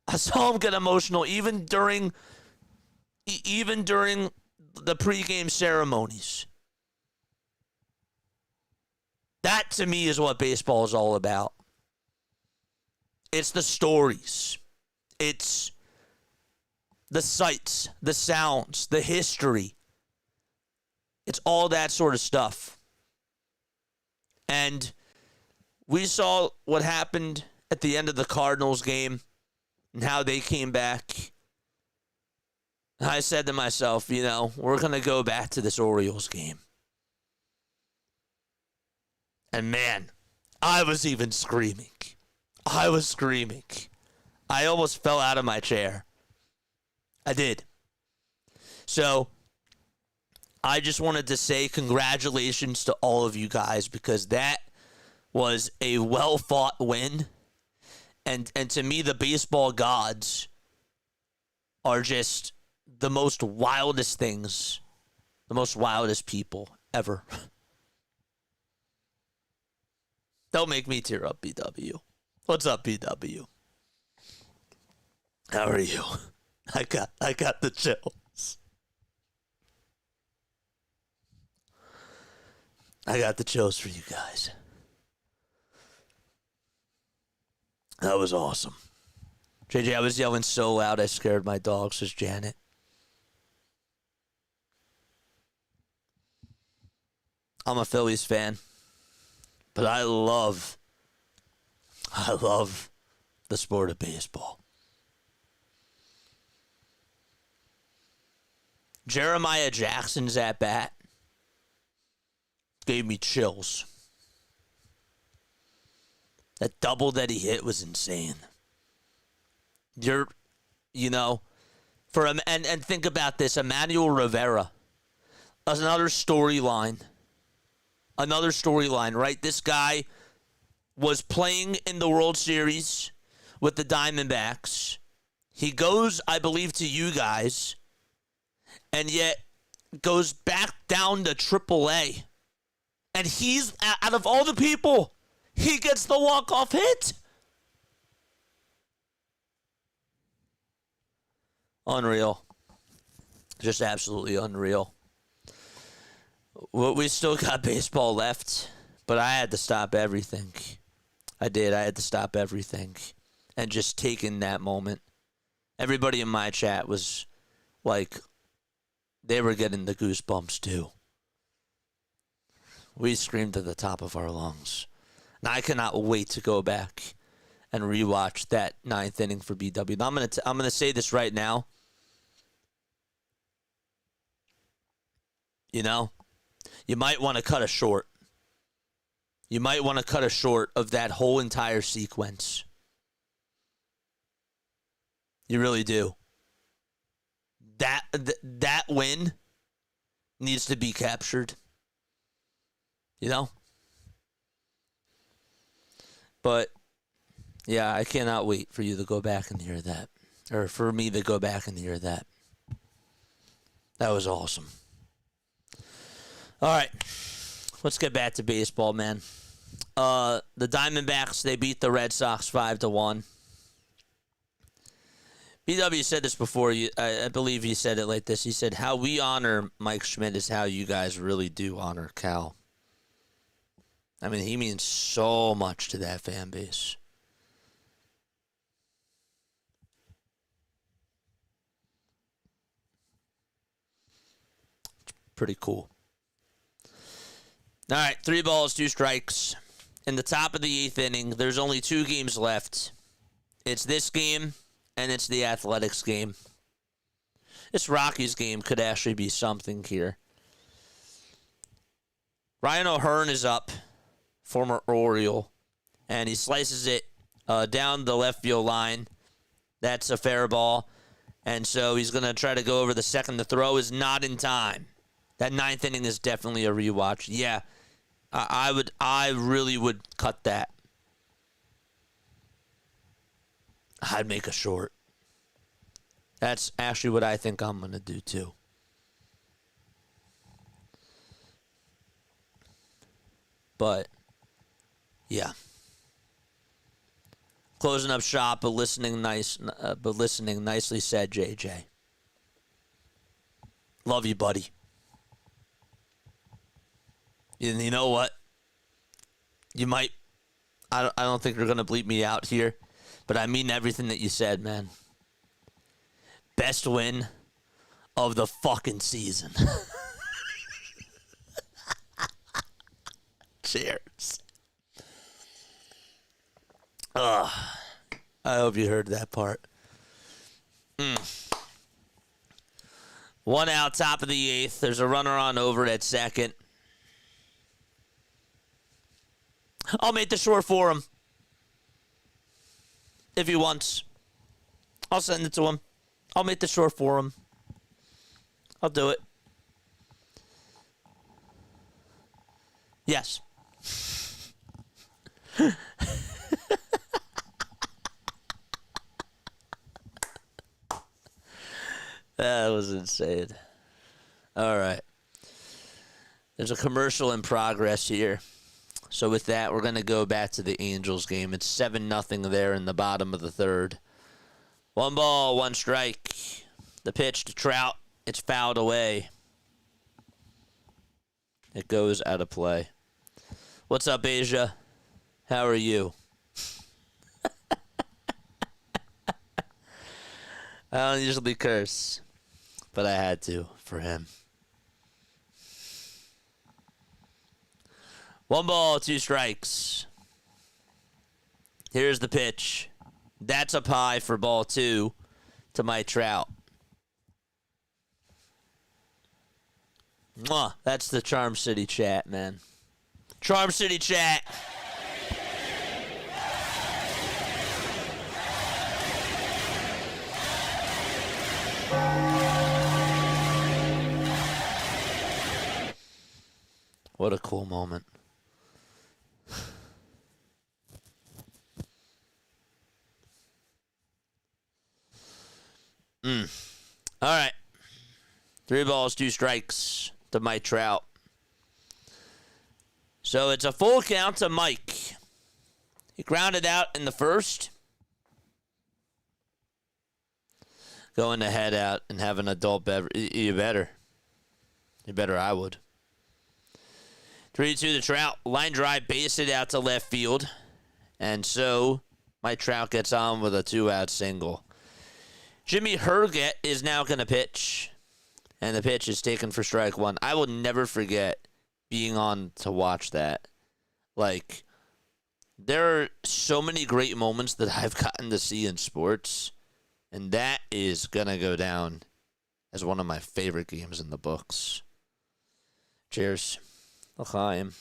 I saw him get emotional even during the pregame ceremonies. That to me is what baseball is all about. It's the stories. It's the sights, the sounds, the history. It's all that sort of stuff. And we saw what happened at the end of the Cardinals game and how they came back. And I said to myself, we're going to go back to this Orioles game. And man, I was even screaming. I was screaming. I almost fell out of my chair. I did. So I just wanted to say congratulations to all of you guys because that was a well-fought win. And to me, the baseball gods are just the most wildest things, the most wildest people ever. Don't make me tear up, BW. What's up, BW? How are you? I got the chills. I got the chills for you guys. That was awesome. JJ, I was yelling so loud I scared my dog, says Janet. I'm a Phillies fan, but I love the sport of baseball. Jeremiah Jackson's at bat gave me chills. That double that he hit was insane. And think about this, Emmanuel Rivera, another storyline, right? This guy was playing in the World Series with the Diamondbacks. He goes, I believe, to you guys, and yet goes back down to AAA. And he's, out of all the people, he gets the walk-off hit. Unreal. Just absolutely unreal. Well, we still got baseball left, but I had to stop everything. I did. I had to stop everything and just take in that moment. Everybody in my chat was like, they were getting the goosebumps too. We screamed at the top of our lungs. And I cannot wait to go back and rewatch that 9th inning for BW. Now, I'm gonna say this right now. You know? You might want to cut a short. You might want to cut a short of that whole entire sequence. You really do. That win needs to be captured. You know? But, yeah, I cannot wait for you to go back and hear that. Or for me to go back and hear that. That was awesome. All right. Let's get back to baseball, man. The Diamondbacks, they beat the Red Sox 5-1. BW said this before. I believe he said it like this. He said, how we honor Mike Schmidt is how you guys really do honor Cal. I mean, he means so much to that fan base. It's pretty cool. All right, 3 balls, 2 strikes. In the top of the 8th inning, there's only 2 games left. It's this game, and it's the Athletics game. This Rockies game could actually be something here. Ryan O'Hearn is up, former Oriole, and he slices it down the left field line. That's a fair ball, and so he's going to try to go over the second. The throw is not in time. That 9th inning is definitely a rewatch. Yeah. I really would cut that. I'd make a short. That's actually what I think I'm going to do too. But, yeah. Closing up shop, but listening nicely said, JJ. Love you, buddy. And you know what? You might, I don't think you're going to bleep me out here, but I mean everything that you said, man. Best win of the fucking season. Cheers. I hope you heard that part. 1 out, top of the 8th. There's a runner on over at second. I'll make the short for him. If he wants. I'll send it to him. I'll make the short for him. I'll do it. Yes. That was insane. All right. There's a commercial in progress here. So with that, we're going to go back to the Angels game. It's 7-0 there in the bottom of the 3rd. 1 ball, 1 strike. The pitch to Trout. It's fouled away. It goes out of play. What's up, Asia? How are you? I don't usually curse, but I had to for him. 1 ball, 2 strikes. Here's the pitch. That's up high for ball 2 to my Trout. Mwah. That's the Charm City chat, man. Charm City chat. What a cool moment. All right. 3 balls, 2 strikes to Mike Trout. So it's a full count to Mike. He grounded out in the 1st. Going to head out and have an adult beverage. You better. I would. 3-2 to Trout. Line drive, base it out to left field. And so Mike Trout gets on with a 2-out single. Jimmy Herget is now going to pitch. And the pitch is taken for strike 1. I will never forget being on to watch that. Like, there are so many great moments that I've gotten to see in sports. And that is going to go down as one of my favorite games in the books. Cheers. L'chaim.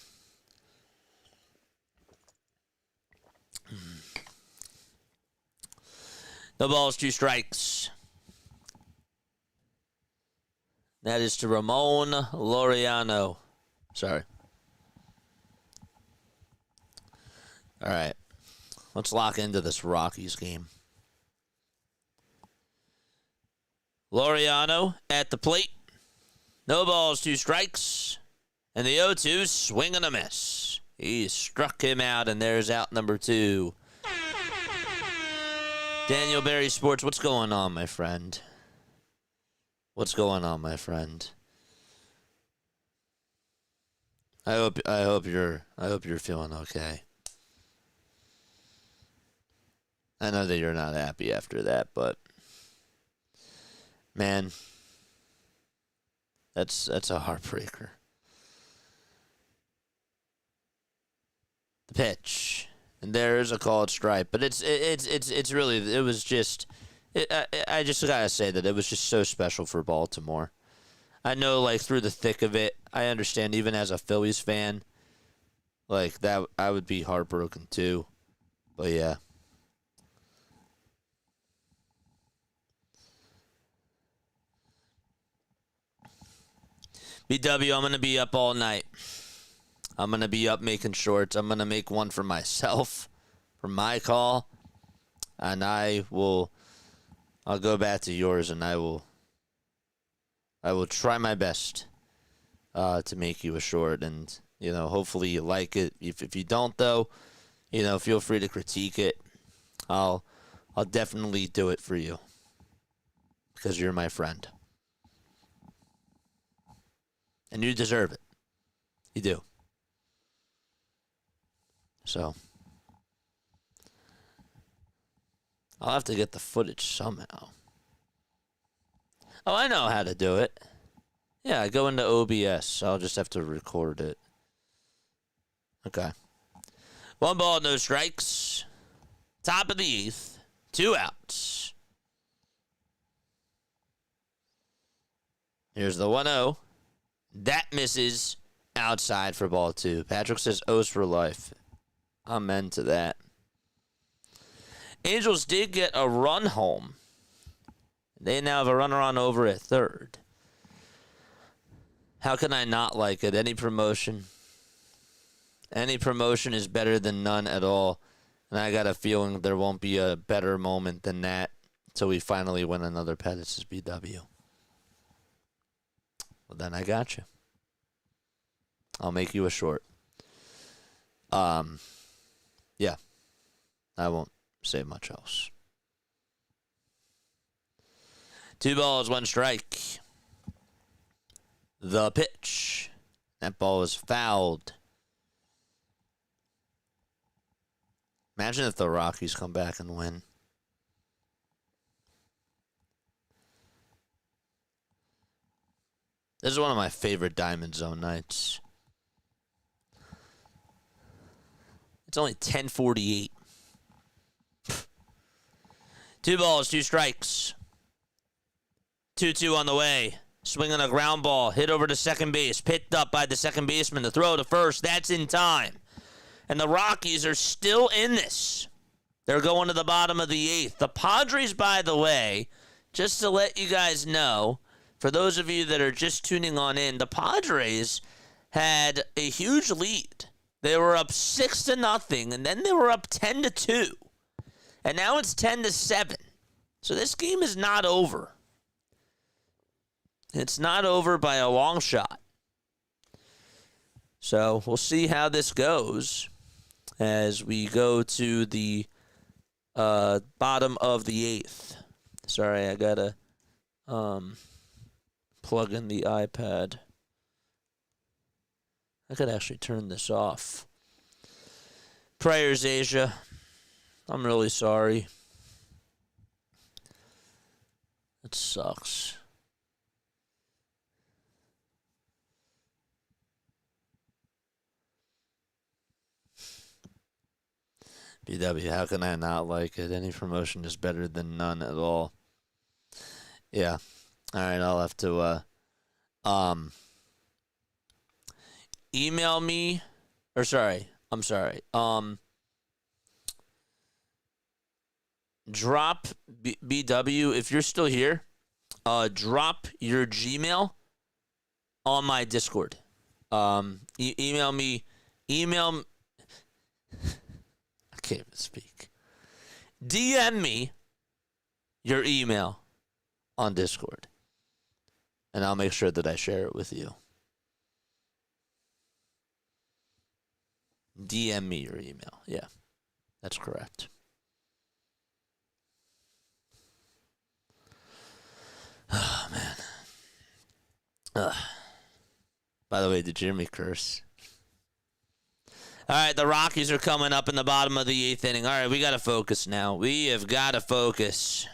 No balls, 2 strikes. That is to Ramon Laureano. Sorry. All right. Let's lock into this Rockies game. Laureano at the plate. No balls, 2 strikes. And the 0-2, swing and a miss. He struck him out, and there's out number 2. Daniel Berry Sports, what's going on, my friend? What's going on, my friend? I hope you're feeling okay. I know that you're not happy after that, but man, that's a heartbreaker. The pitch, and there's a called strike, but it's really, it was just, I just gotta say that it was just so special for Baltimore. I know, like, through the thick of it, I understand, even as a Phillies fan, like, that I would be heartbroken too. But yeah. BW, I'm going to be up all night. I'm going to be up making shorts. I'm going to make one for myself, for my call. And I'll go back to yours, and I will try my best to make you a short. And, you know, hopefully you like it. If you don't, though, you know, feel free to critique it. I'll definitely do it for you because you're my friend. And you deserve it. You do. So, I'll have to get the footage somehow. Oh, I know how to do it. Yeah, I go into OBS. I'll just have to record it. Okay. 1 ball, no strikes. Top of the 8th. 2 outs. Here's the 1-0. That misses outside for ball 2. Patrick says O's for life. Amen to that. Angels did get a run home. They now have a runner on over at third. How can I not like it? Any promotion is better than none at all. And I got a feeling there won't be a better moment than that until we finally win another Pettis' BW. Well, then I got you. I'll make you a short. Yeah. I won't say much else. 2 balls, 1 strike. The pitch. That ball is fouled. Imagine if the Rockies come back and win. This is one of my favorite Diamondzone nights. It's only 10:48. 2 balls, 2 strikes. 2-2 on the way. Swinging a ground ball. Hit over to second base. Picked up by the second baseman. The throw to first. That's in time. And the Rockies are still in this. They're going to the bottom of the 8th. The Padres, by the way, just to let you guys know, for those of you that are just tuning on in, the Padres had a huge lead. They were up 6-0, and then they were up 10-2. And now it's 10-7. So this game is not over. It's not over by a long shot. So we'll see how this goes as we go to the bottom of the 8th. Sorry, I gotta plug in the iPad. I could actually turn this off. Prayers, Asia. I'm really sorry. It sucks. BW, how can I not like it? Any promotion is better than none at all. Yeah. All right, I'll have to email me, or I'm sorry. Drop BW if you're still here. Drop your Gmail on my Discord. Email me. I can't even speak. DM me your email on Discord, and I'll make sure that I share it with you. DM me your email. Yeah, that's correct. Oh, man. By the way, did you hear me curse? All right, the Rockies are coming up in the bottom of the 8th inning. All right, we got to focus now. We have got to focus.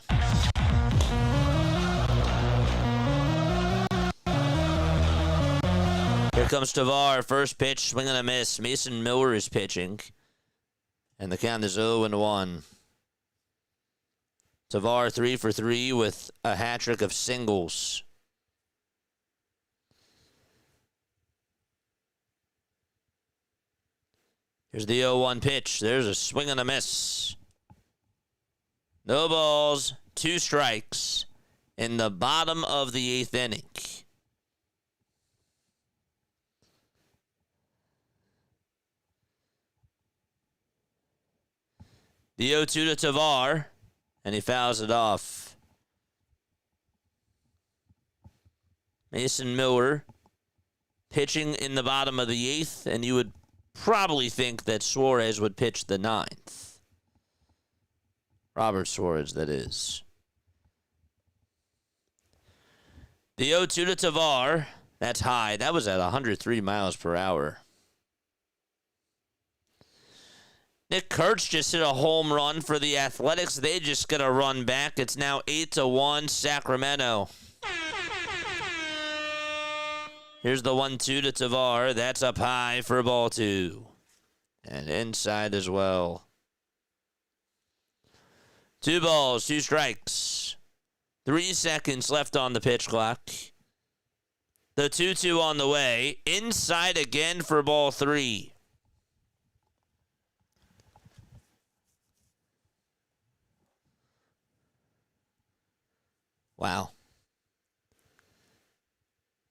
Here comes Tavar. First pitch, swing and a miss. Mason Miller is pitching. And the count is 0-1. Tavar 3 for 3 with a hat trick of singles. Here's the 0-1 pitch. There's a swing and a miss. No balls, 2 strikes in the bottom of the 8th inning. The 0-2 to Tavar, and he fouls it off. Mason Miller pitching in the bottom of the 8th, and you would probably think that Suarez would pitch the 9th. Robert Suarez, that is. The 0-2 to Tavar, that's high. That was at 103 miles per hour. Nick Kurtz just hit a home run for the Athletics. They just get a run back. It's now 8-1 Sacramento. Here's the 1-2 to Tavar. That's up high for ball 2. And inside as well. 2 balls, 2 strikes. 3 seconds left on the pitch clock. The 2-2 on the way. Inside again for ball 3. Wow.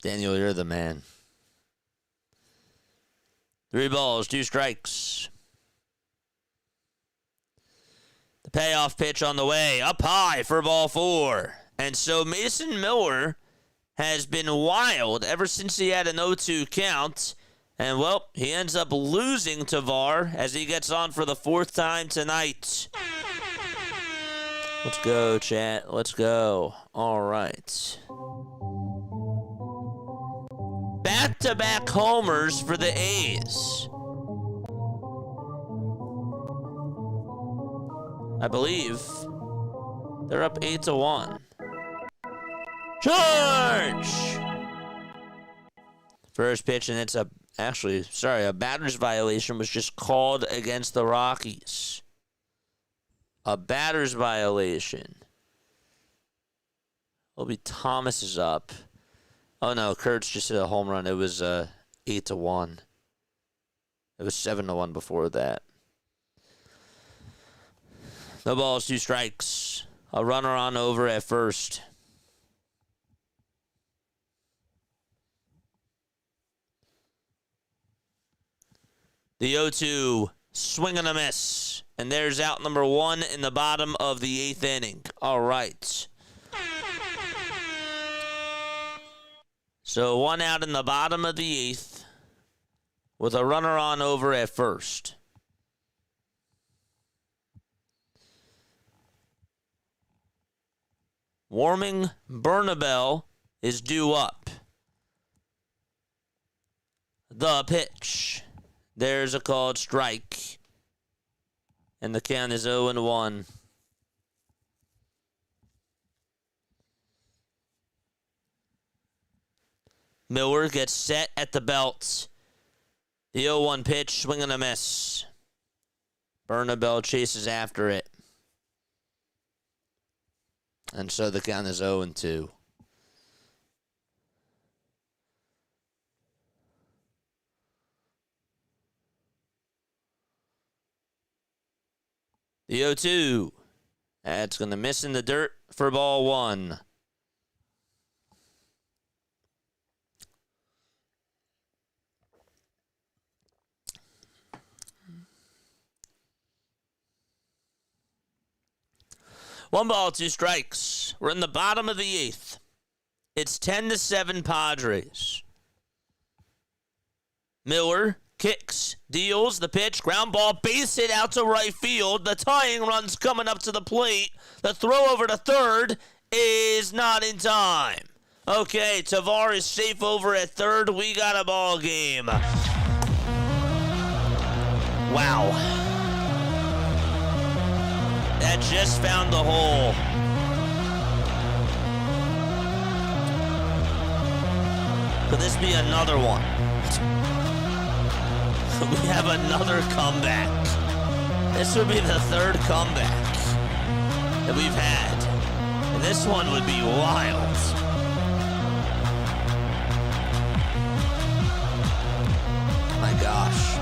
Daniel, you're the man. 3 balls, 2 strikes. The payoff pitch on the way, up high for ball 4. And so Mason Miller has been wild ever since he had an 0-2 count. And, well, he ends up losing Tavar as he gets on for the 4th time tonight. Let's go, chat. Let's go. All right. Back-to-back homers for the A's. I believe they're up 8-1. Charge! First pitch, and it's a batter's violation was just called against the Rockies. A batter's violation. Obi Thomas is up. Oh no, Kurtz just hit a home run. It was 8-1. It was 7-1 before that. No balls, 2 strikes. A runner on over at first. The 0-2, swing and a miss. And there's out number 1 in the bottom of the 8th inning. All right. So 1 out in the bottom of the 8th with a runner on over at first. Warming Bernabel is due up. The pitch. There's a called strike. And the count is 0-1. Miller gets set at the belt. The 0-1 pitch, swing and a miss. Bernabel chases after it. And so the count is 0-2. The 0-2. That's going to miss in the dirt for ball one. One ball, two strikes. We're in the bottom of the eighth. It's 10-7 Padres. Miller kicks, deals the pitch, ground ball, base hit out to right field. The tying run's coming up to the plate. The throw over to third is not in time. Okay, Tavar is safe over at third. We got a ball game. Wow. That just found the hole. Could this be another one? We have another comeback. This would be the third comeback that we've had. And this one would be wild. My gosh.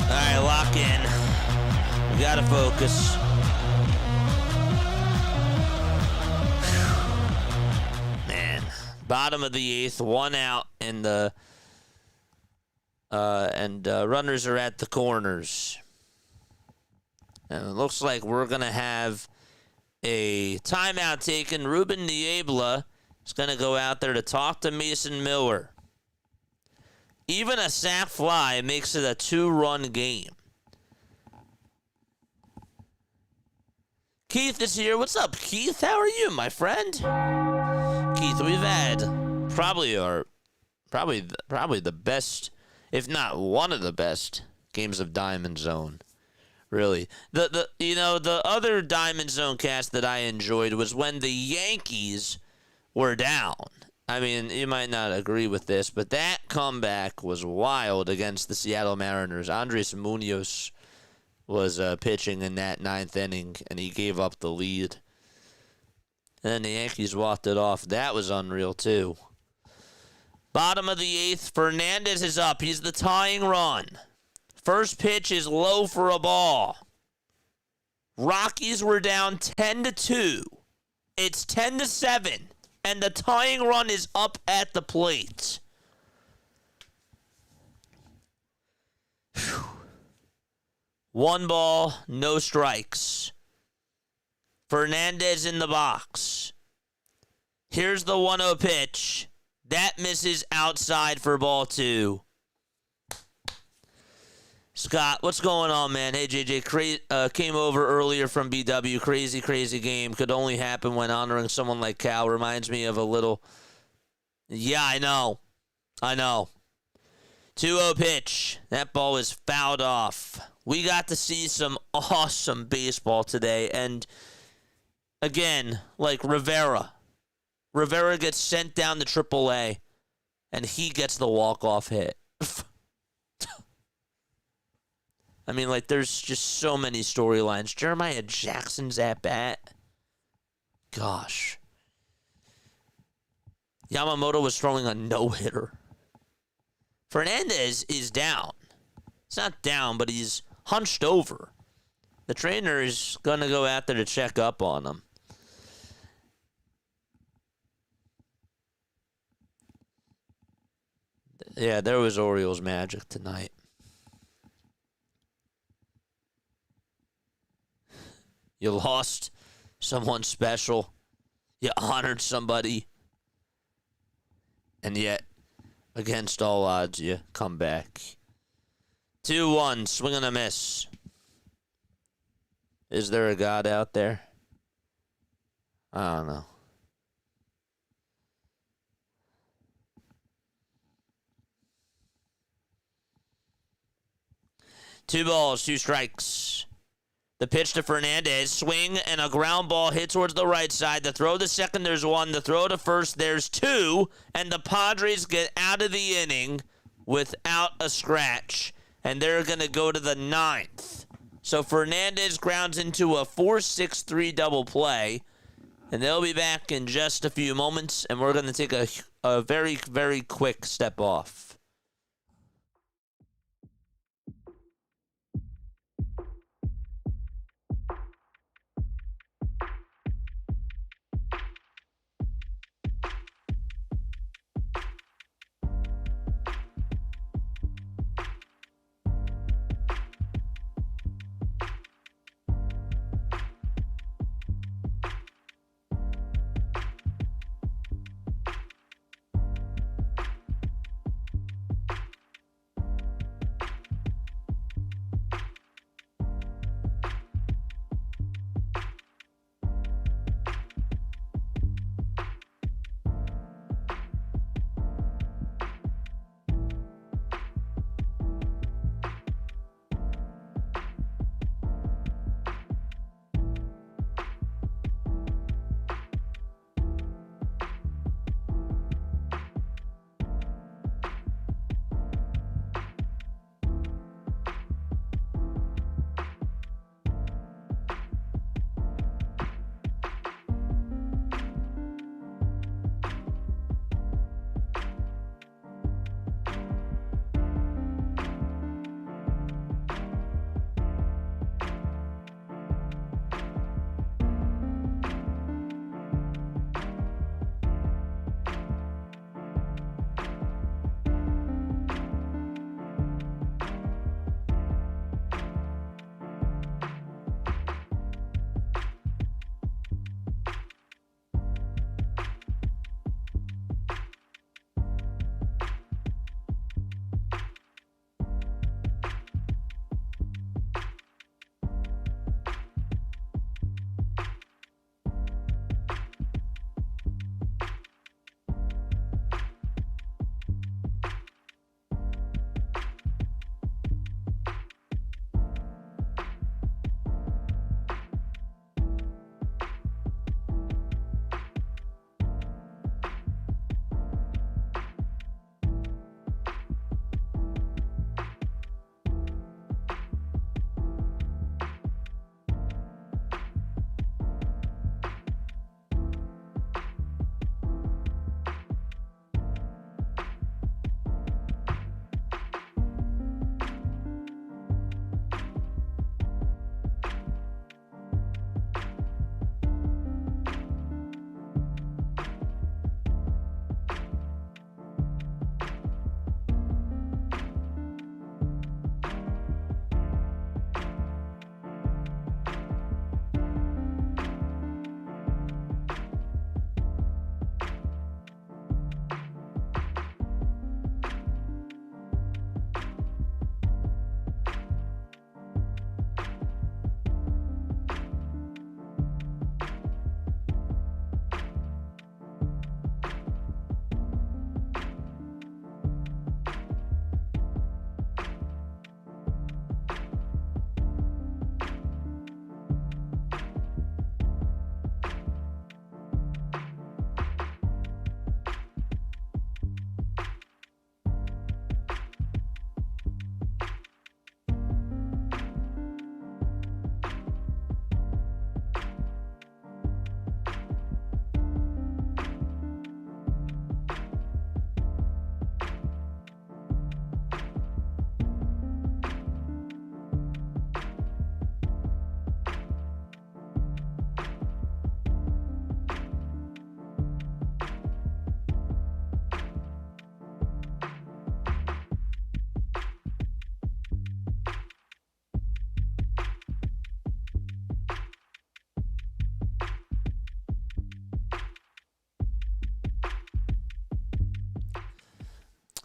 All right, lock in. We gotta focus. Man, bottom of the eighth, one out, and runners are at the corners. And it looks like we're gonna have a timeout taken. Ruben Niebla is gonna go out there to talk to Mason Miller. Even a sac fly makes it a 2-run game. Keith is here. What's up, Keith? How are you, my friend? Keith, we've had probably the best, if not one of the best games of Diamond Zone. Really. The other Diamond Zone cast that I enjoyed was when the Yankees were down. I mean, you might not agree with this, but that comeback was wild against the Seattle Mariners. Andres Munoz was pitching in that ninth inning, and he gave up the lead. And then the Yankees walked it off. That was unreal, too. Bottom of the eighth, Fernandez is up. He's the tying run. First pitch is low for a ball. Rockies were down 10-2. It's 10-7, and the tying run is up at the plate. Whew. One ball, no strikes. Fernandez in the box. Here's the 1-0 pitch. That misses outside for ball two. Scott, what's going on, man? Hey, JJ, came over earlier from BW. Crazy game. Could only happen when honoring someone like Cal. Reminds me of a little... Yeah, I know. 2-0 pitch. That ball is fouled off. We got to see some awesome baseball today. And, again, like Rivera. Rivera gets sent down to AAA, and he gets the walk-off hit. I mean, like, there's just so many storylines. Jeremiah Jackson's at bat. Gosh. Yamamoto was throwing a no-hitter. Fernandez is down. He's not down, but he's hunched over. The trainer is going to go out there to check up on him. Yeah, there was Orioles magic tonight. You lost someone special. You honored somebody. And yet, against all odds, you come back. 2-1, swing and a miss. Is there a God out there? I don't know. Two balls, two strikes. The pitch to Fernandez, swing, and a ground ball hit towards the right side. The throw to second, there's one. The throw to first, there's two. And the Padres get out of the inning without a scratch. And they're going to go to the ninth. So Fernandez grounds into a 4-6-3 double play. And they'll be back in just a few moments. And we're going to take a very, very quick step off.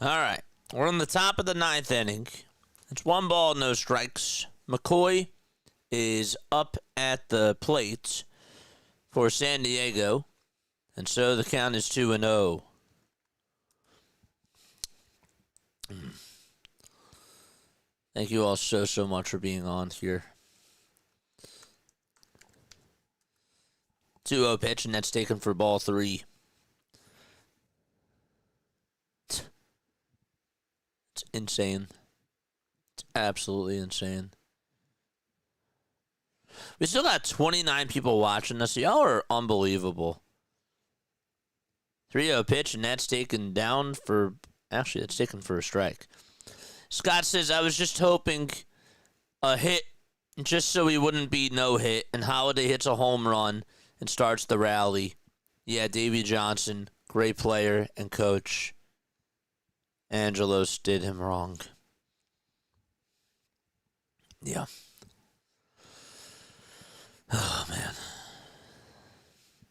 All right. We're on the top of the ninth inning. It's 1 ball, no strikes. McCoy is up at the plate for San Diego. And so the count is 2-0. Thank you all so much for being on here. 2-0 pitch, and that's taken for ball 3. It's insane. It's absolutely insane. We still got 29 people watching us. Y'all are unbelievable. 3-0 pitch, and that's taken down for... Actually, that's taken for a strike. Scott says, I was just hoping a hit just so he wouldn't be no hit, and Holiday hits a home run and starts the rally. Yeah, Davey Johnson, great player and coach. Angelos did him wrong. Yeah. Oh, man.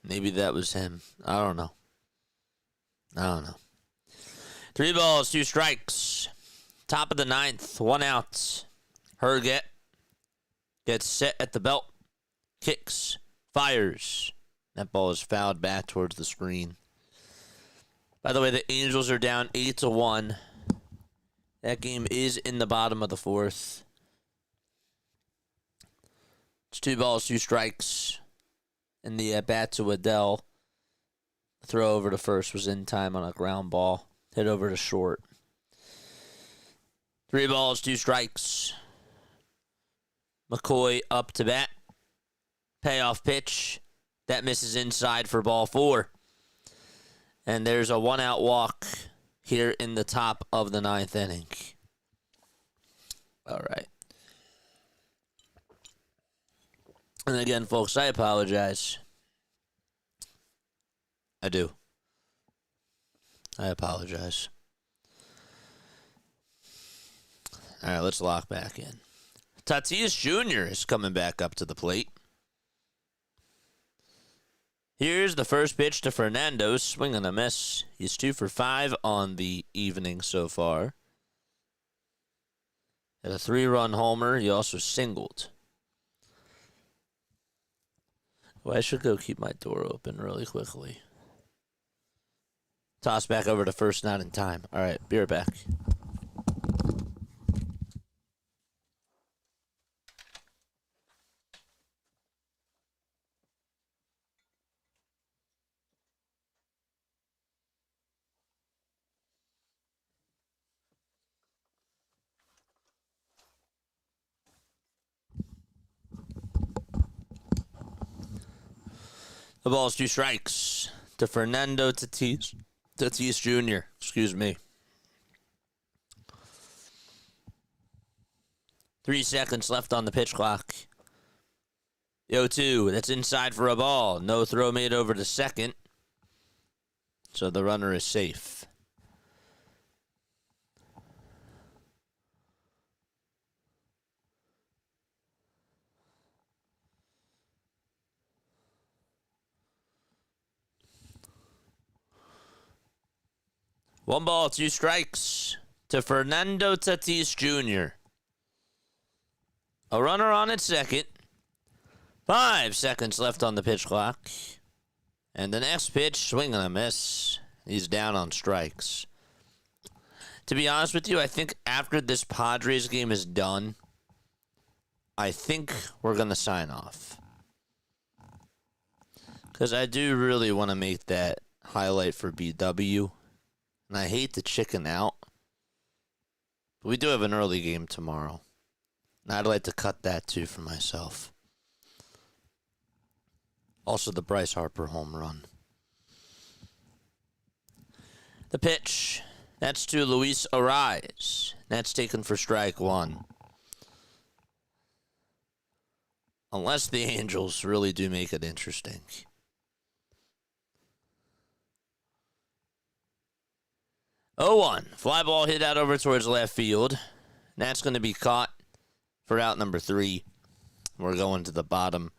Maybe that was him. I don't know. 3 balls, 2 strikes. Top of the ninth, 1 out. Herget gets set at the belt. Kicks. Fires. That ball is fouled back towards the screen. By the way, the Angels are down 8-1. That game is in the bottom of the 4th. It's 2 balls, 2 strikes. And the at-bat to Adele. The throw over to first was in time on a ground ball. Hit over to short. 3 balls, 2 strikes. McCoy up to bat. Payoff pitch. That misses inside for ball 4. And there's a 1-out walk here in the top of the 9th inning. All right. And again, folks, I apologize. I do. I apologize. All right, let's lock back in. Tatis Jr. is coming back up to the plate. Here's the first pitch to Fernando. Swing and a miss. He's 2 for 5 on the evening so far. Had a 3-run homer. He also singled. Well, I should go keep my door open really quickly. Toss back over to first, not in time. All right, be right back. The ball's 2 strikes to Fernando Tatis Jr. Excuse me. 3 seconds left on the pitch clock. The 0-2. That's inside for a ball. No throw made over to second. So the runner is safe. One ball, 2 strikes to Fernando Tatis Jr. A runner on at second. 5 seconds left on the pitch clock. And the next pitch, swing and a miss. He's down on strikes. To be honest with you, I think after this Padres game is done, I think we're going to sign off. Because I do really want to make that highlight for BW. And I hate to chicken out. But we do have an early game tomorrow. And I'd like to cut that too for myself. Also the Bryce Harper home run. The pitch. That's to Luis Ariz. That's taken for strike 1. Unless the Angels really do make it interesting. 0-1. Fly ball hit out over towards left field. That's going to be caught for out number 3. We're going to the bottom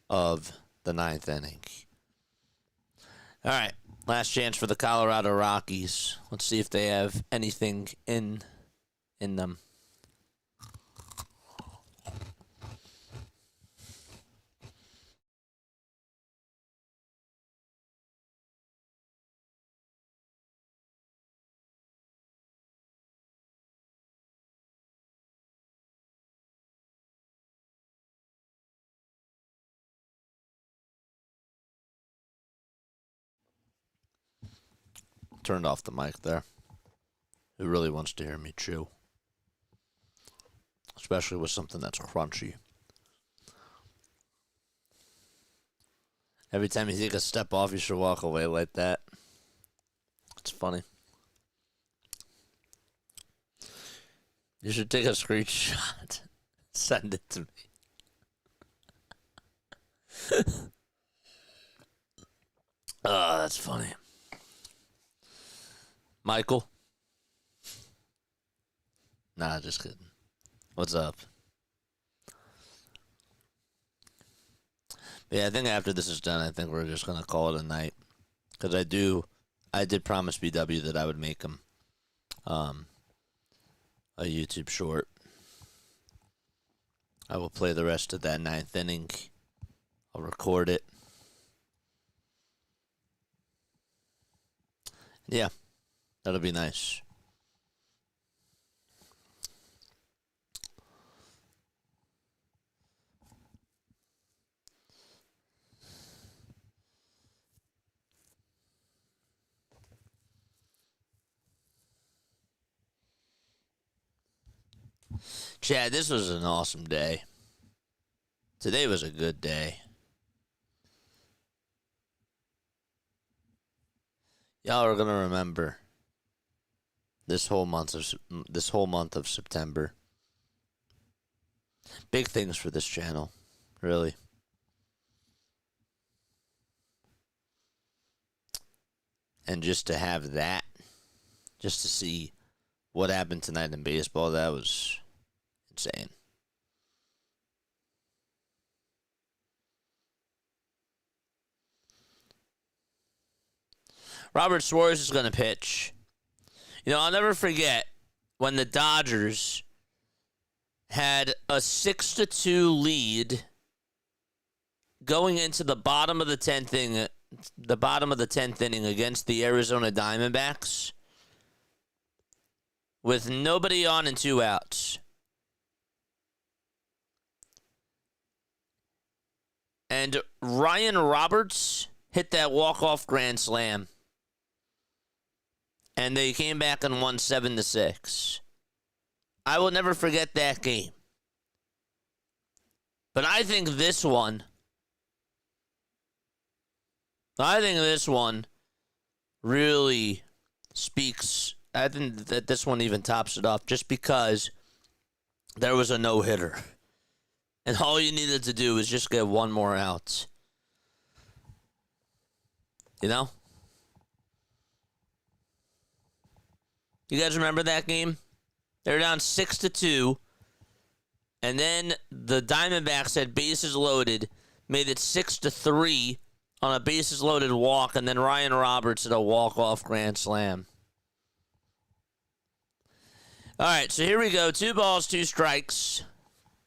of the 9th inning. All right. Last chance for the Colorado Rockies. Let's see if they have anything in them. Turned off the mic there. Who really wants to hear me chew? Especially with something that's crunchy. Every time you take a step off, you should walk away like that. It's funny. You should take a screenshot. Send it to me. Oh, that's funny. Michael? Nah, just kidding. What's up? Yeah, I think after this is done, I think we're just going to call it a night. Because I did promise BW that I would make him a YouTube short. I will play the rest of that 9th inning. I'll record it. Yeah. That'll be nice. Chad, this was an awesome day. Today was a good day. Y'all are gonna remember this whole month of September. Big things for this channel, really. And just to have that, just to see what happened tonight in baseball, that was insane. Robert Suarez is going to pitch. You know, I'll never forget when the Dodgers had a 6-2 lead going into the bottom of the 10th inning against the Arizona Diamondbacks with nobody on and 2 outs. And Ryan Roberts hit that walk-off grand slam. And they came back and won 7-6. I will never forget that game. But I think this one really speaks. I think that this one even tops it off just because there was a no-hitter. And all you needed to do was just get one more out. You know? You guys remember that game? They were down 6-2. And then the Diamondbacks had bases loaded, made it 6-3 on a bases loaded walk, and then Ryan Roberts had a walk-off grand slam. All right, so here we go. 2 balls, 2 strikes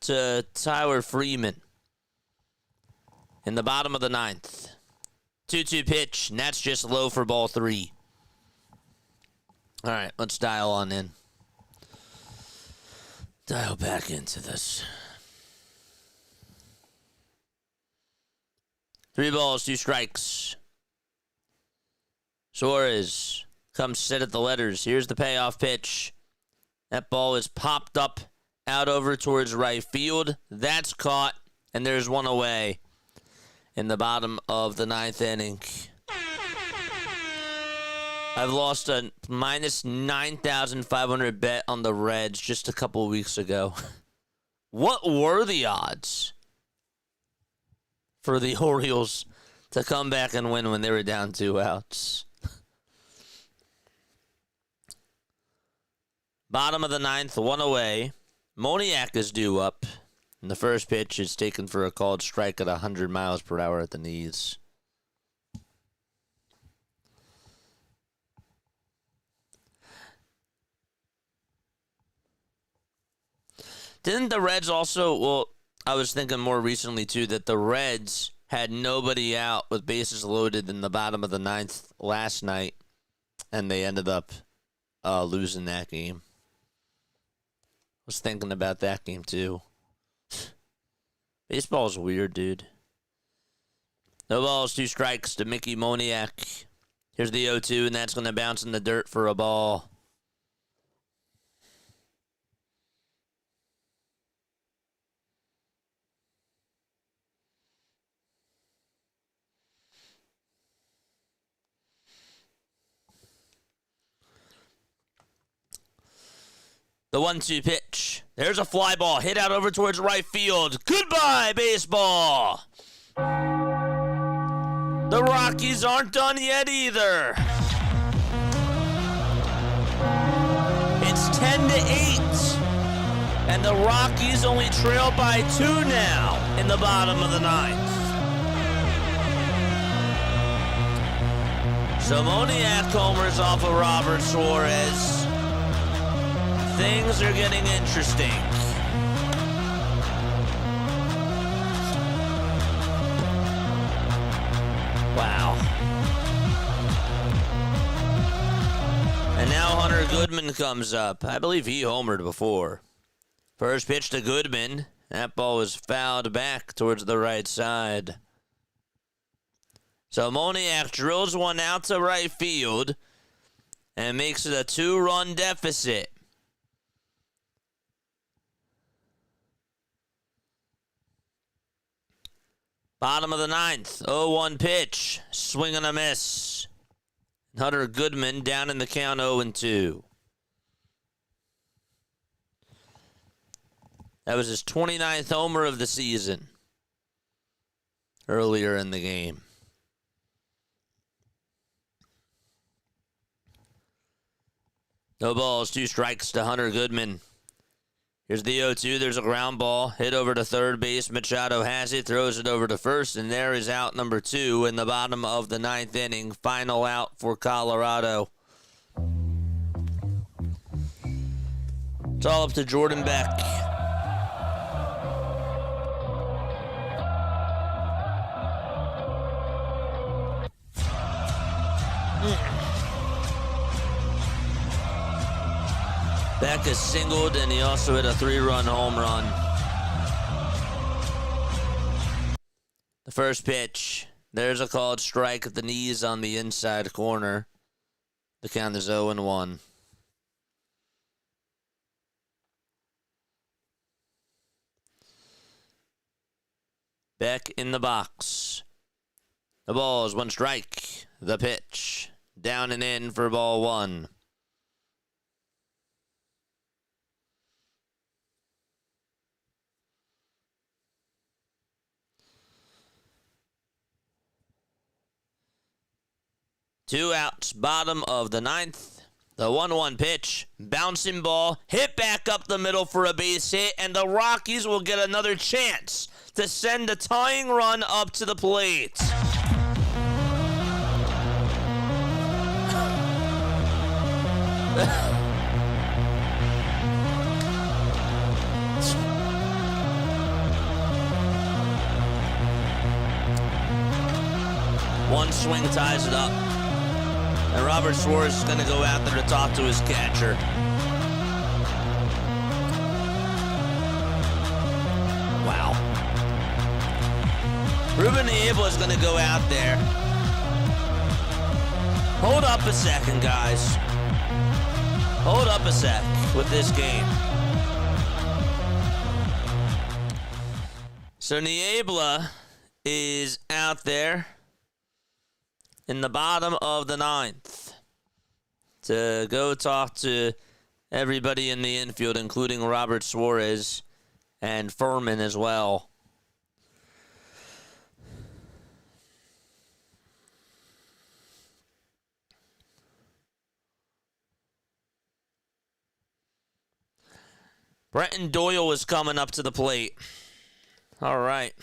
to Tyler Freeman in the bottom of the 9th. 2-2 pitch, and that's just low for ball 3. All right, let's dial on in. Dial back into this. 3 balls, 2 strikes. Suarez comes sit at the letters. Here's the payoff pitch. That ball is popped up out over towards right field. That's caught, and there's one away in the bottom of the 9th inning. I've lost a minus 9,500 bet on the Reds just a couple of weeks ago. What were the odds for the Orioles to come back and win when they were down 2 outs? Bottom of the 9th, 1 away. Moniak is due up. And the first pitch is taken for a called strike at 100 miles per hour at the knees. Didn't the Reds also, well, I was thinking more recently, too, that the Reds had nobody out with bases loaded in the bottom of the ninth last night, and they ended up losing that game. I was thinking about that game, too. Baseball's weird, dude. No balls, 2 strikes to Mickey Moniak. Here's the 0-2, and that's going to bounce in the dirt for a ball. The 1-2 pitch. There's a fly ball hit out over towards right field. Goodbye, baseball. The Rockies aren't done yet either. It's 10-8. And the Rockies only trail by 2 now in the bottom of the ninth. So Moniak homers off of Robert Suarez. Things are getting interesting. Wow. And now Hunter Goodman comes up. I believe he homered before. First pitch to Goodman. That ball was fouled back towards the right side. So Moniak drills one out to right field and makes it a 2-run deficit. Bottom of the ninth, 0-1 pitch, swing and a miss. Hunter Goodman down in the count 0-2. That was his 29th homer of the season earlier in the game. No balls, 2 strikes to Hunter Goodman. Here's the 0-2. There's a ground ball. Hit over to third base. Machado has it. Throws it over to first. And there is out number 2 in the bottom of the ninth inning. Final out for Colorado. It's all up to Jordan Beck. Beck is singled, and he also hit a 3-run home run. The first pitch. There's a called strike at the knees on the inside corner. The count is 0-1. Beck in the box. The ball is 1 strike. The pitch. Down and in for ball 1. Two outs, bottom of the ninth. The 1-1 pitch, bouncing ball, hit back up the middle for a base hit, and the Rockies will get another chance to send a tying run up to the plate. One swing ties it up. And Robert Suarez is going to go out there to talk to his catcher. Wow. Ruben Niebla is going to go out there. Hold up a second, guys. Hold up a sec with this game. So Niebla is out there in the bottom of the ninth to go talk to everybody in the infield, including Robert Suarez and Furman as well. Brenton Doyle is coming up to the plate. All right.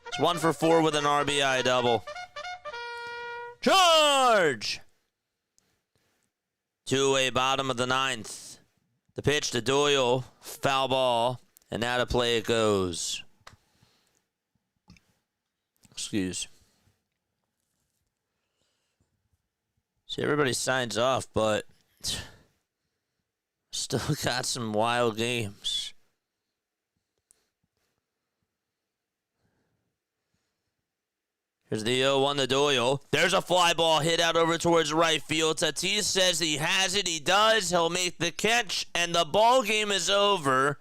It's 1 for 4 with an RBI double. Charge! 2-away bottom of the ninth. The pitch to Doyle, foul ball, and now to play it goes. Excuse. See, everybody signs off, but still got some wild games. Here's the 0-1 to Doyle. There's a fly ball hit out over towards right field. Tatis says he has it. He does. He'll make the catch, and the ball game is over.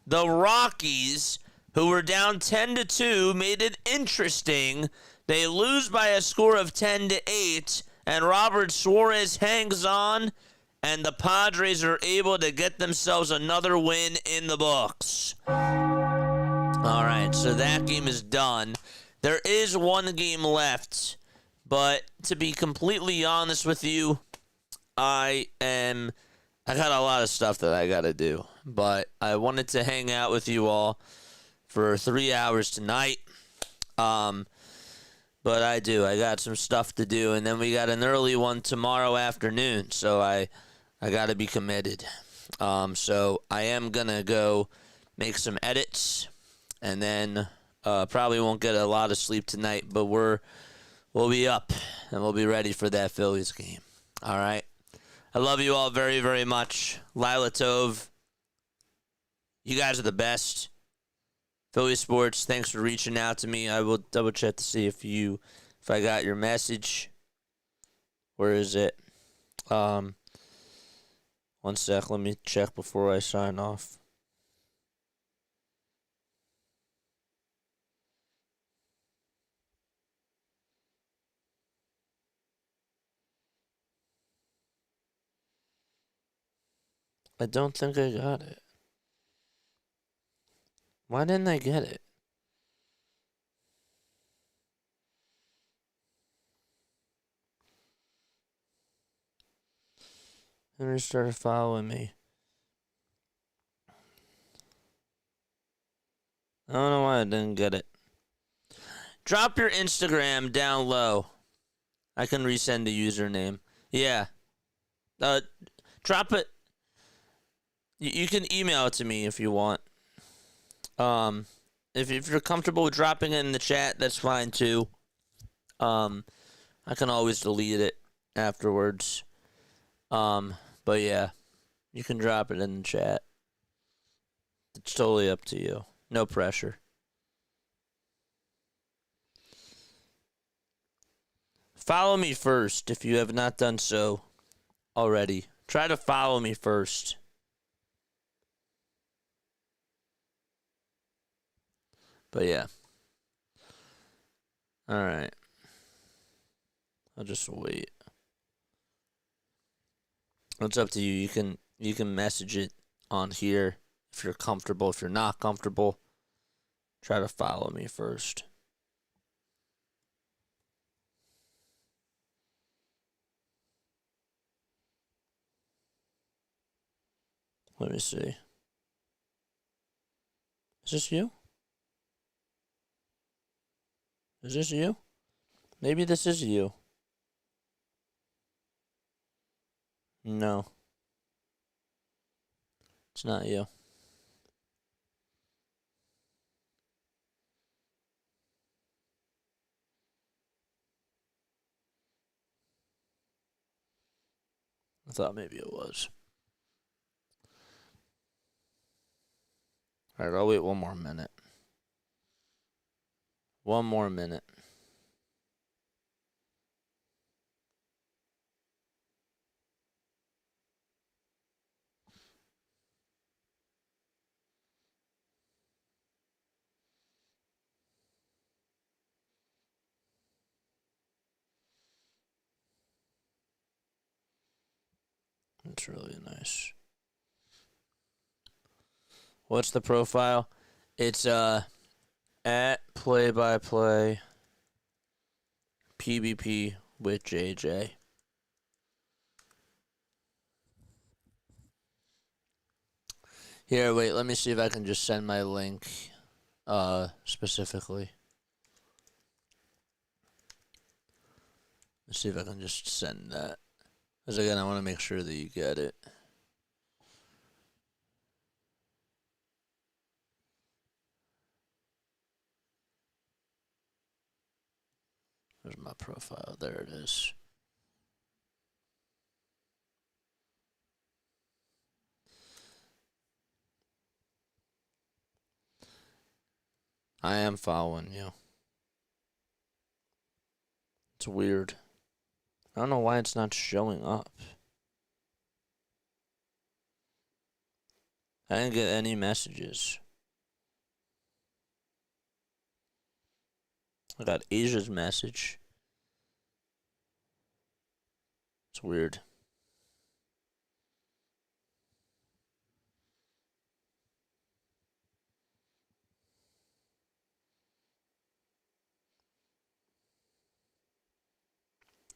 The Rockies, who were down 10-2, made it interesting. They lose by a score of 10-8, and Robert Suarez hangs on, and the Padres are able to get themselves another win in the books. All right, so that game is done. There is one game left, but to be completely honest with you, I got a lot of stuff that I got to do, but I wanted to hang out with you all for 3 hours tonight. But I got some stuff to do, and then we got an early one tomorrow afternoon, so I got to be committed. So I am going to go make some edits, and then probably won't get a lot of sleep tonight, but we'll be up, and we'll be ready for that Phillies game. All right? I love you all very, very much. Lila Tove, you guys are the best. Philly Sports, thanks for reaching out to me. I will double check to see if I got your message. Where is it? 1 sec, let me check before I sign off. I don't think I got it. Why didn't I get it? Henry started following me. I don't know why I didn't get it. Drop your Instagram down low. I can resend the username. Yeah. Drop it. You can email it to me if you want. If you're comfortable with dropping it in the chat, that's fine too. I can always delete it afterwards. But yeah, you can drop it in the chat. It's totally up to you. No pressure. Follow me first if you have not done so already. Try to follow me first. But yeah. All right. I'll just wait. It's up to you. You can message it on here if you're comfortable. If you're not comfortable, try to follow me first. Let me see. Is this you? Is this you? Maybe this is you. No. It's not you. I thought maybe it was. All right, I'll wait one more minute. One more minute. That's really nice. What's the profile? It's at play-by-play PBP with JJ. Here, wait, let me see if I can just send my link specifically. Let's see if I can just send that. Because again, I want to make sure that you get it. Where's my profile? There it is. I am following you. It's weird. I don't know why it's not showing up. I didn't get any messages. I got Asia's message. It's weird.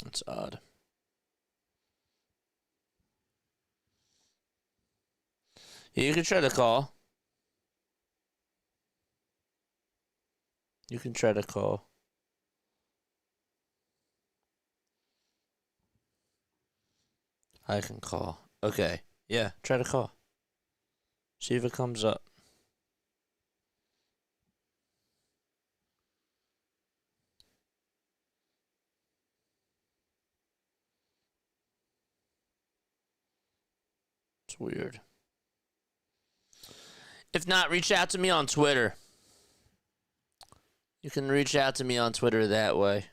It's odd. You can try to call. You can try to call. I can call. Okay. Yeah, try to call. See if it comes up. It's weird. If not, reach out to me on Twitter. You can reach out to me on Twitter that way.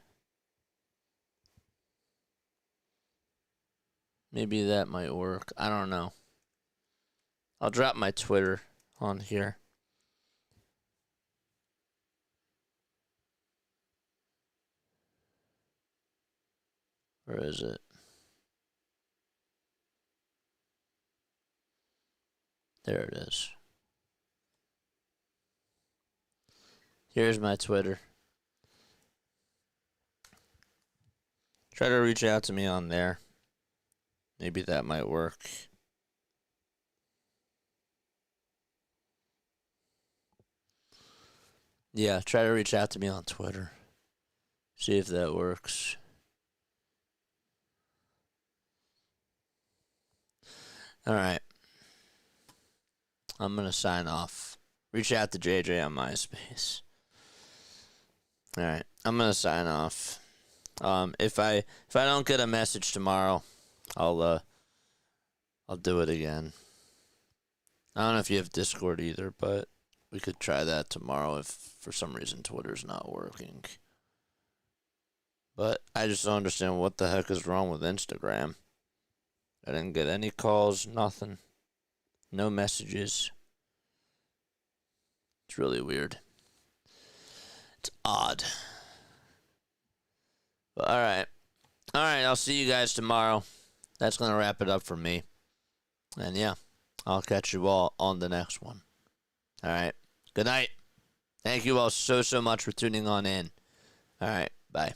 Maybe that might work. I don't know. I'll drop my Twitter on here. Where is it? There it is. Here's my Twitter. Try to reach out to me on there. Maybe that might work. Yeah, try to reach out to me on Twitter. See if that works. All right. I'm going to sign off. Reach out to JJ on MySpace. All right. I'm going to sign off. If I don't get a message tomorrow, I'll do it again. I don't know if you have Discord either, but we could try that tomorrow if for some reason Twitter's not working. But I just don't understand what the heck is wrong with Instagram. I didn't get any calls, nothing. No messages. It's really weird. It's odd. But all right. All right, I'll see you guys tomorrow. That's going to wrap it up for me. And yeah, I'll catch you all on the next one. All right. Good night. Thank you all so much for tuning on in. All right. Bye.